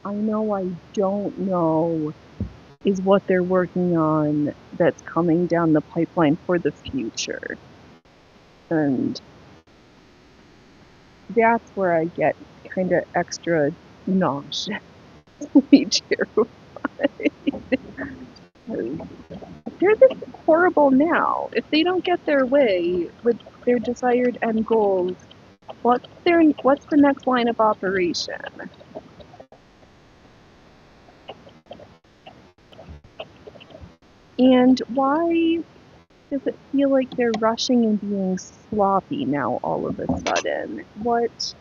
I know I don't know is what they're working on that's coming down the pipeline for the future. And that's where I get kind of extra nauseously terrified. They're this horrible now. If they don't get their way with their desired end goals, what's the next line of operation? And why does it feel like they're rushing and being sloppy now all of a sudden? What's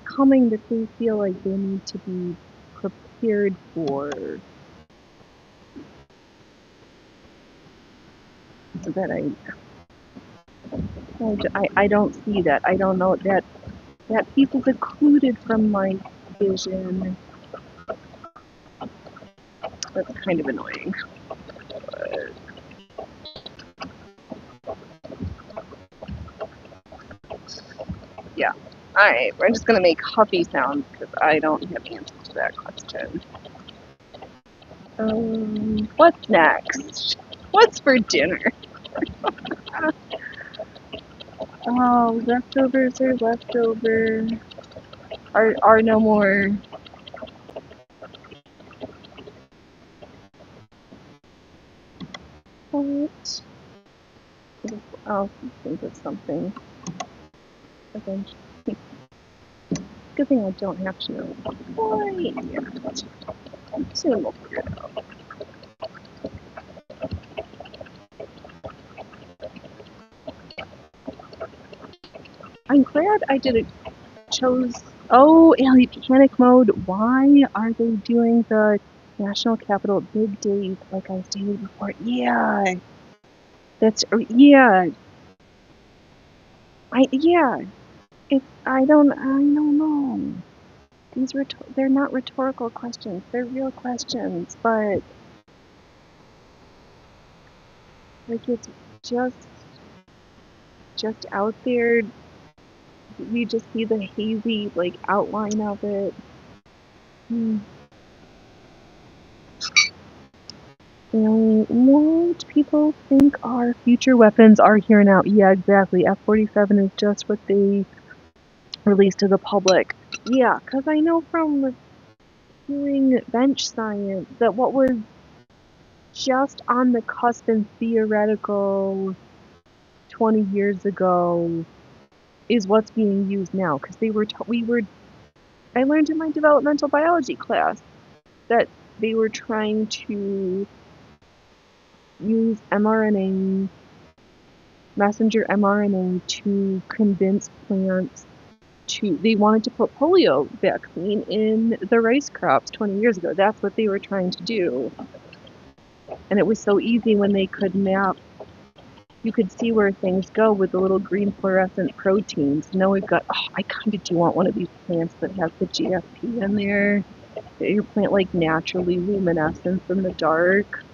coming that they feel like they need to be prepared for? That I don't see that. I don't know that piece is occluded from my vision. That's kind of annoying. But yeah. Alright, we're just gonna make huffy sounds because I don't have answers to that question. What's next? What's for dinner? Oh, leftovers are leftover. Are no more. What? I'll think of something eventually. Good thing I don't have to know quite yet. Soon we'll figure it out. I'm glad I chose. Oh, Allie, panic mode. Why are they doing the National Capital big days like I stated before? Yeah, yeah. I don't know. They're not rhetorical questions. They're real questions, but like it's just out there. We just see the hazy like outline of it. And what people think our future weapons are here now. Yeah, exactly. F-47 is just what they released to the public. Yeah, because I know from doing bench science that what was just on the cusp and theoretical 20 years ago is what's being used now. Because I learned in my developmental biology class that they were trying to use mRNA, messenger mRNA, to convince plants they wanted to put polio vaccine in the rice crops 20 years ago. That's what they were trying to do. And it was so easy when they could map, you could see where things go with the little green fluorescent proteins. Now we've got, I kind of do want one of these plants that has the GFP in there. Your plant like naturally luminescence in the dark.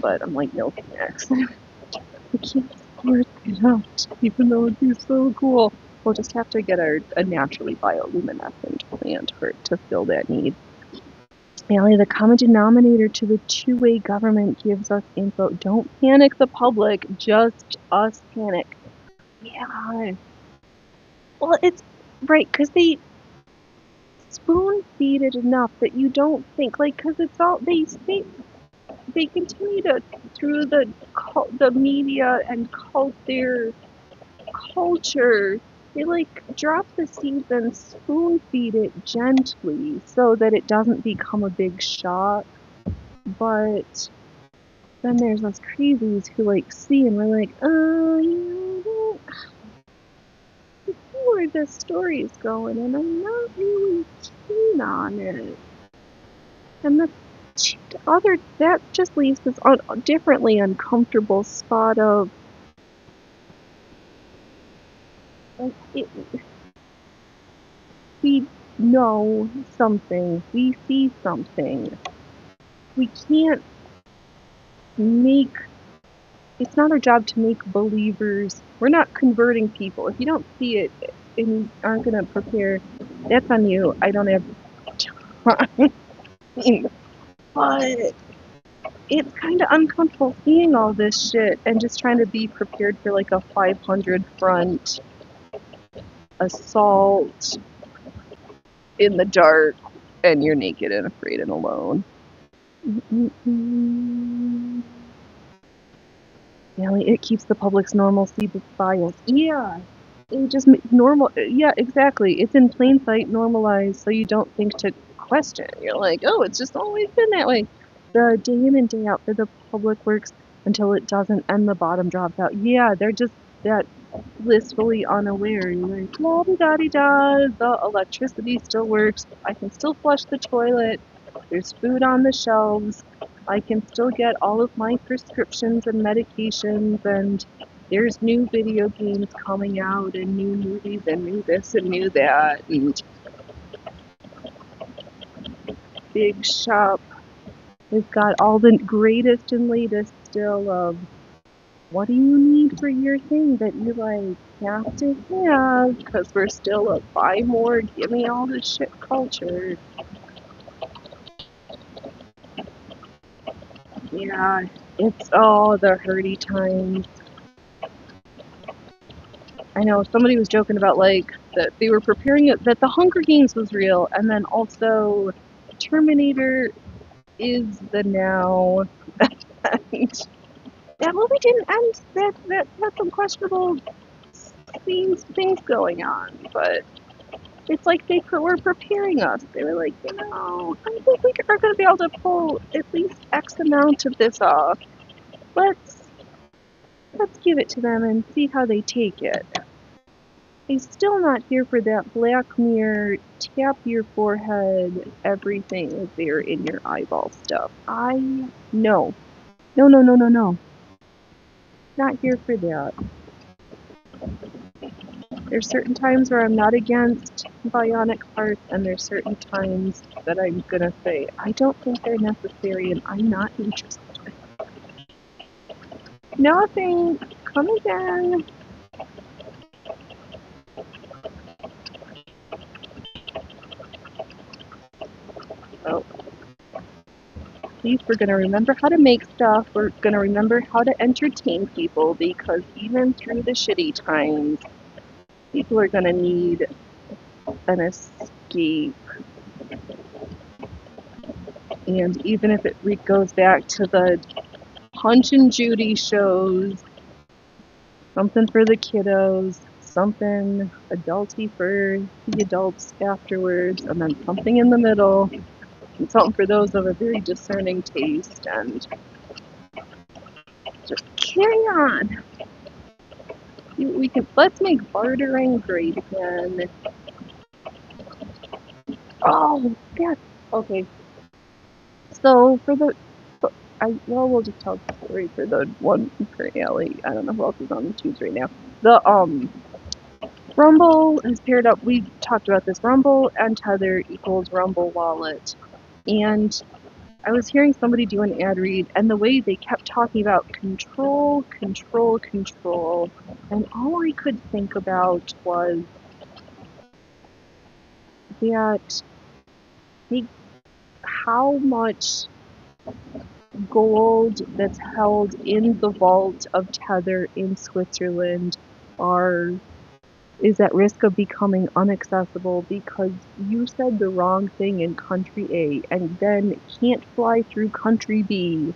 But I'm like, no thanks. I can't support that, even though it'd be so cool. We'll just have to get a naturally bioluminescent plant to fill that need. Allie, the common denominator to the two-way government gives us info. Don't panic the public, just us panic. Yeah. Well, it's right, because they spoon-feed it enough that you don't think, like, because it's all, they continue to, through the media and their culture, they like drop the seeds and spoon feed it gently so that it doesn't become a big shock. But then there's those crazies who like see and we're like, you see where this story is going, and I'm not really keen on it. And that just leaves this differently uncomfortable spot of We know something. We see something. We can't make. It's not our job to make believers. We're not converting people. If you don't see it and you aren't going to prepare, that's on you. I don't have time. But it's kind of uncomfortable seeing all this shit and just trying to be prepared for like a 500 front assault in the dark and you're naked and afraid and alone. Yeah, it keeps the public's normalcy bias. Yeah, it just normal. Yeah, exactly. It's in plain sight, normalized, so you don't think to question. You're like, oh, it's just always been that way. The day in and day out for the public works until it doesn't, and the bottom drops out. Yeah, they're just that blissfully unaware. You're like, la di da di da. The electricity still works. I can still flush the toilet. There's food on the shelves. I can still get all of my prescriptions and medications, and there's new video games coming out, and new movies, and new this and new that, and Big Shop has got all the greatest and latest still of what do you need for your thing that you like have to have, because we're still a buy more, give me all this shit culture. Yeah, it's all the hurdy times. I know somebody was joking about like that they were preparing it that the Hunger Games was real, and then also Terminator is the now. And that movie didn't end. That had some questionable things going on, but it's like they were preparing us. They were like, I think we are going to be able to pull at least X amount of this off. Let's give it to them and see how they take it. I'm still not here for that Black Mirror, tap your forehead, everything is there in your eyeball stuff. No. Not here for that. There's certain times where I'm not against bionic parts, and there's certain times that I'm gonna say, I don't think they're necessary and I'm not interested. Nothing. Come again. Oh. At least we're gonna remember how to make stuff. We're gonna remember how to entertain people, because even through the shitty times, people are gonna need an escape. And even if it goes back to the Punch and Judy shows, something for the kiddos, something adulty for the adults afterwards, and then something in the middle, and something for those of a very discerning taste, and just carry on. Let's make bartering great again. Oh, that's okay. So we'll just tell the story for the one for Allie. I don't know who else is on the tubes right now. The Rumble has paired up. We talked about this. Rumble and Tether equals Rumble Wallet, and I was hearing somebody do an ad read, and the way they kept talking about control, and all I could think about was that how much gold that's held in the vault of Tether in Switzerland is at risk of becoming inaccessible because you said the wrong thing in country A and then can't fly through country B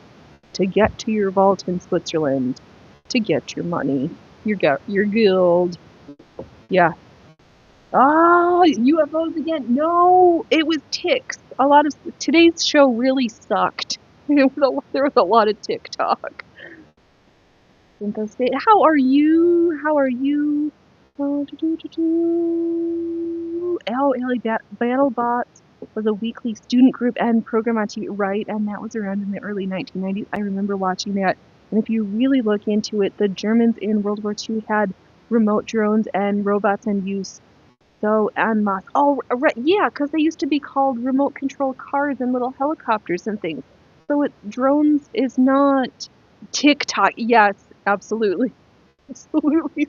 to get to your vault in Switzerland to get your money, your gold. Yeah. UFOs again. No, it was ticks. A lot of today's show really sucked. There was a lot of TikTok. How are you? Oh, Ellie, BattleBots was a weekly student group and program on TV, right? And that was around in the early 1990s. I remember watching that. And if you really look into it, the Germans in World War II had remote drones and robots in use so en masse. Oh, right, yeah, because they used to be called remote control cars and little helicopters and things. So drones is not TikTok. Yes, absolutely. Absolutely.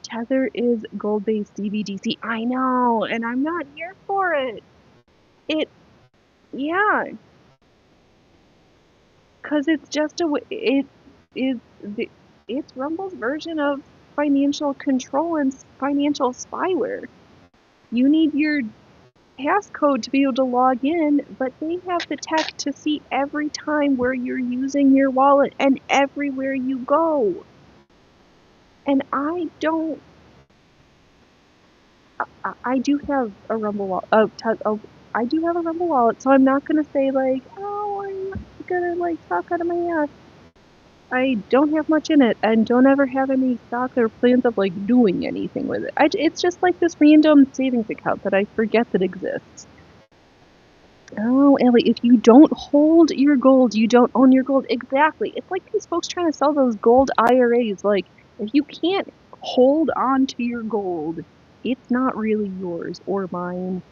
Tether is gold-based CBDC. I know, and I'm not here for it. Yeah, because it's just it is it's Rumble's version of financial control and financial spyware. You need your passcode to be able to log in, but they have the tech to see every time where you're using your wallet and everywhere you go. And I don't. I do have a Rumble wallet. I do have a Rumble wallet, so I'm not gonna say like, oh, I'm gonna like talk out of my ass. I don't have much in it, and don't ever have any thoughts or plans of like doing anything with it. It's just like this random savings account that I forget that exists. Oh, Ellie, if you don't hold your gold, you don't own your gold. Exactly. It's like these folks trying to sell those gold IRAs. Like, if you can't hold on to your gold, it's not really yours or mine.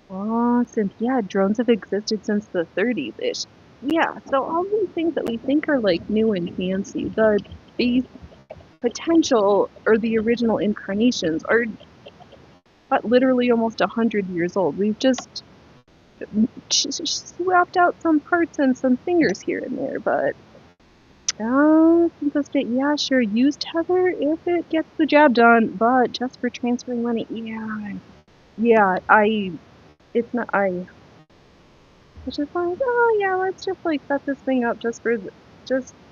Oh, yeah, drones have existed since the 30s-ish. Yeah, so all these things that we think are like new and fancy, the potential or the original incarnations are literally almost 100 years old. We've just swapped out some parts and some fingers here and there, but yeah, sure, use Tether if it gets the job done, but just for transferring money, yeah, it's not, it's just like, oh yeah, let's just like set this thing up just for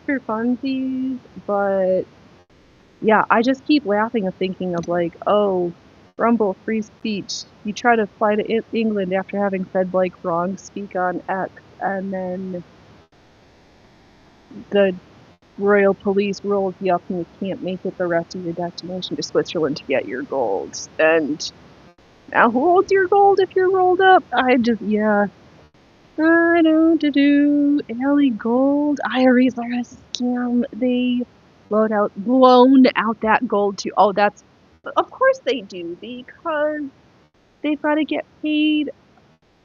funsies, but yeah, I just keep laughing and thinking of like, oh, Rumble, free speech. You try to fly to England after having said like wrong speak on X, and then the Royal Police rolls you up and you can't make it the rest of your destination to Switzerland to get your gold. And now who holds your gold if you're rolled up? Yeah. I don't do Ellie Gold. IRAs are a scam. They loan out that gold to. Oh, of course they do, because they've got to get paid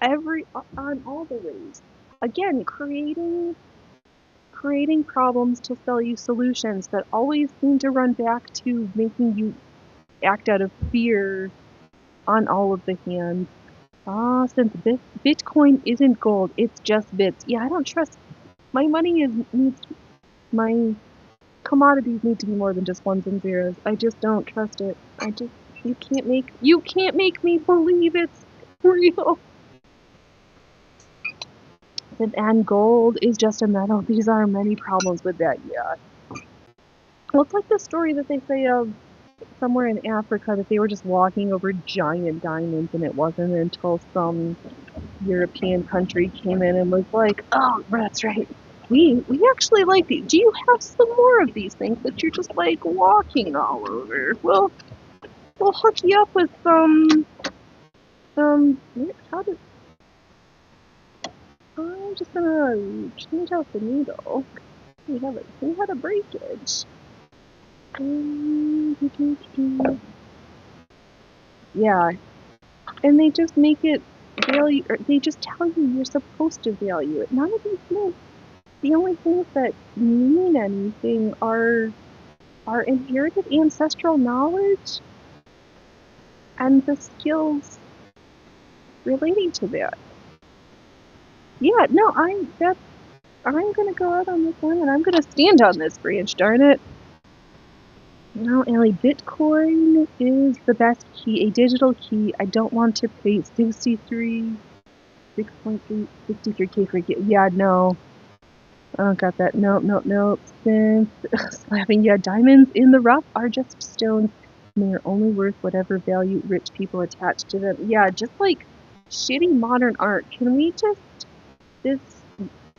on all the ways. Again, creating problems to sell you solutions that always seem to run back to making you act out of fear on all of the hands. Since Bitcoin isn't gold, it's just bits. Yeah, I don't trust. My my commodities need to be more than just ones and zeros. I just don't trust it. You can't make me believe it's real. And gold is just a metal. These are many problems with that. Yeah. Well, it's like the story that they say of somewhere in Africa that they were just walking over giant diamonds, and it wasn't until some European country came in and was like, oh, that's right. We actually like these. Do you have some more of these things that you're just like walking all over? We'll hook you up with some how did I'm just gonna change out the needle. We had a breakage. Yeah, and they just make it value, or they just tell you you're supposed to value it. None of these things. The only things that mean anything are inherited ancestral knowledge and the skills relating to that. Yeah, no, I'm gonna go out on this one and I'm gonna stand on this branch, darn it. No, Ellie, Bitcoin is the best key, a digital key. I don't want to pay 63K for it. Yeah, no. I don't got that. Nope. Since slapping, yeah, diamonds in the rough are just stones, and they are only worth whatever value rich people attach to them. Yeah, just like shitty modern art. Can we just this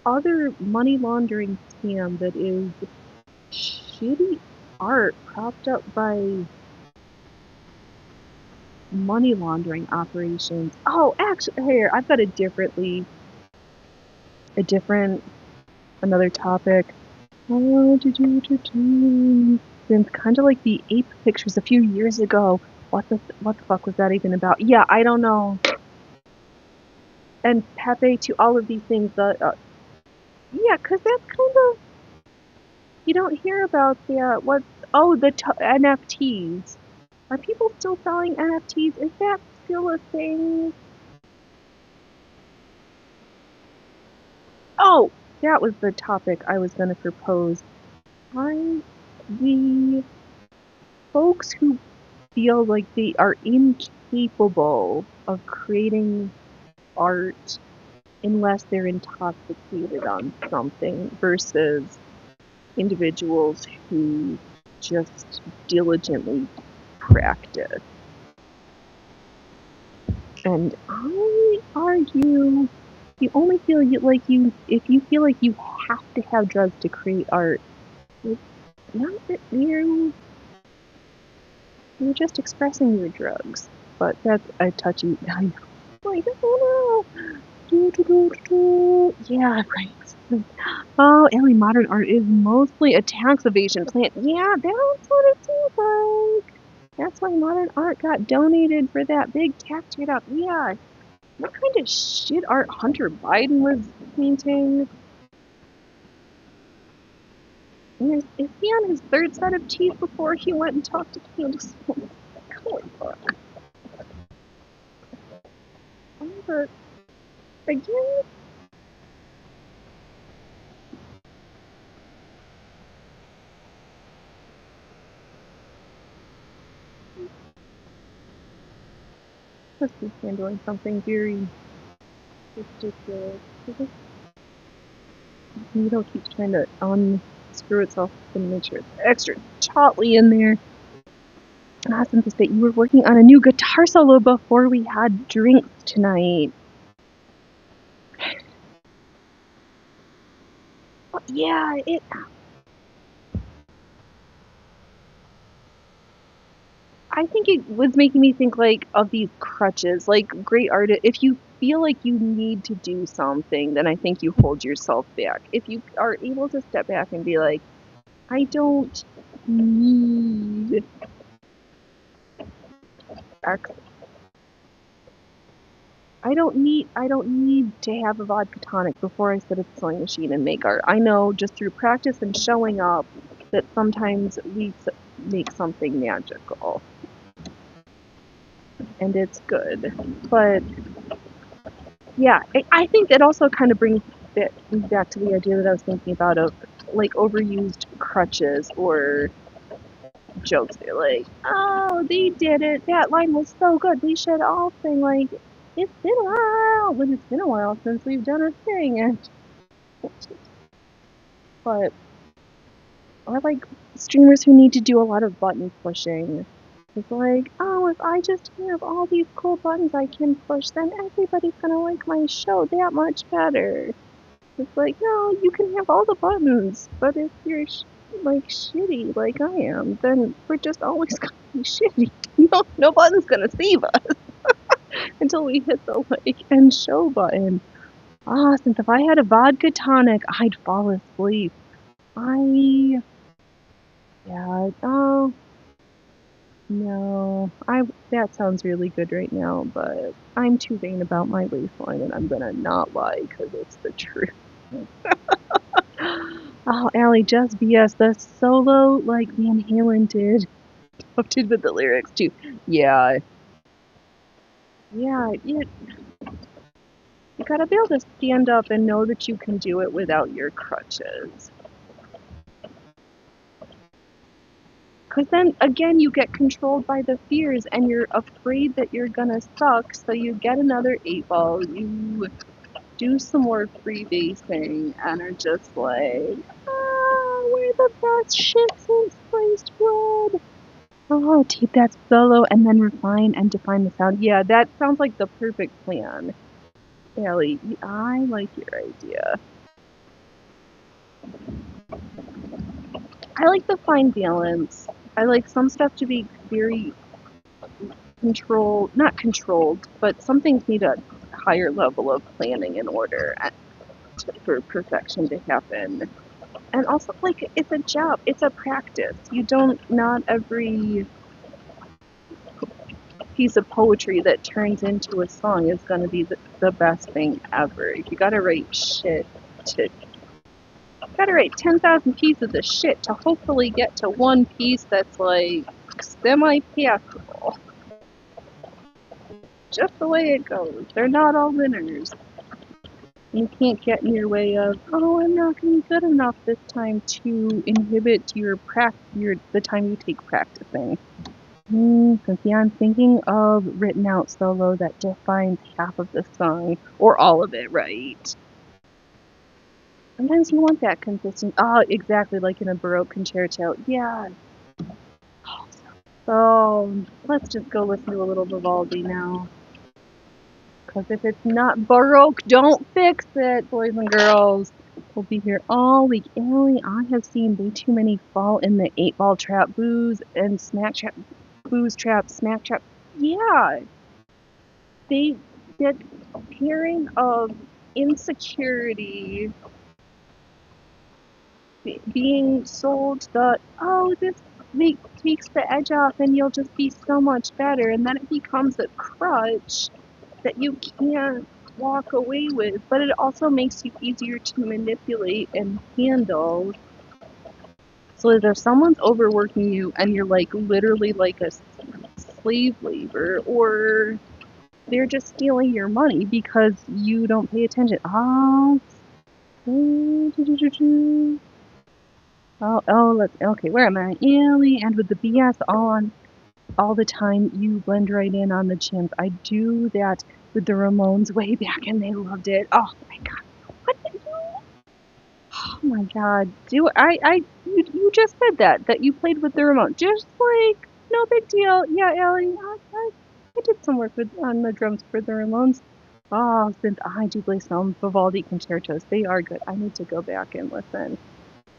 other money laundering scam that is shitty art propped up by money laundering operations? Oh, actually, here I've got another topic. since kind of like the ape pictures a few years ago. What the fuck was that even about? Yeah, I don't know. And Pepe to all of these things. Yeah, 'cause that's kind of, you don't hear about that. The NFTs. Are people still selling NFTs? Is that still a thing? Oh, that was the topic I was going to propose. The folks who feel like they are incapable of creating art unless they're intoxicated on something versus individuals who just diligently practice. And I argue you only feel if you feel like you have to have drugs to create art, it's not that you're just expressing your drugs. But that's a touchy. I know. Like, oh no. Yeah, right. Oh, Ellie, modern art is mostly a tax evasion plant. Yeah, that's what it seems like. That's why modern art got donated for that big tax write-off. Yeah. What kind of shit art Hunter Biden was painting? And is he on his third set of teeth before he went and talked to Candace? Holy fuck. But again, must be handling something very ridiculous. Needle keeps trying to unscrew itself and make sure it's extra tautly in there. Awesome that you were working on a new guitar solo before we had drinks tonight. Yeah, I think it was making me think like of these crutches, like great artists. If you feel like you need to do something, then I think you hold yourself back. If you are able to step back and be like, I don't need X. I don't need to have a vodka tonic before I sit at the sewing machine and make art. I know just through practice and showing up that sometimes we make something magical. And it's good. But yeah, I think it also kind of brings it back to the idea that I was thinking about of like overused crutches or jokes. They're like, oh, they did it. That line was so good. We should all sing like, it's been a while. When it's been a while since we've done a thing. And but or like streamers who need to do a lot of button pushing. It's like, oh, if I just have all these cool buttons I can push, then everybody's gonna like my show that much better. It's like, no, you can have all the buttons, but if you're like shitty like I am, then we're just always gonna be shitty. No button's gonna save us until we hit the like end show button. Since if I had a vodka tonic, I'd fall asleep. Oh, no, that sounds really good right now, but I'm too vain about my waistline, and I'm gonna not lie because it's the truth. Oh, Allie, just BS. The solo like Van Halen did, did with the lyrics too. Yeah, you gotta be able to stand up and know that you can do it without your crutches. Because then, again, you get controlled by the fears and you're afraid that you're gonna suck, so you get another 8-ball, you do some more freebasing, and are just like, we're the best shit since sliced bread. Oh, tape that solo and then refine and define the sound. Yeah, that sounds like the perfect plan. Allie, I like your idea. I like the fine balance. I like some stuff to be very not controlled, but some things need a higher level of planning in order for perfection to happen. And also, like, it's a job, it's a practice. Not every piece of poetry that turns into a song is going to be the best thing ever. You gotta write shit to gotta write 10,000 pieces of shit to hopefully get to one piece that's like semi-passable. Just the way it goes. They're not all winners. You can't get in your way of, oh, I'm not going to be good enough this time to inhibit the time you take practicing. Yeah, I'm thinking of written out solo that defines half of the song, or all of it, right? Sometimes you want that consistent, oh, exactly like in a Baroque concerto. Yeah. So, let's just go listen to a little Vivaldi now. Because if it's not Baroque, don't fix it, boys and girls. We'll be here all week. Allie, I have seen way too many fall in the 8-ball trap, booze and smack trap, booze trap, smack trap. Yeah, they get hearing of insecurity being sold the, oh, this takes the edge off and you'll just be so much better. And then it becomes a crutch that you can't walk away with, but it also makes you easier to manipulate and handle. So if someone's overworking you and you're like literally like a slave labor, or they're just stealing your money because you don't pay attention. Okay, where am I? Ellie, and with the BS on all the time, you blend right in on the chimp. I do that with the Ramones way back, and they loved it. Oh my god, what did you? Oh my god, you just said that you played with the Ramones, just like no big deal. Yeah, Ellie, I did some work on the drums for the Ramones. Oh, since I do play some Vivaldi concertos, they are good. I need to go back and listen.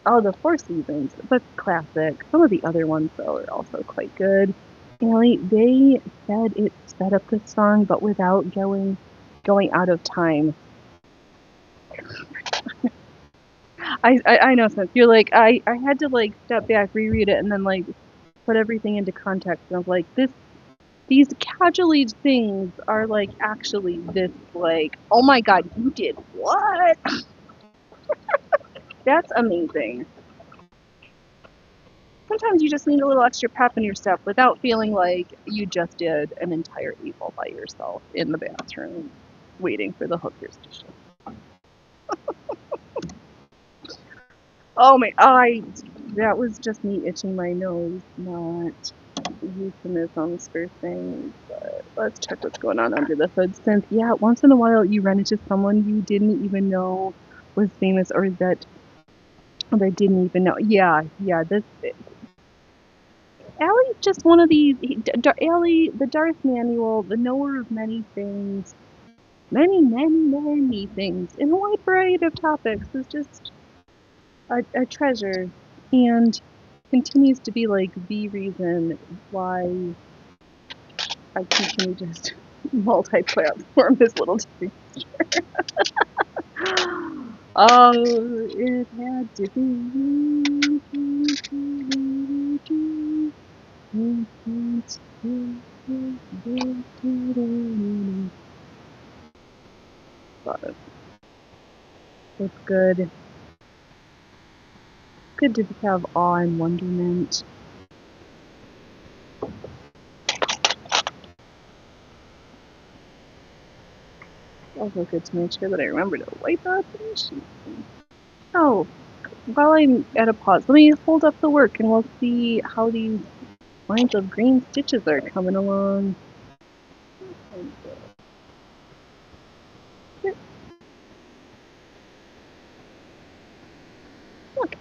Oh, the Four Seasons, but classic. Some of the other ones, though, are also quite good. Ellie, they said it sped up the song, but without going out of time. I know, since you're like, I had to like step back, reread it, and then like put everything into context. And I was like, these casually things are like actually this like, oh my god, you did what? That's amazing. Sometimes you just need a little extra pep in your step without feeling like you just did an entire evil by yourself in the bathroom, waiting for the hookers to show. Oh my, that was just me itching my nose, not euphemisms for things. But let's check what's going on under the hood. Since, yeah, once in a while you run into someone you didn't even know was famous, or that didn't even know. Yeah, this Allie's just one of these. Allie, the Darth Manual, the knower of many things, many things, in a wide variety of topics, is just a treasure, and continues to be like the reason why I continue just multi-platform this little teaser. Oh, it had to be. But it's good. Good to have awe and wonderment. Also good to make sure that I remember to wipe out the sheet. Oh, while I'm at a pause, let me hold up the work and we'll see how these lines of green stitches are coming along. Look.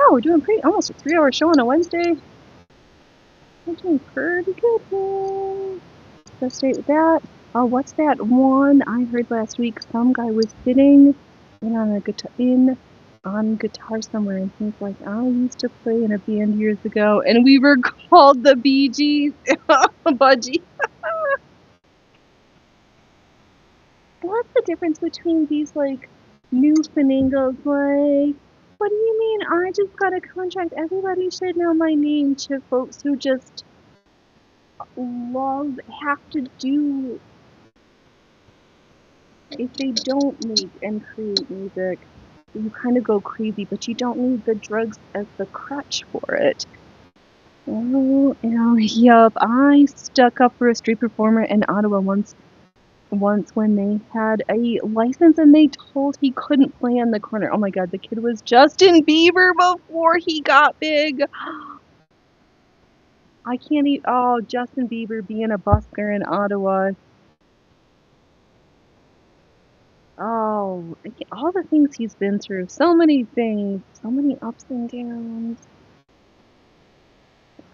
Oh, we're doing almost a 3-hour show on a Wednesday. We're doing pretty good here. Let's stay with that. Oh, what's that one I heard last week? Some guy was sitting on guitar somewhere, and he's like, I used to play in a band years ago, and we were called the Bee Gees. Budgie. What's the difference between these like new fanangles, like What do you mean? I just got a contract. Everybody should know my name to folks who just have to do, if they don't make and create music, you kind of go crazy, but you don't need the drugs as the crutch for it. Oh, yup. I stuck up for a street performer in Ottawa once when they had a license and they told he couldn't play on the corner. Oh my god, the kid was Justin Bieber before he got big. I can't even. Oh, Justin Bieber being a busker in Ottawa. Oh, all the things he's been through. So many things. So many ups and downs.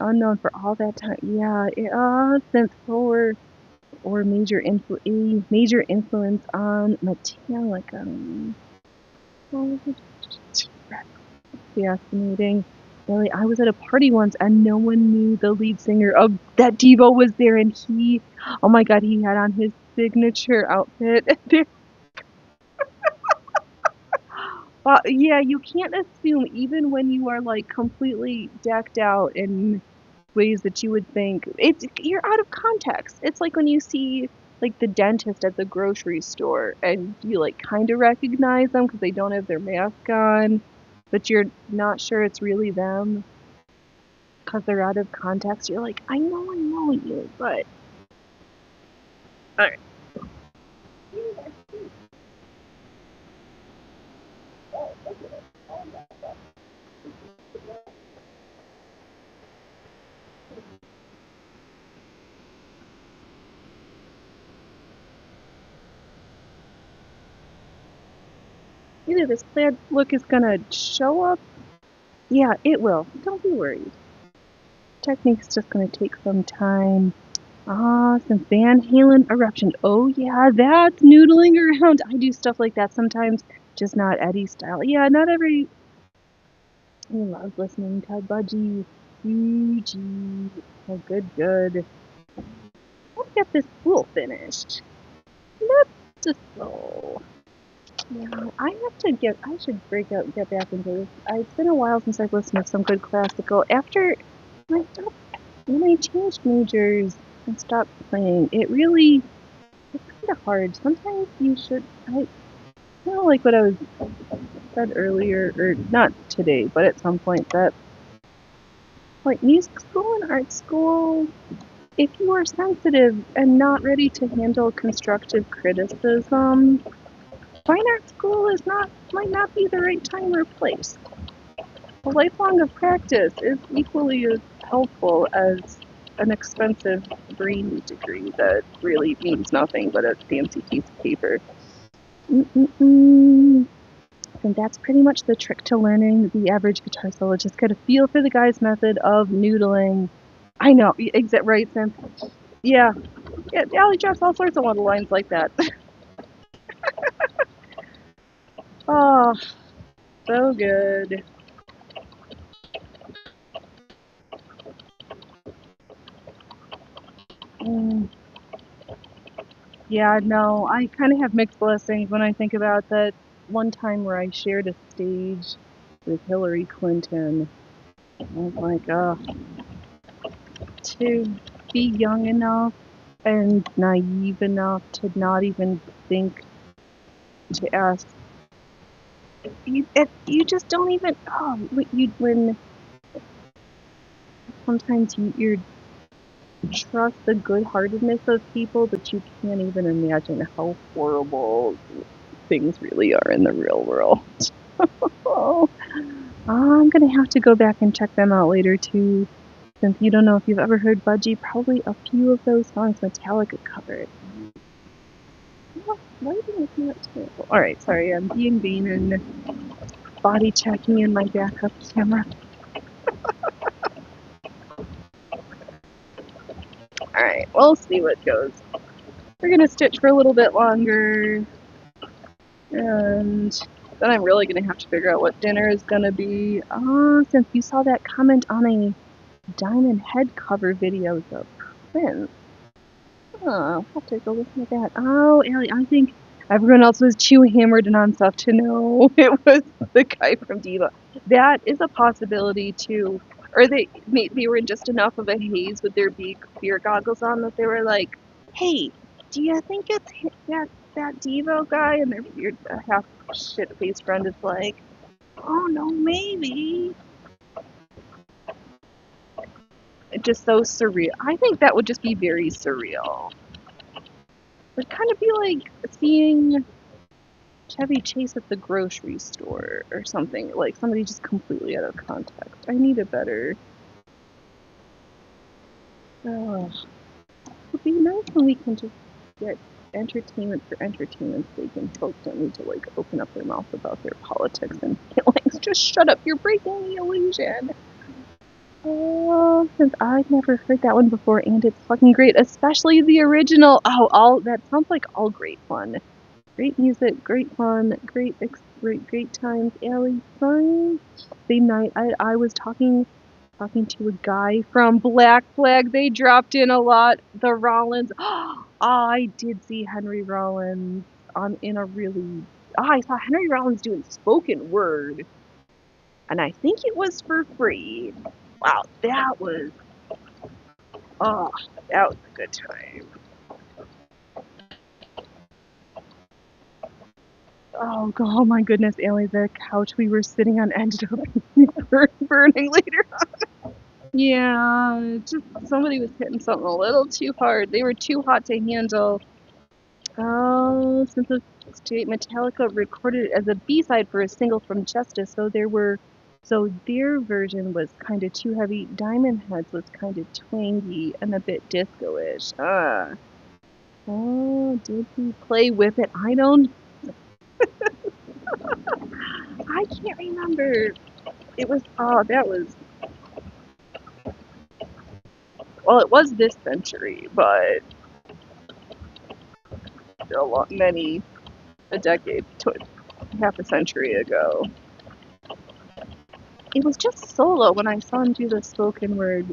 Unknown for all that time. Yeah, since or major influence on Metallica. Fascinating. Really, I was at a party once and no one knew the lead singer of that Devo was there, and oh my god, he had on his signature outfit. Yeah, you can't assume even when you are like completely decked out in ways that you would think you're out of context. It's like when you see like the dentist at the grocery store and you like kind of recognize them because they don't have their mask on, but you're not sure it's really them because they're out of context. You're like, I know you, but all right. Either this plaid look is gonna show up. Yeah, it will. Don't be worried. Technique's just gonna take some time. Some Van Halen eruption. Oh yeah, that's noodling around. I do stuff like that sometimes, just not Eddie style. Yeah, not every. I love listening to Budgie. Fuji. Oh, good. Let's get this pool finished. Let's just go. Yeah, I should get back into this. It's been a while since I've listened to some good classical. After when I changed majors and stopped playing, it's kind of hard. Sometimes you should, like what I was said earlier, or not today, but at some point that, like music school and art school, if you are sensitive and not ready to handle constructive criticism, fine art school might not be the right time or place. A lifelong of practice is equally as helpful as an expensive brain degree that really means nothing but a fancy piece of paper. And that's pretty much the trick to learning the average guitar solo. Just get a feel for the guy's method of noodling. I know, right, Sam? Yeah, Allie drops all sorts of little lines like that. Oh, so good. Yeah, no, I kind of have mixed blessings when I think about that one time where I shared a stage with Hillary Clinton. I was like, to be young enough and naive enough to not even think to ask. You just don't even. When sometimes you trust the good-heartedness of people, but you can't even imagine how horrible things really are in the real world. Oh, I'm gonna have to go back and check them out later too. Since you don't know if you've ever heard Budgie, probably a few of those songs Metallica covered. Lighting is not terrible. Alright, sorry, I'm being vain and body checking in my backup camera. Alright, we'll see what goes. We're gonna stitch for a little bit longer. And then I'm really gonna have to figure out what dinner is gonna be. Since you saw that comment on a Diamond Head cover video of Prince. I'll take a listen to that. Oh, Ellie, I think Everyone else was too hammered and on stuff to know it was the guy from Diva. That is a possibility too. Or they were in just enough of a haze with their big beer goggles on that they were like, "Hey, do you think it's that Devo guy?" And their weird half shit faced friend is like, "Oh no, maybe." It's just so surreal. I think that would just be very surreal. It'd kind of be like seeing Chevy Chase at the grocery store or something. Like somebody just completely out of context. I need a better. It would be nice when we can just get entertainment for entertainment's sake and folks don't need to like open up their mouth about their politics and feelings. Just shut up, you're breaking the illusion. Oh, since I've never heard that one before and it's fucking great, especially the original. Oh, all that sounds like all great fun. Great music, great fun, great times. Allie, fun. The night I was talking to a guy from Black Flag. They dropped in a lot. The Rollins. I did see Henry Rollins on in a really. I saw Henry Rollins doing spoken word, and I think it was for free. Wow, that was. Oh, that was a good time. Oh my goodness, Allie, the couch we were sitting on ended up burning later. Yeah, just somebody was hitting something a little too hard. They were too hot to handle. Oh, since the state Metallica recorded it as a B-side for a single from Justice, so their version was kind of too heavy. Diamond Heads was kind of twangy and a bit disco-ish. Oh, did he play with it? I can't remember. It was, well, it was this century, but a decade, half a century ago. It was just solo when I saw him do the spoken word.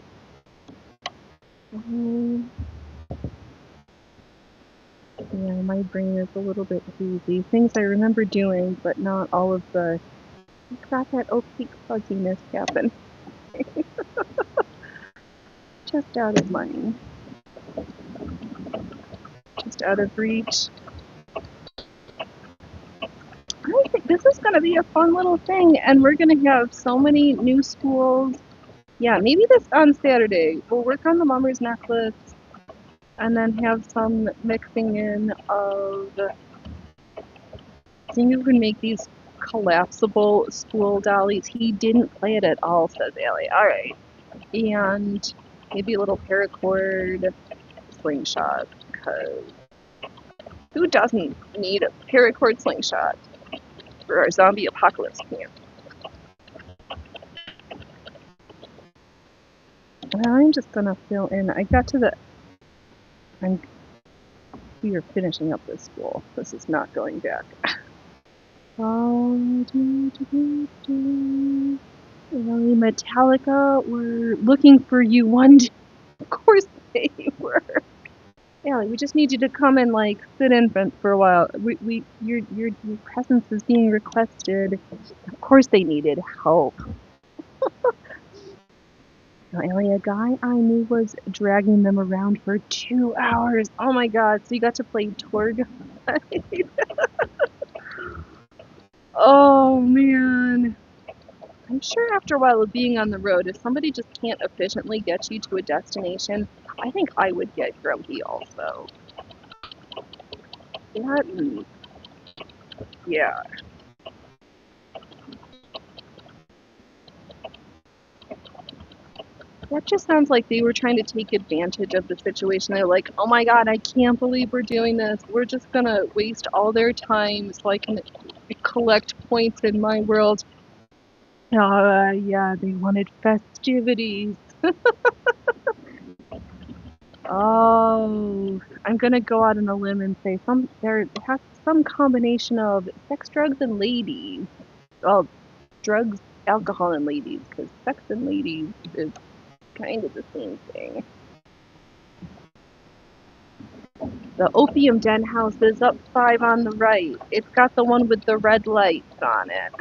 Yeah, my brain is a little bit hazy. Things I remember doing, but not all of the. It's got that opaque fuzziness happen. Just out of mind. Just out of reach. I think this is going to be a fun little thing, and we're going to have so many new schools. Yeah, maybe this on Saturday. We'll work on the mummer's necklace, and then have some mixing in of seeing if we can make these collapsible school dollies. He didn't play it at all, says Allie. Alright. And maybe a little paracord slingshot, because who doesn't need a paracord slingshot for our zombie apocalypse camp? I'm just gonna fill in. We are finishing up this school. This is not going back. Metallica were looking for you one day. Of course they were. Allie, we just need you to come and like sit in for a while. Your presence is being requested. Of course they needed help. Now, Allie, a guy I knew was dragging them around for 2 hours. Oh my god! So you got to play tour guide. Oh man. I'm sure after a while of being on the road, if somebody just can't efficiently get you to a destination, I think I would get grumpy also. Yeah. That just sounds like they were trying to take advantage of the situation. They're like, oh my god, I can't believe we're doing this. We're just gonna waste all their time so I can collect points in my world. Yeah, they wanted festivities. Oh, I'm gonna go out on a limb and say there has some combination of sex, drugs, and ladies. Well, drugs, alcohol, and ladies, because sex and ladies is kind of the same thing. The opium den house is up 5 on the right. It's got the one with the red lights on it.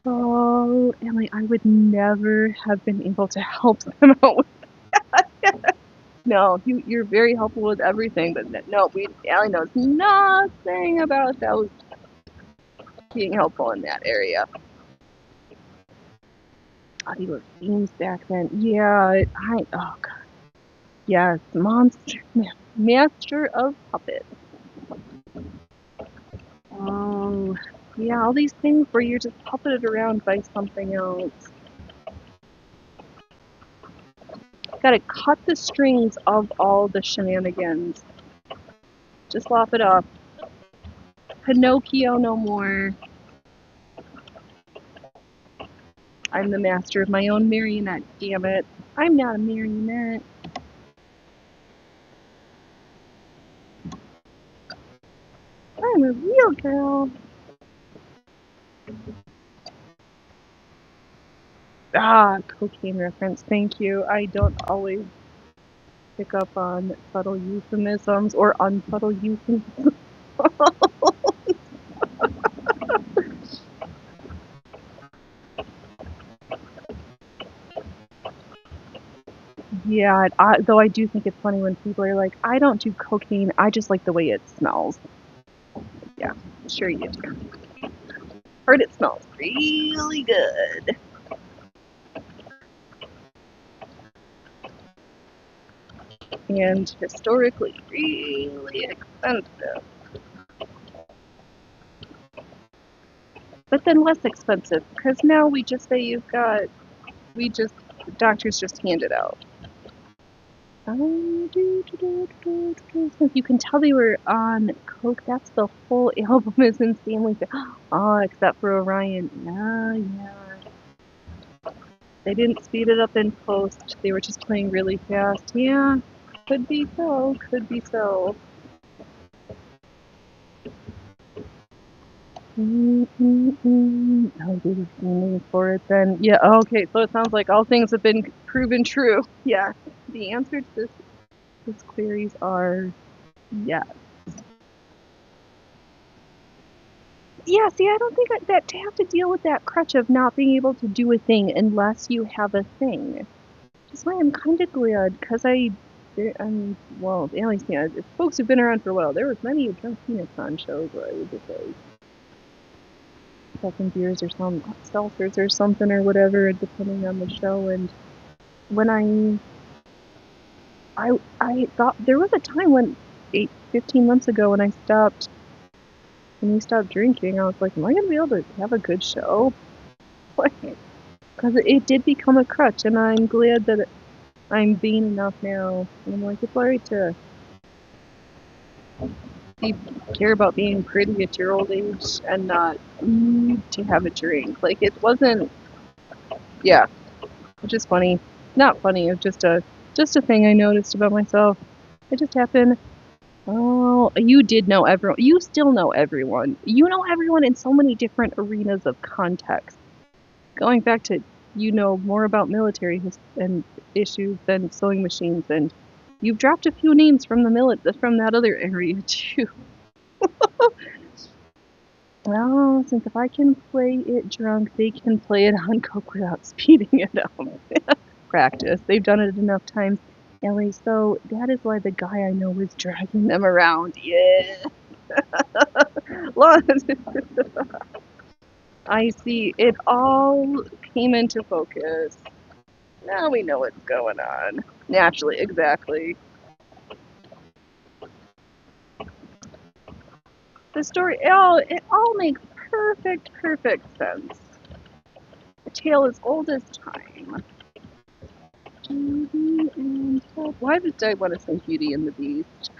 Oh, Emily, I would never have been able to help them out with that. No, you're very helpful with everything, but no, Allie knows nothing about those being helpful in that area. Oh, they were fiends back then. Yeah, oh god. Yes, master of puppets. Oh, yeah, all these things where you're just puppeted around by something else. Gotta cut the strings of all the shenanigans. Just lop it off. Pinocchio no more. I'm the master of my own marionette, damn it. I'm not a marionette. I'm a real girl. Ah, cocaine reference, thank you. I don't always pick up on subtle euphemisms or unsubtle euphemisms. Yeah, though I do think it's funny when people are like, I don't do cocaine, I just like the way it smells. Yeah, sure you do. Heard it smells really good. And historically really expensive. But then less expensive, because now we just say doctors just hand it out. You can tell they were on coke. That's the whole album is insanely fast. Oh, except for Orion. Yeah. They didn't speed it up in post. They were just playing really fast. Yeah, could be so. Could be so. Oh, they were aiming for it then. Yeah, okay, so it sounds like all things have been proven true. Yeah, the answer to this queries are yes. Yeah, see, I don't think that to have to deal with that crutch of not being able to do a thing unless you have a thing. That's why I'm kind of glad, because well, at least, yeah, if folks who've been around for a while, there was many drunk penis on shows where I would just like second beers or some seltzers or something or whatever, depending on the show. And when I thought there was a time when 15 months ago when we stopped drinking, I was like, am I gonna be able to have a good show? Because it did become a crutch, and I'm glad that I'm vain enough now. And I'm like, it's alright to care about being pretty at your old age and not need to have a drink. Like, it wasn't, yeah, which is funny. Not funny, it's just a thing I noticed about myself. It just happened. Oh, you did know everyone. You still know everyone. You know everyone in so many different arenas of context. Going back to, you know more about military and issues than sewing machines, and you've dropped a few names from from that other area too. Well, since if I can play it drunk, they can play it on coke without speeding it up. Practice. They've done it enough times. Ellie, so that is why the guy I know was dragging them around. Yeah. I see. It all came into focus. Now we know what's going on. Naturally, exactly. The story, it all makes perfect sense. A tale as old as time. Beauty and why did I want to say Beauty and the Beast?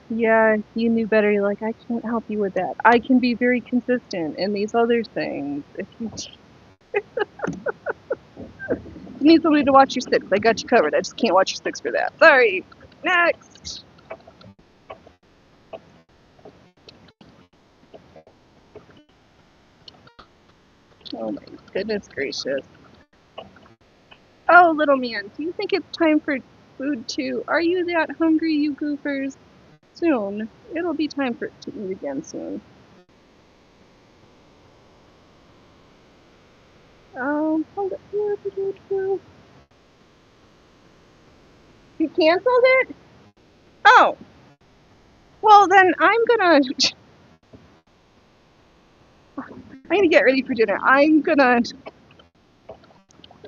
Yeah, you knew better. You're like, I can't help you with that. I can be very consistent in these other things. If you need somebody to watch your six, I got you covered. I just can't watch your six for that. Sorry. Next. Oh my goodness gracious. Oh, little man, do you think it's time for food too? Are you that hungry, you goofers? Soon. It'll be time for it to eat again soon. Hold it. You canceled it? Oh. Well, then I'm gonna get ready for dinner.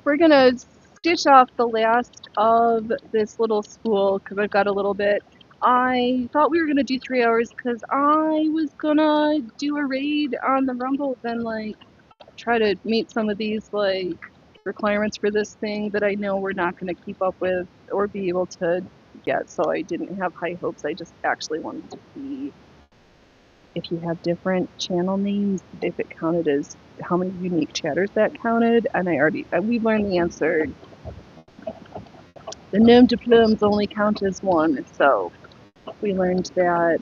We're gonna stitch off the last of this little spool because I've got a little bit. I thought we were gonna do 3 hours because I was gonna do a raid on the Rumble, then like try to meet some of these like requirements for this thing that I know we're not gonna keep up with or be able to get. So I didn't have high hopes. I just actually wanted to see if you have different channel names, if it counted as how many unique chatters that counted, and we learned the answer. The nom de plumes only count as one, so we learned that.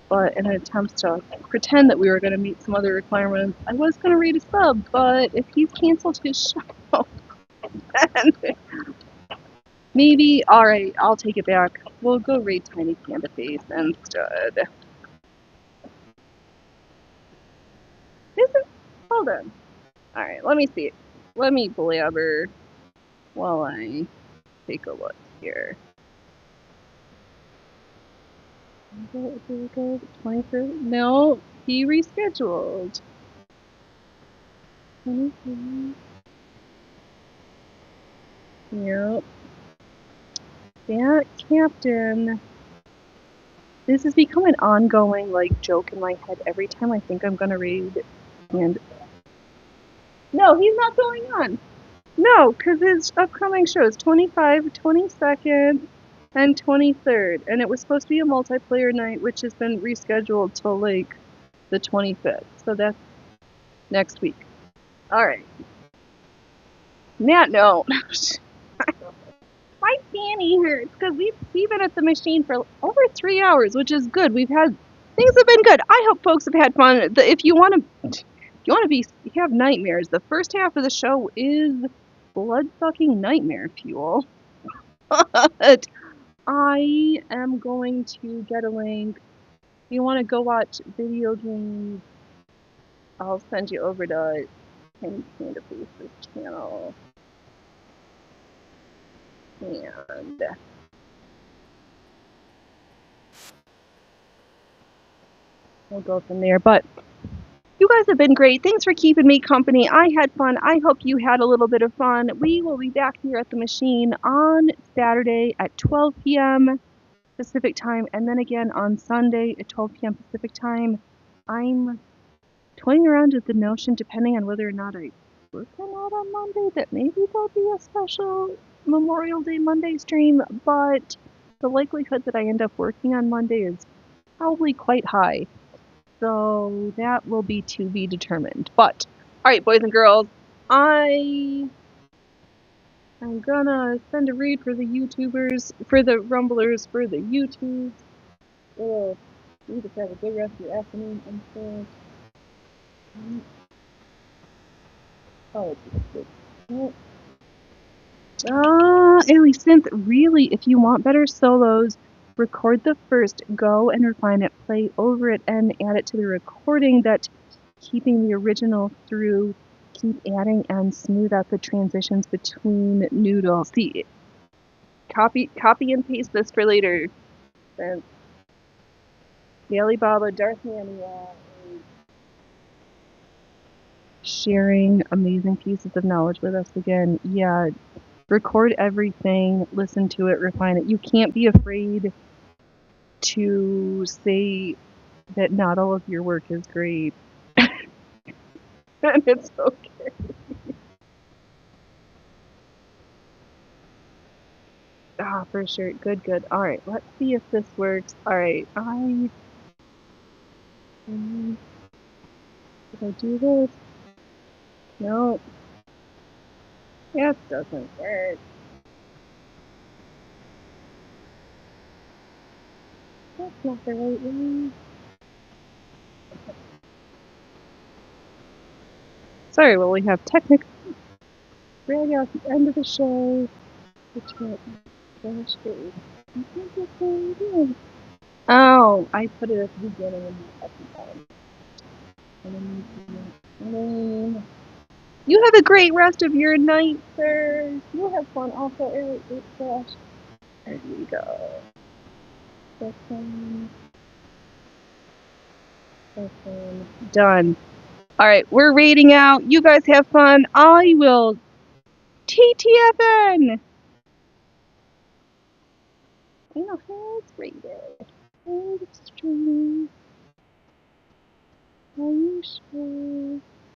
But in an attempt to pretend that we were going to meet some other requirements, I was going to read a sub, but if he's canceled his show, then maybe, alright, I'll take it back. We'll go raid Tiny Panda Face instead. Hold on. Alright, let me see. Let me blabber while I take a look here. 23rd? No, he rescheduled. 23. Yep. That captain. This has become an ongoing like joke in my head every time I think I'm gonna raid. And no, he's not going on. No, because his upcoming show is 25, 22nd, and 23rd, and it was supposed to be a multiplayer night, which has been rescheduled till like the 25th. So that's next week. All right. Matt, no. My fanny hurts because we've been at the machine for over 3 hours, which is good. Things have been good. I hope folks have had fun. If you want to have nightmares, the first half of the show is blood-sucking nightmare fuel. But I am going to get a link. If you want to go watch video games, I'll send you over to Tiny Panda Face's channel. And we'll go from there. But you guys have been great. Thanks for keeping me company. I had fun. I hope you had a little bit of fun. We will be back here at the machine on Saturday at 12 p.m. Pacific time, and then again on Sunday at 12 p.m. Pacific time. I'm toying around with the notion, depending on whether or not I work or not on Monday, that maybe there'll be a special Memorial Day Monday stream, but the likelihood that I end up working on Monday is probably quite high. So that will be to be determined. But, alright, boys and girls, I'm gonna send a read for the YouTubers, for the Rumblers, for the YouTubes. You just have a good rest of your afternoon and stuff. Oh, Ellie Synth, really, if you want better solos, record the first, go and refine it, play over it, and add it to the recording. That keeping the original through, keep adding and smooth out the transitions between noodles. See, copy and paste this for later. Then Alibaba, Darth Manuel, sharing amazing pieces of knowledge with us again. Yeah, record everything, listen to it, refine it. You can't be afraid to say that not all of your work is great. And it's okay. Ah, for sure. Good. Alright, let's see if this works. Alright, did I do this? No. That doesn't work. That's not the right way. Sorry, well, we have technical drag out the end of the show. Oh, I put it at the beginning and at the end. You have a great rest of your night, sir. You have fun also, Eric. There we go. Done. All right, we're rating out. You guys have fun. I will TTFN. I know how it's rated. And it's streaming. Are you sure?